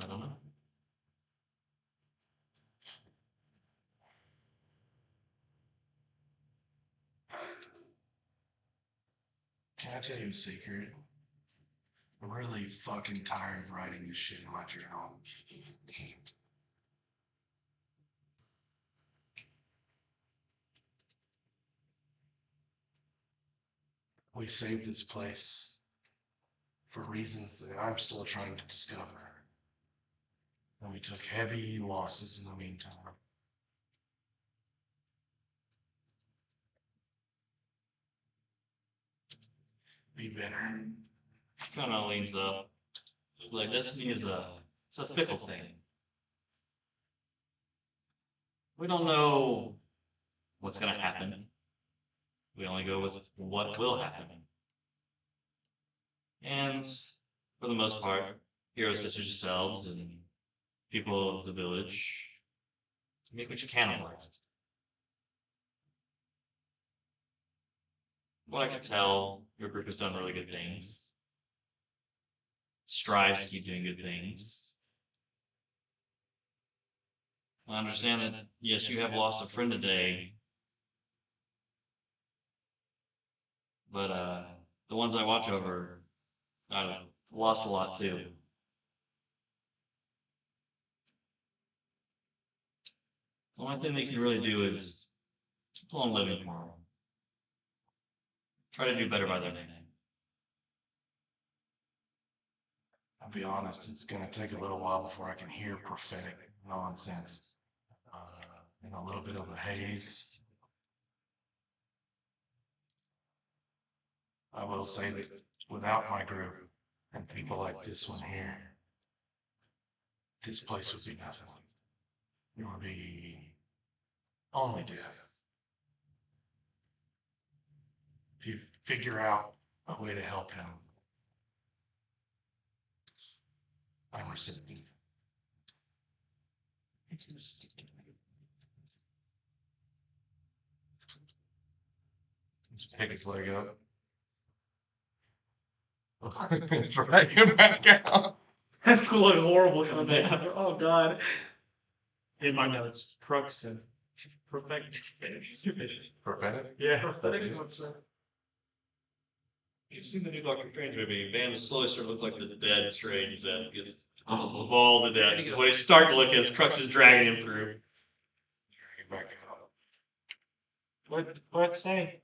I don't know. Can I tell you a secret? I'm really fucking tired of writing this shit in my journal. We saved this place for reasons that I'm still trying to discover. And we took heavy losses in the meantime. be better. Kind of leans up. Like destiny is it's a fickle thing. We don't know what's gonna happen. We only go with what will happen. And for the most part, heroes such as yourselves and people of the village make what you can of life. What I can tell, your group has done really good things. Strives to keep doing good things. I understand that, yes, you have lost a friend today. But the ones I watch over, I've lost a lot too. The only thing they can really do is keep on living for them. Try to do better by their name. I'll be honest, it's gonna take a little while before I can hear prophetic nonsense. And a little bit of the haze. I will say that without my group and people like this one here, this place would be nothing. It would be only death. If you figure out a way to help him, I'm receptive. Just pick his leg up. Drag him back out. That's cool, like horrible coming back. Oh god. In my notes, Qrux and perfect. Prophetic? Yeah, prophetic. You've seen the new Doctor Strange movie. Van is slowly starting to look like the dead Strange that gets of all the dead. What he's starting to look as Qrux is dragging him through. Drag him back out. What say?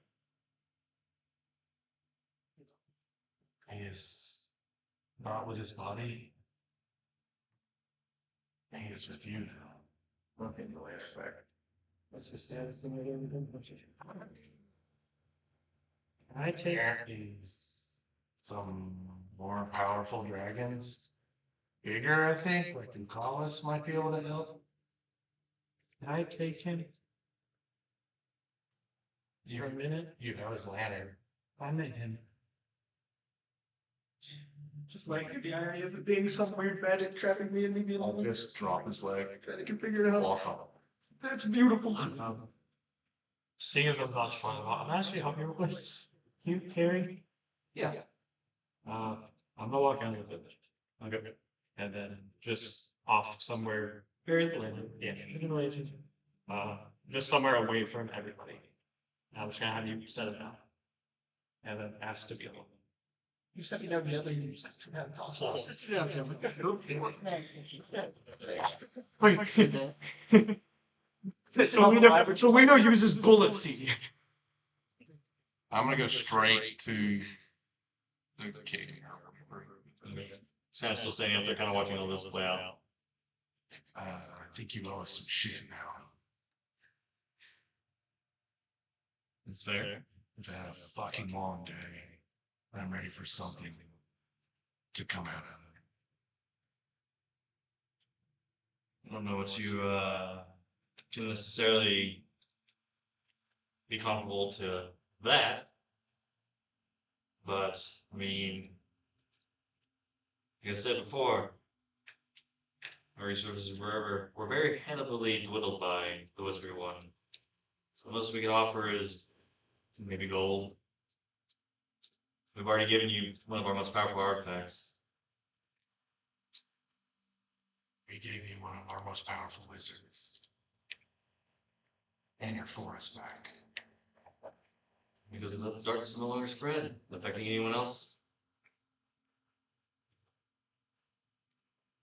He is not with his body. He is with you now. Nothing the last fact. What's the status thing of everything? I take. Apparently, some more powerful dragons. Bigger, I think, like Mccollum might be able to help. Can I take him You, for a minute? you know his lantern. I met him. Just like the irony of it being some weird magic trapping me and me being I'll alone. just drop his leg. I can figure it out. Walk on. That's beautiful. Seeing as I'm not strong enough, I'm actually helping you with this. You, Carrie? Yeah. I'm gonna walk out of the village. Okay. And then just off somewhere very clearly. Yeah. Just somewhere away from everybody. I'm just gonna have you set it down. And then ask to be alone. You sent me down the other. You sent me down Wait. Tawhito uses bullets. See. I'm gonna go straight to the king. He's kind of still standing up there, kind of watching all this play out. I think you owe us some shit now. It's fair. We've had a fucking long day. I'm ready for something to come out of it. I don't know what you can necessarily be comparable to that, but I mean, like I said before, our resources were very heavily dwindled by the Whispered One. So the most we can offer is maybe gold. We've already given you one of our most powerful artifacts. We gave you one of our most powerful wizards. And your forest back. Because of the darkness no longer spread, affecting anyone else.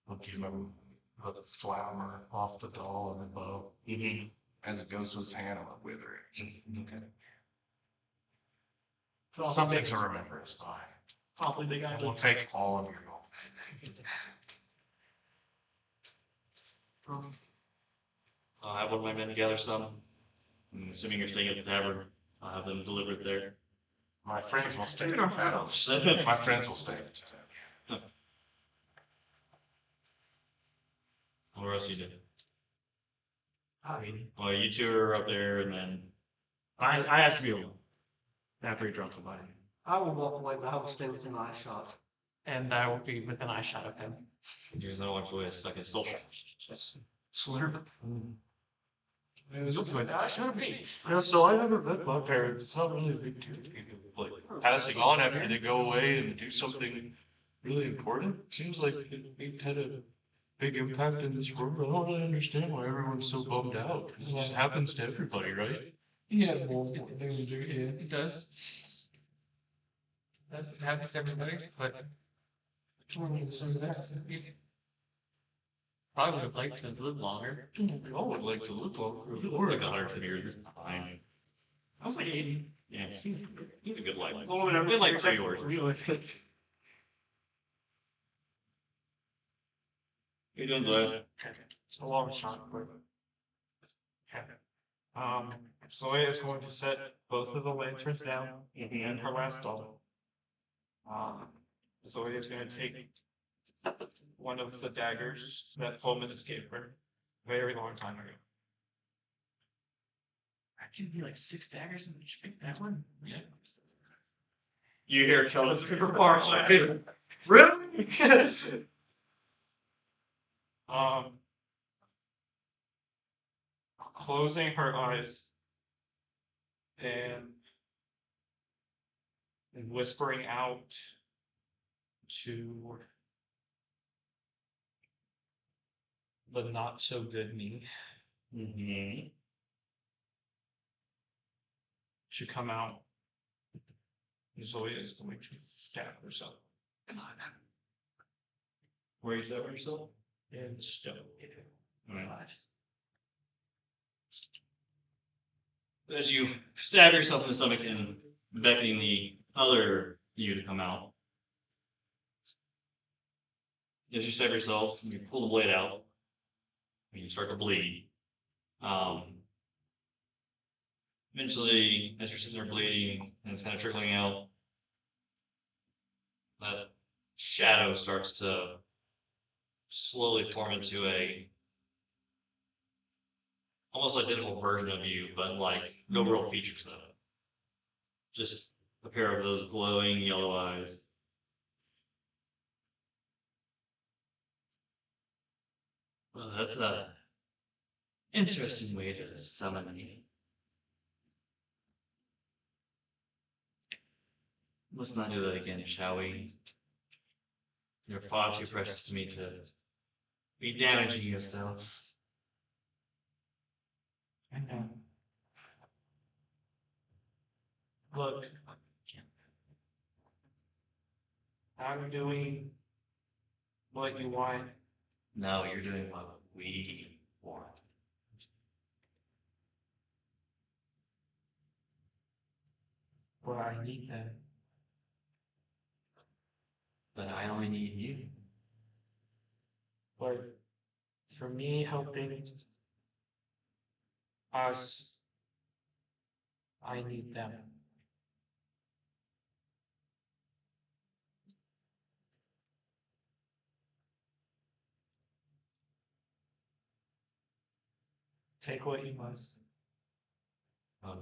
We'll give him the flower off the doll and the bow. As it goes to his hand, I'm gonna wither it. Okay. It's Something to remember us by. awfully big And idea. we'll take all of your gold. I'll have one of my men gather some. I'm assuming you're staying at the tavern. I'll have them deliver it there. My friends will stay. My friends will stay. What else you did? I mean, Well, you two are up there, and then I have to be alone after he drops the body. I will walk away, but I will stay within eye shot. And I will be within eye shot of him. there's no one way to suck his soul. Slurp. So I never met my parents. It's not really a big deal. People like passing on after they go away and do something really important. Seems like it had a big impact in this world. I don't really understand why everyone's so bummed out. It just happens to everybody, right? Yeah, more important things to do here. It does. It happens to everybody, but probably would have liked to live longer. We all would like to live longer. You were like 100 years. This time. I was like 80. Yeah, you had a good life. Well, whatever. Been like 3 Except yours. for you. You doing good? It's a long shot, but. Zoya is going to set both of the lanterns down and her last doll. Zoya is going to take one of the daggers that Fulminus gave her a very long time ago. I can be like 6 daggers and just pick that one. Yeah. You hear Kelvin super far. Really? Closing her eyes and whispering out to the not so good me Mm-hmm. to come out. Zoya is going to stab herself Where you stab yourself? in stone. Alright. As you stab yourself in the stomach and beckoning the other you to come out. As you stab yourself, you pull the blade out, and you start to bleed. Eventually, as you're sitting there bleeding and it's kind of trickling out, that shadow starts to slowly form into a almost identical version of you, but like no real features of it. Just a pair of those glowing yellow eyes. Well, that's a interesting way to summon me. Let's not do that again, shall we? You're far too precious to me to be damaging yourself. I know. Look, I'm doing what you want. No, you're doing what we want. What I need them. But I only need you. But for me helping us, I need them. Take what you must.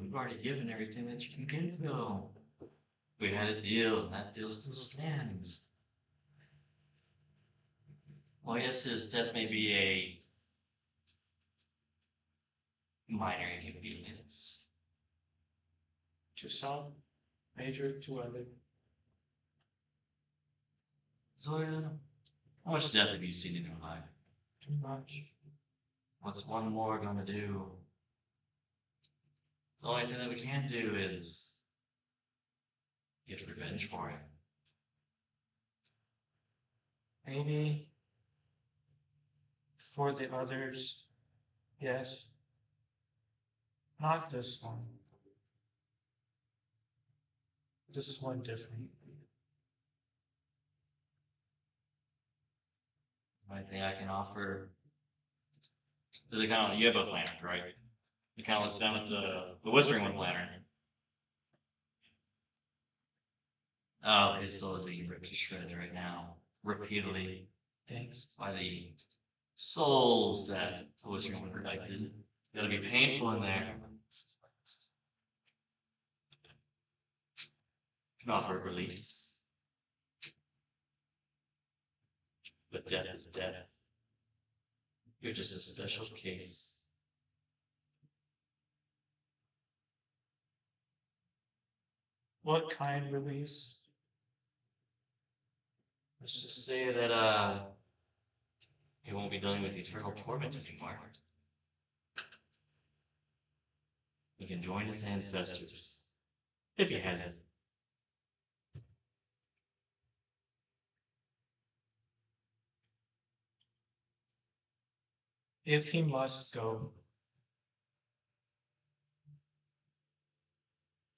We've already given everything that you can give, though. We had a deal, and that deal still stands. Well, yes, his death may be a minor inconvenience. To some, major to other. Zoya, how much death have you seen in your life? Too much. What's one more gonna do? The only thing that we can do is get revenge for it. Maybe for the others, yes. Not this one. This one different. The only thing I can offer is the kind of, you have both lanterns, right? It kind of looks down at the whispering one lantern. Oh, his soul is being ripped to shreds right now, repeatedly. Thanks. By the souls that Tawhito protected. It'll be painful in there. Can offer release. But death is death. You're just a special case. What kind release? Let's just say that he won't be dealing with eternal torment anymore. He can join his ancestors. If he has it. If he must go,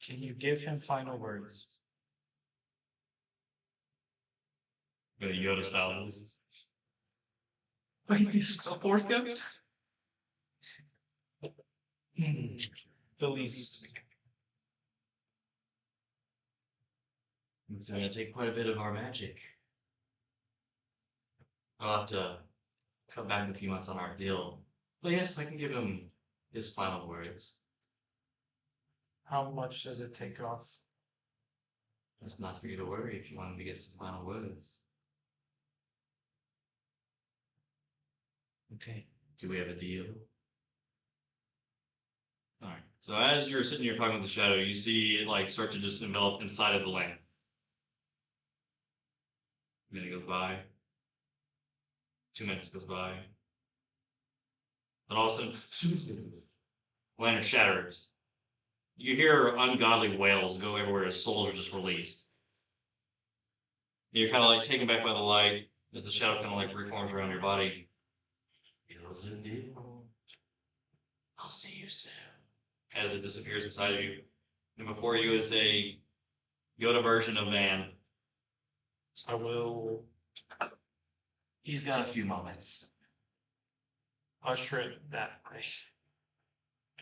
can you give him final words? With a Yoda style. Wait, he's a fourth ghost? The least. It's going to take quite a bit of our magic. I'll have to come back in a few months on our deal. But yes, I can give him his final words. How much does it take off? That's not for you to worry if you want him to get some final words. Okay. Do we have a deal? Alright. So as you're sitting here talking with the shadow, you see it like start to just envelop inside of the land. A minute goes by. 2 minutes goes by. And all of a sudden, land shatters. You hear ungodly wails go everywhere as souls are just released. You're kind of like taken back by the light as the shadow kind of like reforms around your body. Feels indeed. I'll see you soon. As it disappears inside of you. And before you is a Yoda version of man. I will He's got a few moments. usher it that way.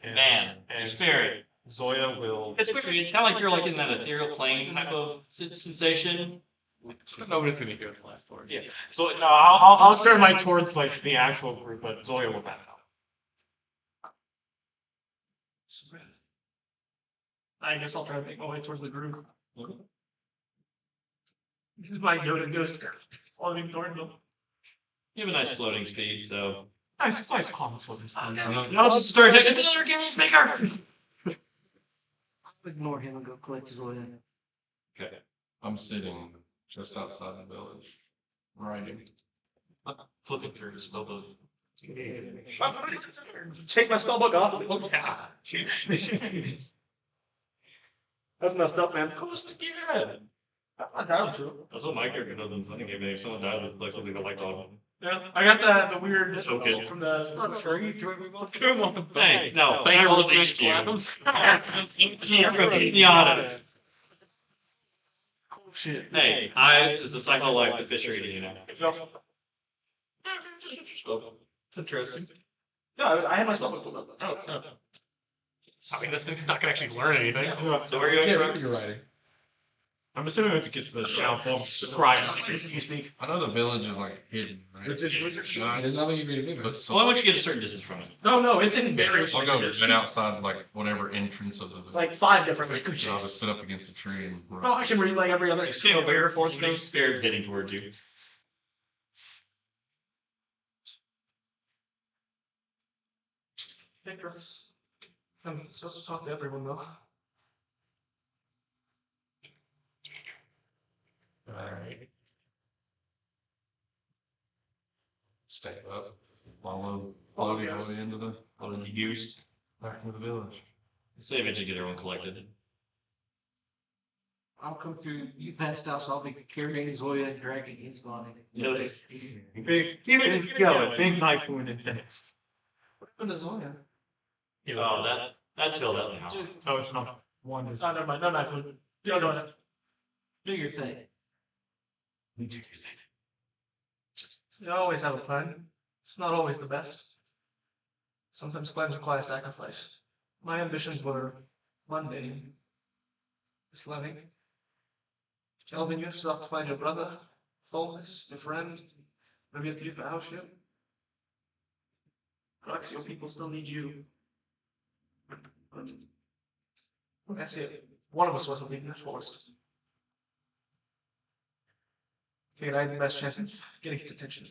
And, Man, your and spirit. Zoya will. It's weird. It's kind of like you're like in that ethereal plane type of sensation. Nobody's gonna go to the last Lord. Yeah. So no, I'll turn my towards like the actual group, but Zoya will back out. I guess I'll try to make my way towards the group. Because my Yoda ghost floating towards them. You have a nice floating speed, so. Nice calm floating. I'll just start hitting. It's another game speaker! I'll ignore him and go collect Zoya. Okay. I'm sitting just outside the village, writing. Flipping through his spell book. Take my spellbook off. That's messed up, man. I dialed true. That's what my character does in the second game. If someone dies, it's like something I liked on. Yeah, I got the weird Okay. from the tree. Hey, no, thank you for listening to you. Pinata. Cool shit. Hey, is the cycle of life that fish are eating you now. It's interesting. Yeah, I had my spellbook pulled up. Oh. I mean, this thing's not gonna actually learn anything. So where are you Yeah, at, you're writing. I'm assuming once it gets to the town, they'll subscribe. I know the village is like hidden, right? Which is there's nothing you can do. But Well, I want you to get a certain distance from it. No, it's in various I'll go languages. right outside like whatever entrance of the village. Like 5 different So I'll just languages. sit up against a tree and Well, I can read like every other. You see a bear force main spirit heading towards you. Hey, Chris. I'm supposed to talk to everyone though. Alright. Step up, follow the way into the Used. back into the village. Say eventually get everyone collected. I'll come through. You passed out, so I'll be carrying Zoya and dragging his body. Yeah, Big, keep it going. Big knife wound and finished. What happened to Zoya? Oh, that's healed up now. Oh, it's not one. Oh, never mind. No knife wound. You don't know. Do your thing. You always have a plan. It's not always the best. Sometimes plans require sacrifice. My ambitions were mundane. It's loving. Kelvin, you still have to find your brother, Fulminus, your friend. Maybe you have to do for house ship. Qrux, your people still need you. That's it. One of us wasn't leaving that forest. Figured I had the best chance of getting its attention.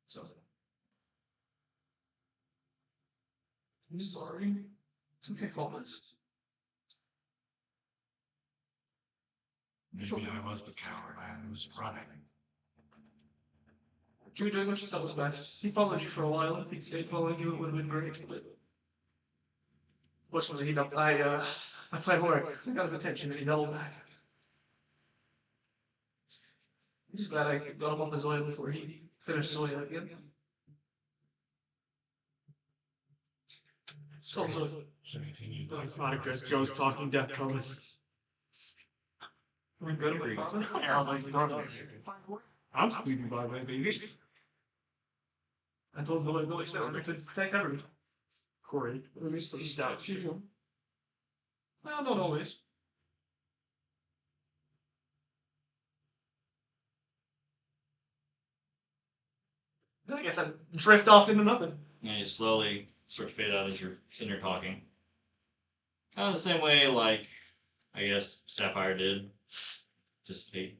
So. I'm sorry. It's okay, Fulminus. Maybe I was the coward. I was running. Doing what you stuff was best. He followed you for a while. If he'd stayed following you, it would have been great. But fortunately, my plan worked. So I got his attention and he doubled back. I'm just glad I got him off the Zoya before he finished Zoya again. So, That's not a good Joe's talking death colors. we're good at I'm sleeping by my baby. I told Zoya to said we could protect everyone. Corey, let me stop you. Well, not always. Then I guess I drift off into nothing. And you slowly sort of fade out as you're sitting there talking. Kind of the same way, like, I guess Sapphire did. Dissipate.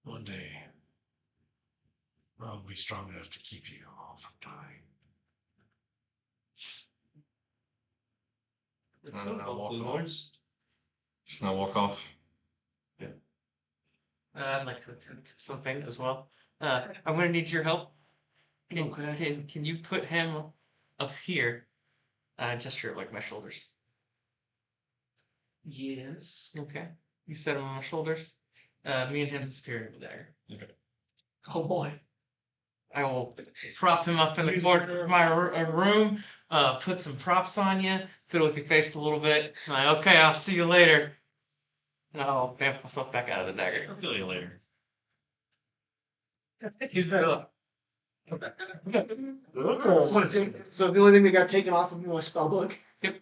One day, I'll be strong enough to keep you all from dying. I'll walk off. I'll walk off. I'd like to attempt something as well. I'm gonna need your help. Can you put him up here? Gesture like my shoulders. Yes. Okay. You set him on my shoulders. Me and him disappear into the dagger. Okay. Oh boy. I will prop him up in the corner of my room, put some props on you, fiddle with your face a little bit. Like, okay, I'll see you later. And I'll vamp myself back out of the dagger. I'll feel you later. He's there. So the only thing that got taken off of me was spell book. Yep.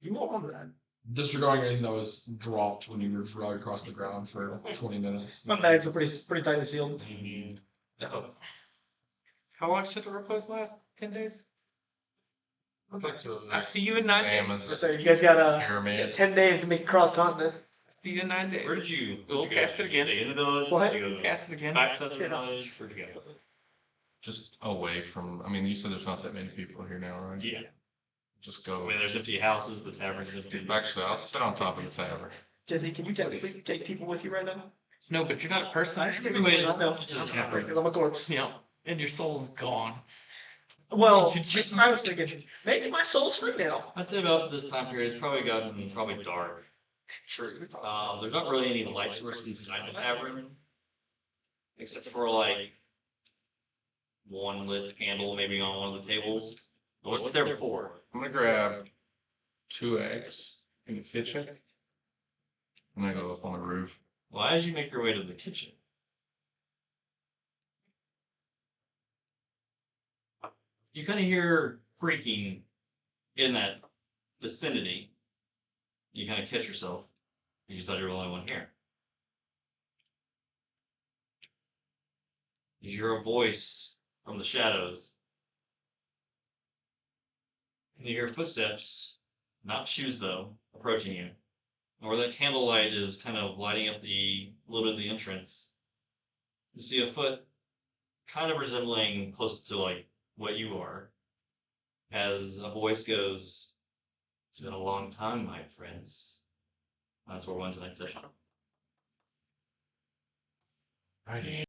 You won't remember that. Disregarding anything that was dropped when you were dragged across the ground for 20 minutes. My bags were pretty tightly sealed. How long should the repose last? 10 days? That's I'll see you in 9 Same days. as So you guys got pyramid. 10 days to make it cross continent. See you in 9 days. Where did you? We'll cast it again. Stay in the village? What? Did you go Cast it again. back to the Yeah. village? Where'd you go? Just away from. I mean, you said there's not that many people here now, right? Yeah. Just I go. mean, there's empty houses, the tavern's empty. Actually, I'll sit on top of the tavern. Jesse, can you technically take people with you right now? No, but you're not a person. Wait, no. Because I'm a corpse. You know, and your soul's gone. Well, I was thinking, maybe my soul's free now. I'd say about this time period, it's probably gotten dark. True. There's not really any light source inside the tavern, except for like one lit candle maybe on one of the tables. But what's there before? I'm gonna grab 2 eggs in the kitchen, and then go up on the roof. Well, as you make your way to the kitchen, you kind of hear creaking in that vicinity. You kind of catch yourself. You thought you were the only one here. You hear a voice from the shadows. And you hear footsteps, not shoes though, approaching you. And where that candlelight is kind of lighting up the little bit of the entrance, you see a foot kind of resembling close to like what you are, as a voice goes, "It's been a long time, my friends." That's where we're going tonight's session. Righty.